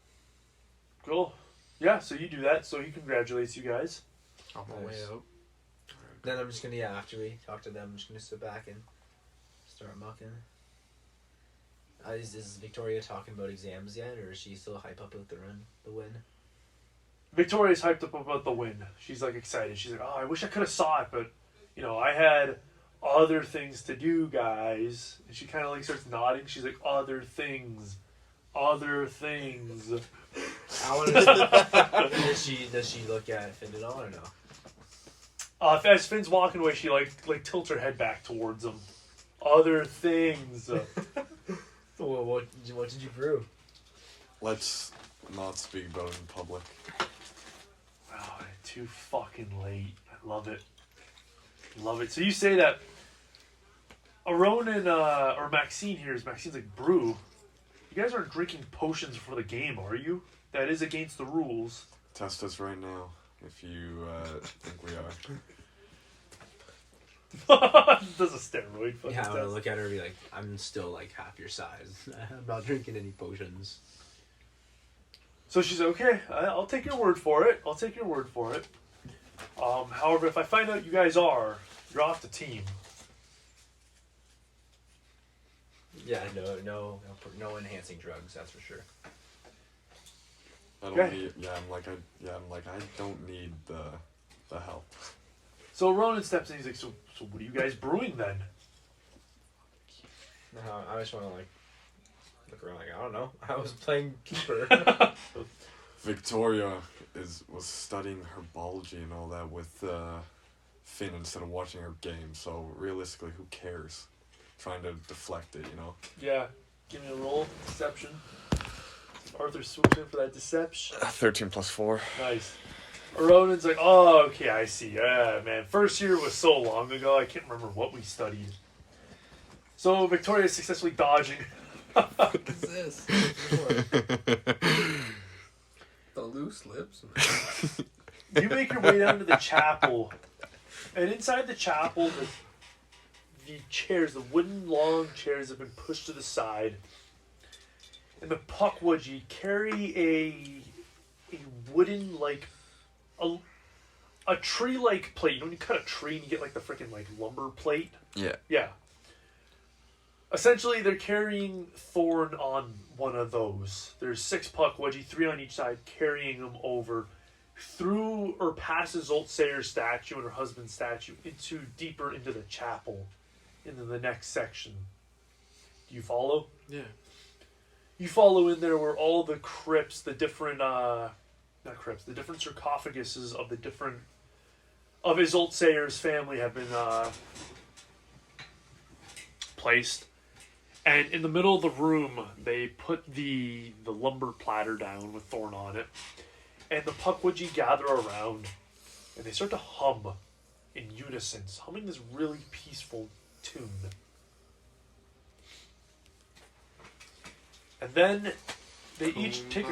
Cool. Yeah, so you do that. So he congratulates you guys. On my way Nice. out. Then I'm just gonna after we talk to them, I'm just gonna sit back and start mucking. Is Victoria talking about exams yet, or is she still hype up about the win? Victoria's hyped up about the win. She's like excited. She's like, oh, I wish I could have saw it, but I had other things to do, guys. And she kind of like starts nodding. She's like, other things. I want to. Does she look at Finn at all or no? As Finn's walking away, she like tilts her head back towards him. Other things. Well, what did you brew? Let's not speak about it in public. Wow, too fucking late. I love it. So you say that Ronan or Maxine here Maxine's like, brew. You guys aren't drinking potions before the game, are you? That is against the rules. Test us right now if you think we are. Does a steroid fucking Yeah, I want to test. look at her and be like, I'm still like half your size. I'm not drinking any potions. So she's like, okay, I'll take your word for it. However, if I find out you guys are, you're off the team. Yeah, no enhancing drugs. That's for sure. I don't Okay. need. I don't need the help. So Ronan steps in. He's like, so what are you guys brewing then? No, I just want to look around. I don't know. I was playing keeper. Victoria was studying herbology and all that with Finn instead of watching her game. So realistically, who cares? Trying to deflect it, Yeah, give me a roll. Deception. Arthur swoops in for that deception. 13 plus 4. Nice. Ronan's like, oh, okay, I see. Yeah, man. First year was so long ago, I can't remember what we studied. So Victoria's successfully dodging. What is this? The loose lips? You make your way down to the chapel, and inside the chapel, the chairs, the wooden long chairs, have been pushed to the side, and the Pukwudgie carry a wooden a tree-like plate. You know when you cut a tree and you get like the freaking like lumber plate? Yeah. Yeah. Essentially, they're carrying Thorn on one of those. There's 6 Pukwudgie, 3 on each side, carrying them over through or past Isolde Sayer's statue and her husband's statue deeper into the chapel, into the next section. Do you follow? Yeah. You follow in there where all the crypts, the different the different sarcophaguses of of Isolde Sayer's family have been placed. And in the middle of the room, they put the lumber platter down with Thorn on it. And the Pukwudgie gather around, and they start to hum in unison, humming this really peaceful tune. And then they each take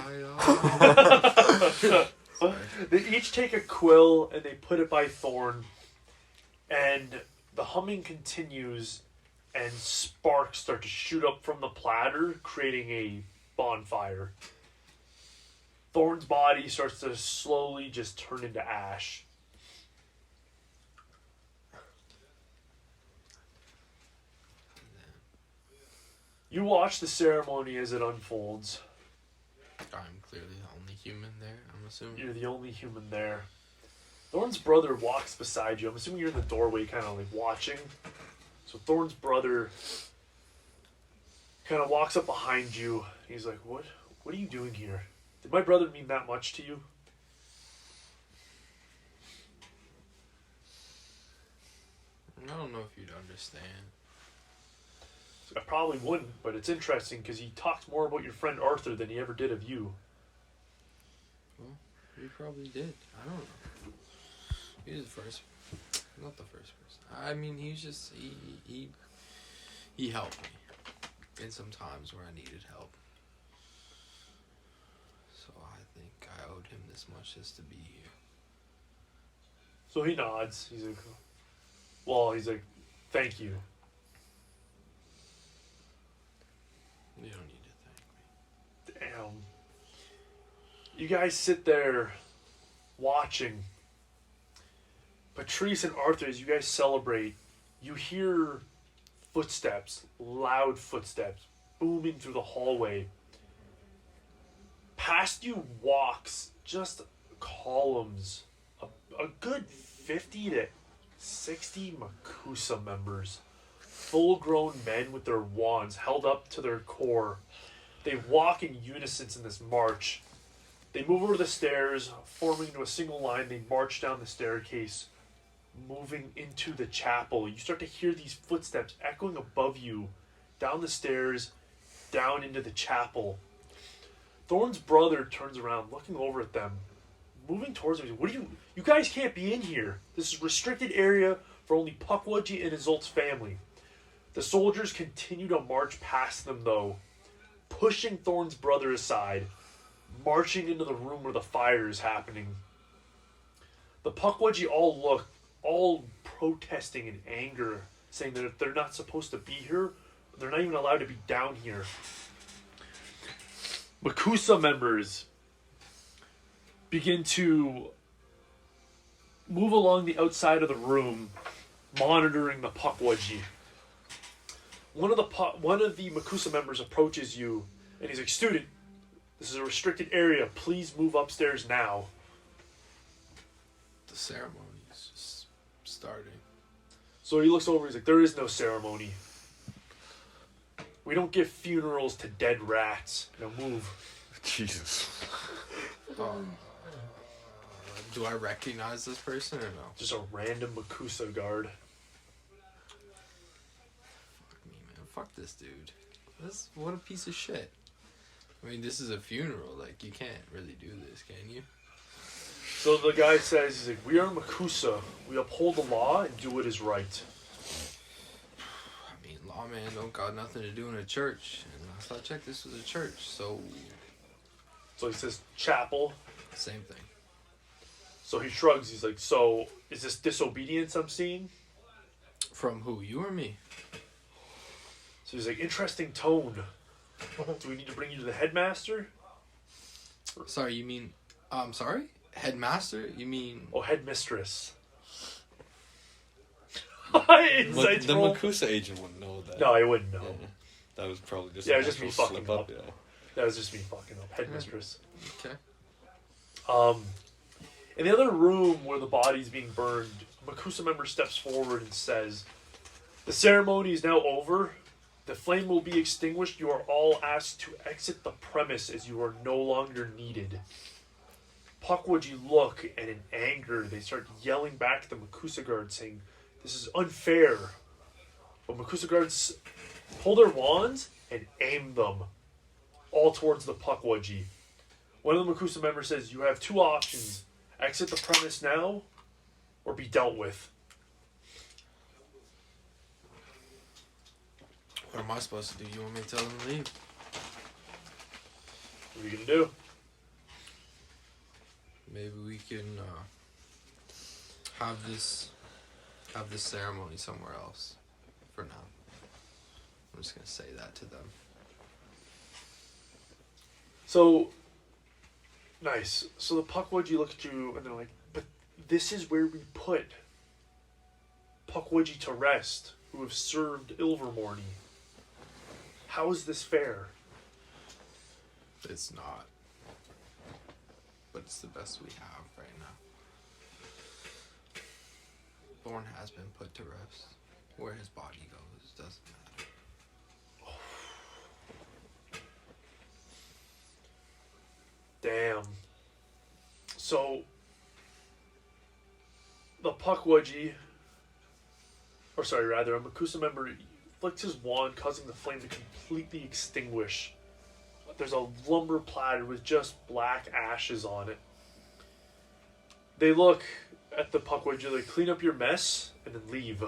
a quill and they put it by Thorn, and the humming continues, and sparks start to shoot up from the platter, creating a bonfire. Thorn's body starts to slowly just turn into ash. You watch the ceremony as it unfolds. I'm clearly the only human there, I'm assuming. You're the only human there. Thorn's brother walks beside you. I'm assuming you're in the doorway kind of like watching. So Thorn's brother kind of walks up behind you. He's like, What are you doing here? Did my brother mean that much to you? I don't know if you'd understand. I probably wouldn't, but it's interesting because he talks more about your friend Arthur than he ever did of you. Well, he probably did. I don't know. He was the first. Not the first person. I mean, he's just he helped me in some times where I needed help. So I think I owed him this much just to be here. So he nods. He's like, thank you. You don't need to thank me. Damn. You guys sit there watching. Patrice and Arthur, as you guys celebrate, you hear footsteps, loud footsteps, booming through the hallway. Past you walks just columns, a good 50 to 60 Makusa members. Full-grown men with their wands held up to their core. They walk in unison in this march. They move over the stairs, forming into a single line. They march down the staircase, moving into the chapel. You start to hear these footsteps echoing above you, down the stairs, down into the chapel. Thorn's brother turns around, looking over at them, moving towards them. What do you guys can't be in here. This is a restricted area for only Pukwudgie and Isolde's family. The soldiers continue to march past them, though, pushing Thorn's brother aside, marching into the room where the fire is happening. The Pukwudgie all protesting in anger, saying that if they're not supposed to be here, they're not even allowed to be down here. Makusa members begin to move along the outside of the room, monitoring the Pukwudgie. One of the Makusa members approaches you, and he's like, "Student, this is a restricted area. Please move upstairs now." The ceremony is just starting. So he looks over. He's like, "There is no ceremony. We don't give funerals to dead rats. Now move." Jesus. Do I recognize this person or no? Just a random Makusa guard. Fuck me, man. Fuck this dude. What a piece of shit. I mean, this is a funeral. Like, you can't really do this, can you? So the guy says, he's like, "We are Makusa. We uphold the law and do what is right." I mean, lawman don't got nothing to do in a church. And last I checked, this was a church, so So he says, "Chapel." same thing. So he shrugs. He's like, so is this disobedience I'm seeing? From who? You or me? So he's like, interesting tone. Do we need to bring you to the headmaster? Sorry, you mean... sorry? Headmaster? You mean... Oh, headmistress. The Insights roll. Makusa agent wouldn't know that. No, I wouldn't know. Yeah. That was probably just Yeah, a it was just me natural fucking slip up. Yeah. That was just me fucking up. Headmistress. Okay. In the other room where the body's being burned, a Makusa member steps forward and says, "The ceremony is now over. The flame will be extinguished. You are all asked to exit the premise as you are no longer needed." Puckwood, look, and in anger, they start yelling back at the Makusa guards, saying, "This is unfair." But Makusa guards pull their wands and aim them all towards the Puckwood. One of the Makusa members says, "You have two options. Exit the premise now, or be dealt with." What am I supposed to do? You want me to tell them to leave? What are you gonna do? Maybe we can have this ceremony somewhere else for now. I'm just gonna say that to them. So, nice. So the Puckwood look at you and they're like, "But this is where we put Puckwood to rest, who have served Ilvermorny. How is this fair?" It's not. But it's the best we have right now. Thorn has been put to rest. Where his body goes doesn't matter. Damn. So, the Puckwood, or sorry, rather, a Makusa member flicks his wand, causing the flame to completely extinguish. There's a lumber platter with just black ashes on it. They look at the Puckwood, they clean up your mess and then leave.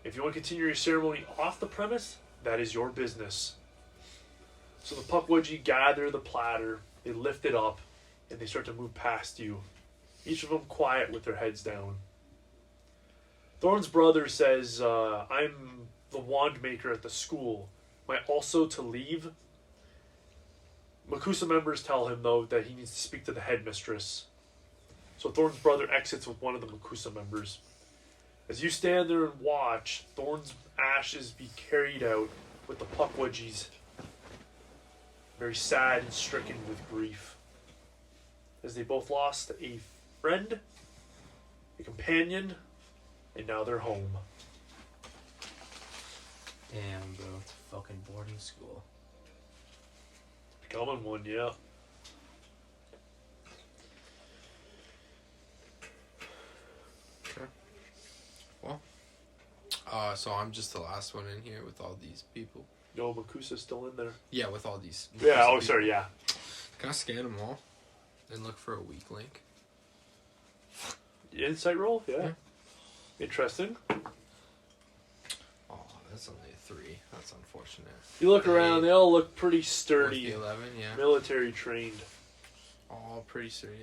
If you want to continue your ceremony off the premise, that is your business. So the Puckwood gather the platter, they lift it up, and they start to move past you. Each of them quiet with their heads down. Thorn's brother says, "I'm the wand maker at the school. Am I also to leave?" Makusa members tell him, though, that he needs to speak to the headmistress. So Thorn's brother exits with one of the Makusa members. As you stand there and watch, Thorn's ashes be carried out with the Puckwood's very sad and stricken with grief. As they both lost a friend, a companion, and now they're home. Damn, bro, it's a fucking boarding school. Becoming one, yeah. Okay. Well, so I'm just the last one in here with all these people. No, Makusa's still in there. Yeah, with all these. Yeah, oh, people. sorry, yeah. Can I scan them all and look for a weak link? Insight roll? Yeah. Yeah. Interesting. Oh, that's only a 3. That's unfortunate. You look around, they all look pretty With sturdy. the 11, yeah. Military trained. All pretty sturdy.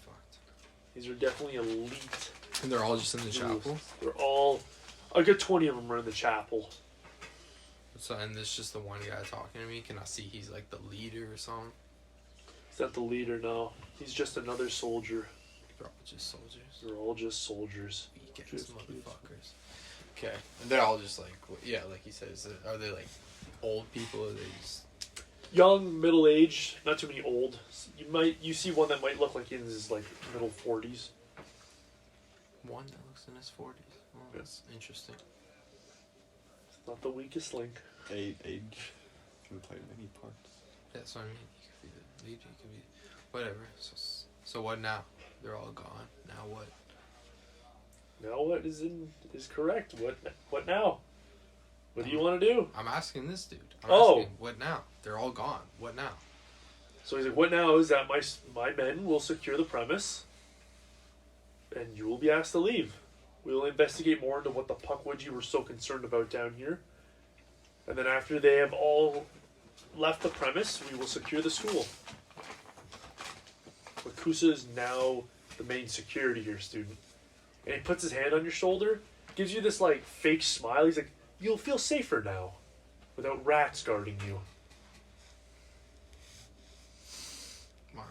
Fucked. These are definitely elite. And they're all just in the chapel. They're all, a good 20 of them are in the chapel. So, and there's just the one guy talking to me. Can I see he's like the leader or something? He's not the leader, no. He's just another soldier. They're all just soldiers. They're all just soldiers. Weak ass Just- motherfuckers. Okay, and they're all just like, yeah, like he says. Are they like old people? Or are they just... Young, middle aged, not too many old. You see one that might look like in his like middle 40s. One that looks in his 40s. Oh, that's interesting. It's not the weakest link. Age can play many parts. That's what I mean. He could be the leader. He could be whatever. So what now? They're all gone. Now what? Now what is correct? What now? What do you want to do? I'm asking this dude. I'm Oh. asking, what now? They're all gone. What now? So he's like, what now is that my men will secure the premise, and you will be asked to leave. We will investigate more into what the Puckwood were so concerned about down here. And then after they have all left the premise, we will secure the school. Makusa is now the main security here, student. And he puts his hand on your shoulder, gives you this like fake smile. He's like, you'll feel safer now, without rats guarding you. Wow.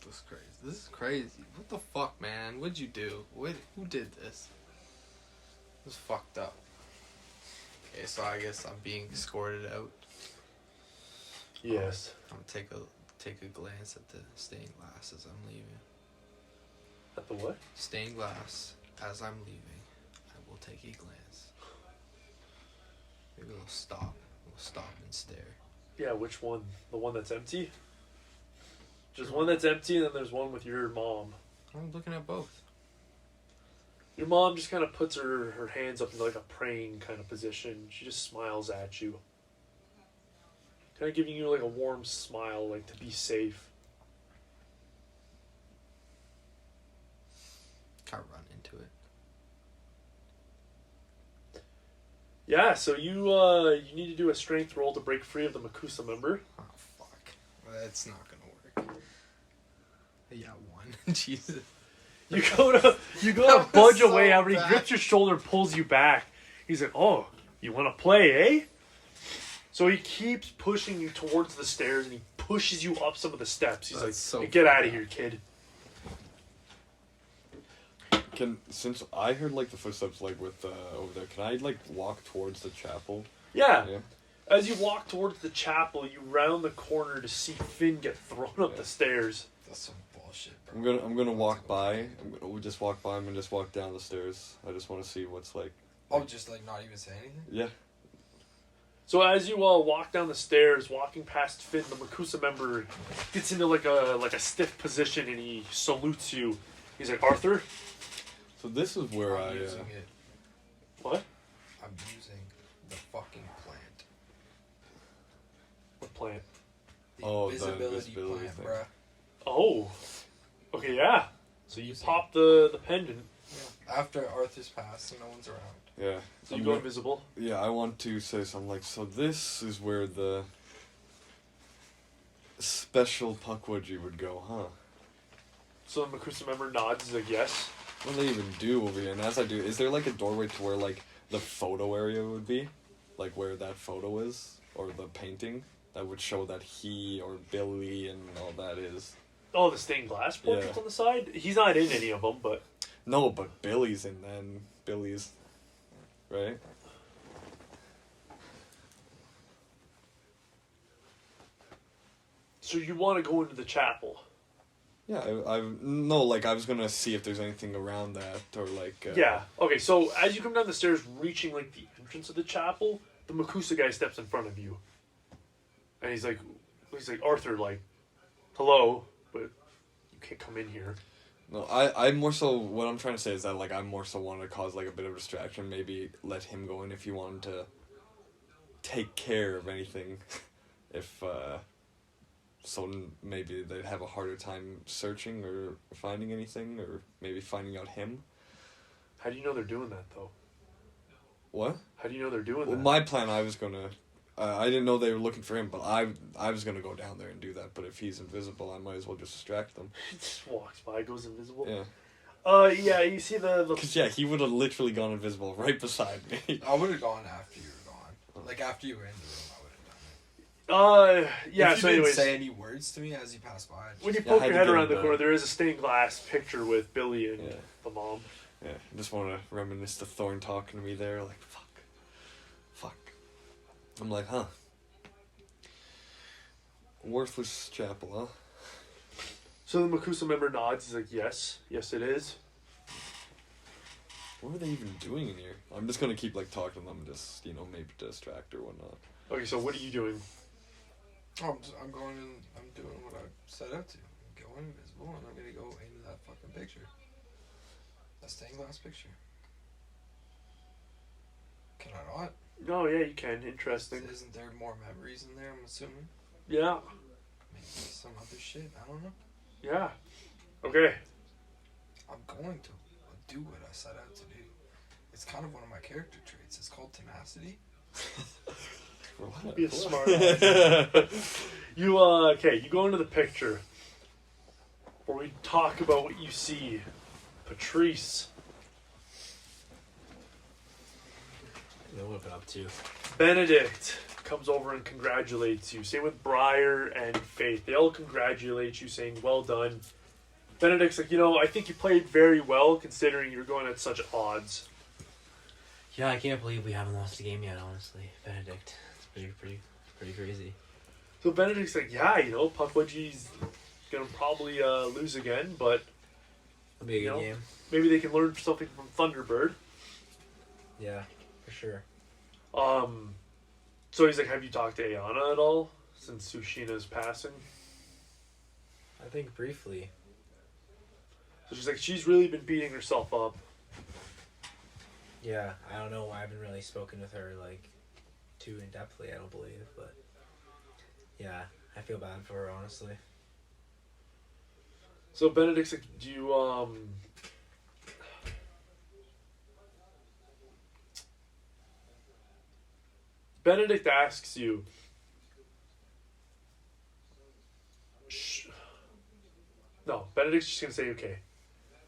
This is crazy. This is crazy. What the fuck, man? What'd you do? Who did this? This is fucked up. Okay, so I guess I'm being escorted out. Yes. I'm gonna take a glance at the stained glass as I'm leaving. At the what? Stained glass as I'm leaving. I will take a glance. Maybe we'll stop. We'll stop and stare. Yeah, which one? The one that's empty? Just one that's empty, and then there's one with your mom. I'm looking at both. Your mom just kind of puts her hands up in like a praying kind of position. She just smiles at you. Kind of giving you like a warm smile, like to be safe. Can't run into it. Yeah, so you need to do a strength roll to break free of the Makusa member. Oh fuck. That's not gonna work. Yeah, one. Jesus. You go to That was budge so away. However, he bad. grips your shoulder, pulls you back. He's like, "Oh, you want to play, eh?" So he keeps pushing you towards the stairs, and he pushes you up some of the steps. He's That's like, so "Hey, "Get out of bad. here, kid." Since I heard like the footsteps like with over there, can I like walk towards the chapel? Yeah. Yeah. As you walk towards the chapel, you round the corner to see Finn get thrown up the stairs. That's some bullshit, bro. I'm gonna walk by. We'll just walk by him and just walk down the stairs. I just want to see what's like. Oh, just like not even say anything? Yeah. So as you walk down the stairs, walking past Finn, the Makusa member gets into like a stiff position, and he salutes you. He's like, "Arthur." So this is where I'm I. using it. What? I'm using the fucking plant. What plant? The Oh, the invisibility invisibility plant, thing. bruh. Oh. Okay, yeah. So you pop the pendant. Yeah. After Arthur's passed and no one's around. Yeah. So you go invisible. Yeah, I want to say something like, so this is where the special Pukwudgie would go, huh? So the Makusa member nods. He's like, "Yes." What do they even do over here? And as I do, is there like a doorway to where like the photo area would be? Like where that photo is? Or the painting? That would show that he or Billy and all that is. Oh, the stained glass portraits Yeah. on the side? He's not in any of them, but... No, but Billy's in then. Billy's. Right? So you want to go into the chapel? Yeah, I was gonna see if there's anything around that, or like... Yeah. Okay, so as you come down the stairs, reaching like the entrance of the chapel, the Makusa guy steps in front of you. And he's like, "Arthur, like, hello, but you can't come in here." No, I more so, what I'm trying to say is that, like, I more so want to cause, like, a bit of a distraction, maybe let him go in if you want him to take care of anything, if, so maybe they'd have a harder time searching or finding anything, or maybe finding out him. How do you know they're doing that, though? What? How do you know they're doing Well, that? my plan, I was gonna, I didn't know they were looking for him, but I was gonna go down there and do that, but if he's invisible, I might as well just distract them. He just walks by, goes invisible. Yeah. Yeah, you see the... Because, yeah, he would have literally gone invisible right beside me. I would have gone after you were gone. Like after you were in the room, I would have done it. Yeah, If you so didn't anyways... say any words to me as you passed by. When you Yeah, I poke had your to head get around him the back. corner, there is a stained glass picture with Billy and Yeah. the mom. Yeah, I just want to reminisce to Thorn talking to me there, like, fuck. I'm like, huh. Worthless chapel, huh? So the Makusa member nods. He's like, yes, it is. What are they even doing in here? I'm just gonna keep, like, talking to them, just, maybe distract or whatnot. Okay, so what are you doing? Oh, I'm going and I'm doing what I set out to. I'm going invisible and I'm gonna go into that fucking picture. That stained glass picture. Can I not? Oh, yeah, you can. Interesting. Isn't there more memories in there, I'm assuming? Yeah, Maybe some other shit, I don't know. yeah. Okay. I'm going to do what I set out to do. It's kind of one of my character traits. It's called tenacity. What? Be a smart ass. You go into the picture. where we talk about what you see. Patrice. What have I been up to? Benedict comes over and congratulates you. Same with Briar and Faith. They all congratulate you, saying, well done. Benedict's like, I think you played very well considering you're going at such odds. Yeah, I can't believe we haven't lost a game yet, honestly. Benedict. It's pretty crazy. So Benedict's like, yeah, Puckwudgie's going to probably lose again, but It'll be a good game. maybe they can learn something from Thunderbird. Yeah, for sure. So he's like, have you talked to Ayana at all since Sushina's passing? I think briefly. So she's like, she's really been beating herself up. Yeah, I don't know. I haven't really spoken with her too in depthly. I don't believe, but yeah, I feel bad for her honestly. So Benedict's like, do you Benedict asks you, no, Benedict's just gonna say, okay,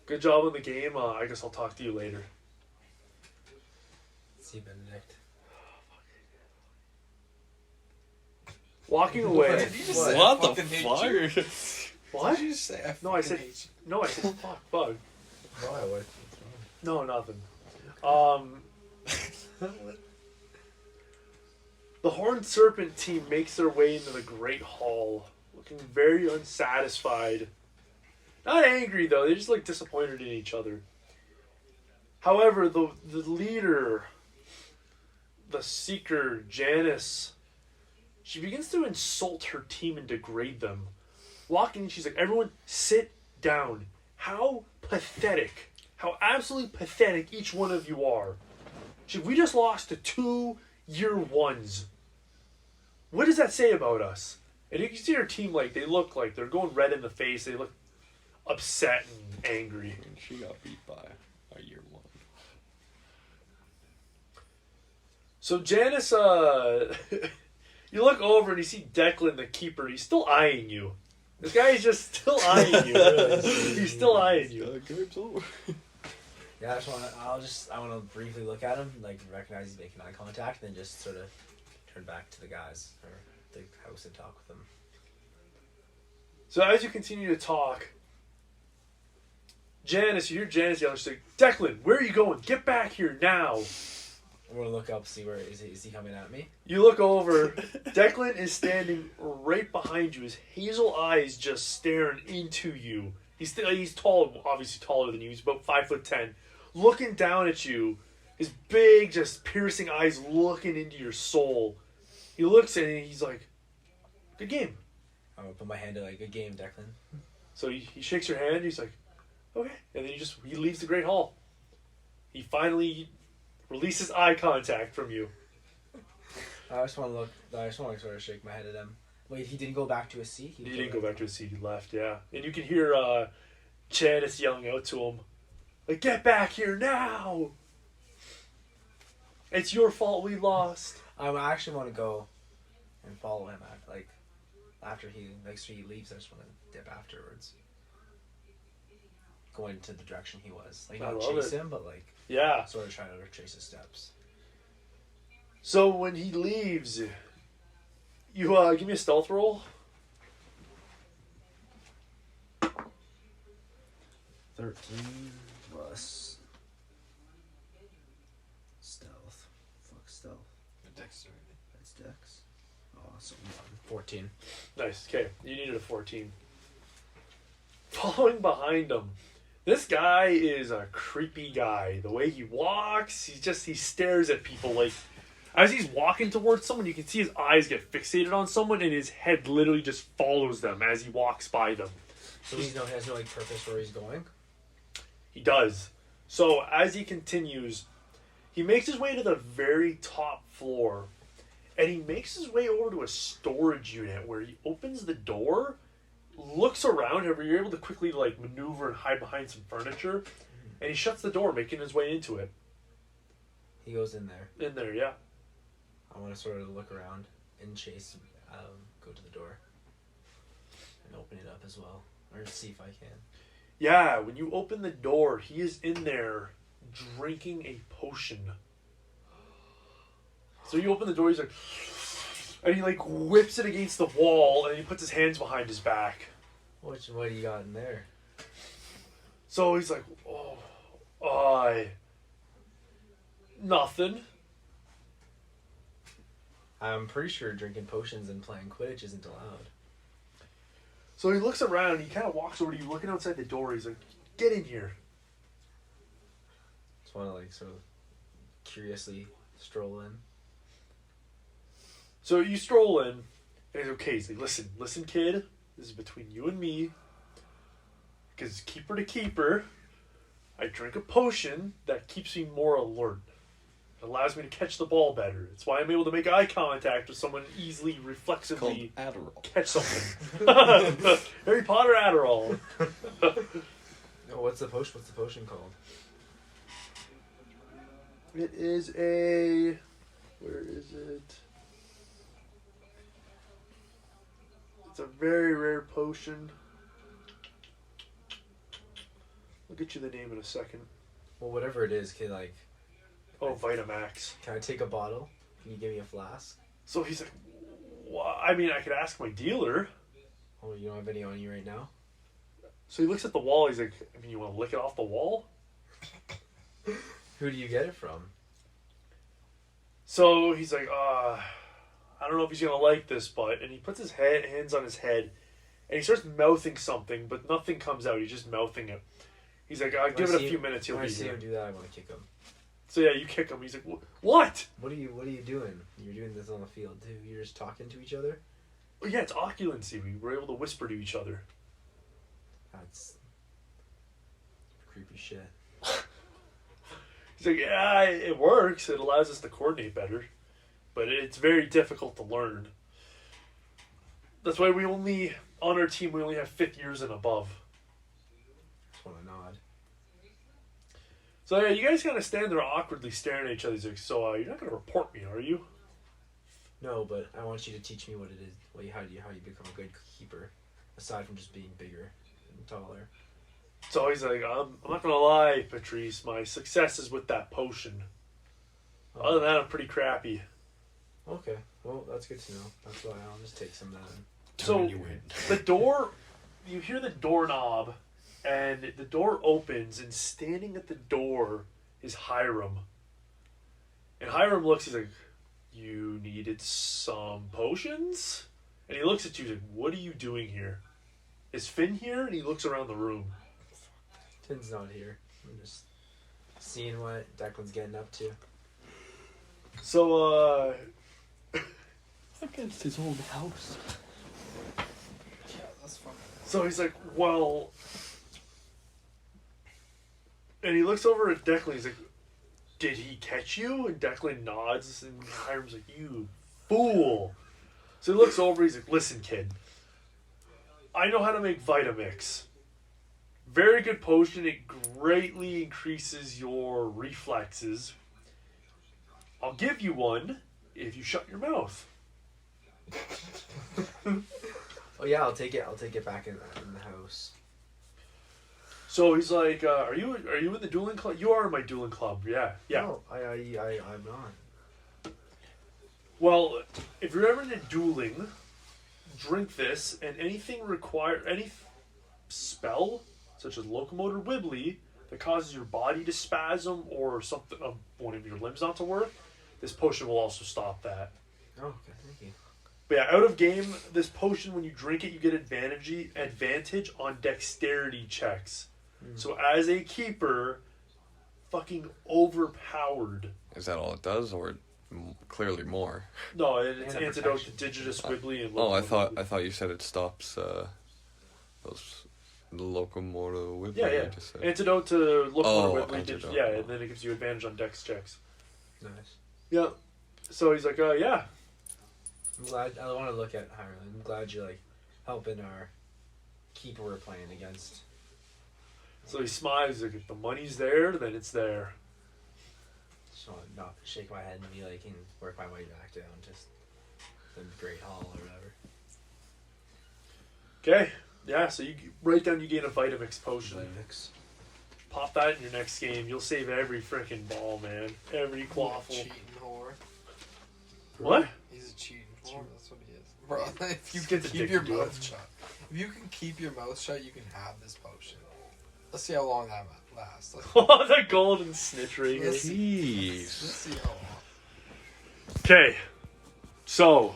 good job on the game. I guess I'll talk to you later. See Benedict. Walking away. What the fuck? What? Did you just say? No, I said fuck, bug. Why? What's No, nothing. The Horned Serpent team makes their way into the Great Hall, looking very unsatisfied. Not angry, though. They're just, disappointed in each other. However, the leader, the Seeker, Janice, she begins to insult her team and degrade them. Walking in, she's like, everyone sit down. How pathetic. How absolutely pathetic each one of you are. We just lost to 2 year ones. What does that say about us? And you can see her team, they look like they're going red in the face. They look upset and angry. And she got beat by a year one. So Janice, you look over and you see Declan, the keeper. He's still eyeing you. This guy is just still eyeing you. He's still eyeing you. Game's over. Yeah, I want to briefly look at him, recognize he's making eye contact, then just sort of turn back to the guys or the house and talk with them. So as you continue to talk, Janice, you hear Janice yelling, she's like, Declan, where are you going? Get back here now. I'm going to look up, see where, is he coming at me? You look over, Declan is standing right behind you, his hazel eyes just staring into you. He's tall, obviously taller than you, he's about 5'10", looking down at you, his big, just piercing eyes looking into your soul. He looks at it and he's like, good game. I'm going to put my hand to good game, Declan. So he shakes your hand, he's like, okay. And then he leaves the Great Hall. He finally releases eye contact from you. I just want to sort of shake my head at him. Wait, he didn't go back to his seat? He didn't go back to his seat, he left, yeah. And you can hear Janice yelling out to him, get back here now! It's your fault we lost. I actually want to go and follow him after he leaves. I just want to dip afterwards, going to the direction he was. Not chase him, but yeah, sort of try to retrace his steps. So when he leaves, you give me a stealth roll. 13 plus stealth. Fuck stealth. Dexterity. That's dex. Awesome. 14. Nice. Okay, you needed a 14. Following behind him, this guy is a creepy guy. The way he walks, he stares at people as he's walking towards someone, you can see his eyes get fixated on someone and his head literally just follows them as he walks by them. So he has no purpose where he's going? He does. So as he continues, he makes his way to the very top floor, and he makes his way over to a storage unit where he opens the door, looks around, however you're able to quickly maneuver and hide behind some furniture, and he shuts the door, making his way into it. He goes in there. In there, yeah. I want to sort of look around and go to the door and open it up as well. or see if I can. Yeah, when you open the door, he is in there drinking a potion. So you open the door, he's like, and he like whips it against the wall, and he puts his hands behind his back. What do you got in there? So he's like, nothing. I'm pretty sure drinking potions and playing Quidditch isn't allowed. So he looks around, he kind of walks over to you, looking outside the door. He's like, get in here. Just want to like sort of curiously stroll in. So you stroll in, and he's okay. He's like, listen, kid. This is between you and me. Because keeper to keeper, I drink a potion that keeps me more alert. It allows me to catch the ball better. It's why I'm able to make eye contact with someone easily, reflexively Called Adderall. catch something. Harry Potter Adderall. Oh, what's the potion called? It is a... Where is it? It's a very rare potion. I'll get you the name in a second. Well, whatever it is, can Vitamax. I take a bottle? Can you give me a flask? So he's like, I mean, I could ask my dealer. Oh, you don't have any on you right now? So he looks at the wall. He's like, I mean, you want to lick it off the wall? Who do you get it from? So he's like, I don't know if he's going to like this, but... And he puts his hands on his head, and he starts mouthing something, but nothing comes out. He's just mouthing it. He's like, give it a few minutes, he'll When I be see here. him do that, I want to kick him. So yeah, you kick him. He's like, what? What are you doing? You're doing this on the field too. You're just talking to each other? Oh, yeah, it's oculancy. We were able to whisper to each other. That's creepy shit. He's like, yeah, it works. It allows us to coordinate better. But it's very difficult to learn. That's why on our team, we only have 5th years and above. Just want to nod. So yeah, you guys kind of stand there awkwardly staring at each other. He's like, so you're not going to report me, are you? No, but I want you to teach me what it is. How you become a good keeper, aside from just being bigger and taller. So he's like, I'm not going to lie, Patrice. My success is with that potion. Other than that, I'm pretty crappy. Okay, well, that's good to know. That's why I'll just take some of that. So the door, you hear the doorknob, and the door opens, and standing at the door is Hiram. And Hiram looks, he's like, you needed some potions? And he looks at you, he's like, what are you doing here? Is Finn here? And he looks around the room. Finn's not here. I'm just seeing what Declan's getting up to. So, Against his own house. Yeah, that's fine. so he's like, well... And he looks over at Declan, he's like, did he catch you? And Declan nods, and Hiram's like, you fool. So he looks over, he's like, listen, kid. I know how to make Vitamix. Very good potion. It greatly increases your reflexes. I'll give you one if you shut your mouth. Oh yeah, I'll take it. I'll take it back in the house. So he's like, are you in the dueling club? You are in my dueling club, yeah. No, I'm not. Well, if you're ever into dueling, drink this, and any spell, such as Locomotor Wibbly, that causes your body to spasm or something, one of your limbs not to work, this potion will also stop that. Oh, okay, thank you. But yeah, out of game, this potion, when you drink it, you get advantage on dexterity checks. So as a keeper, fucking overpowered. Is that all it does, or clearly more? No, it's And a antidote to protection. Digitus Wibbly and Oh, I Locomotor thought you said it stops the locomotor Wibbly. Yeah, yeah. you just said. Antidote to Locomotor Wibbly. Antidote. Yeah, and then it gives you advantage on dex checks. Nice. Yeah. So he's like, yeah. I'm glad. I want to look at Hiram. I'm glad you're like helping our keeper we're playing against. So he smiles, like, if the money's there, then it's there. Just want to not shake my head and be like, and work my way back down to the Great Hall or whatever. Okay. Yeah, so you write down you gain a Vitamix potion. Vitamix. Pop that in your next game. You'll save every freaking ball, man. Every quaffle. Cheating whore. What? He's a cheating whore. That's what he is. Bro, if you Just can get the keep dick your to do mouth it. shut. If you can keep your mouth shut, you can have this potion. Let's see how long that lasts. Oh, the golden snitch ring. Let's Jeez. see how long. Okay, so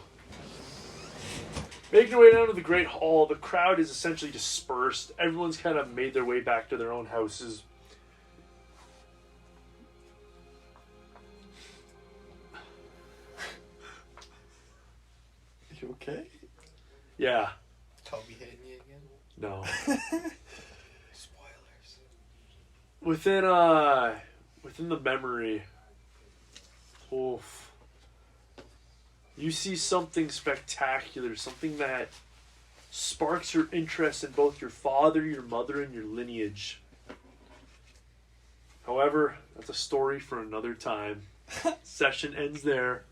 making their way down to the Great Hall, the crowd is essentially dispersed. Everyone's kind of made their way back to their own houses. You okay? Yeah, Toby hitting you again? no. Spoilers. Within the memory, oof, you see something spectacular, something that sparks your interest in both your father, your mother, and your lineage. However, that's a story for another time. Session ends there.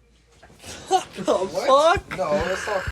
What? No, that's not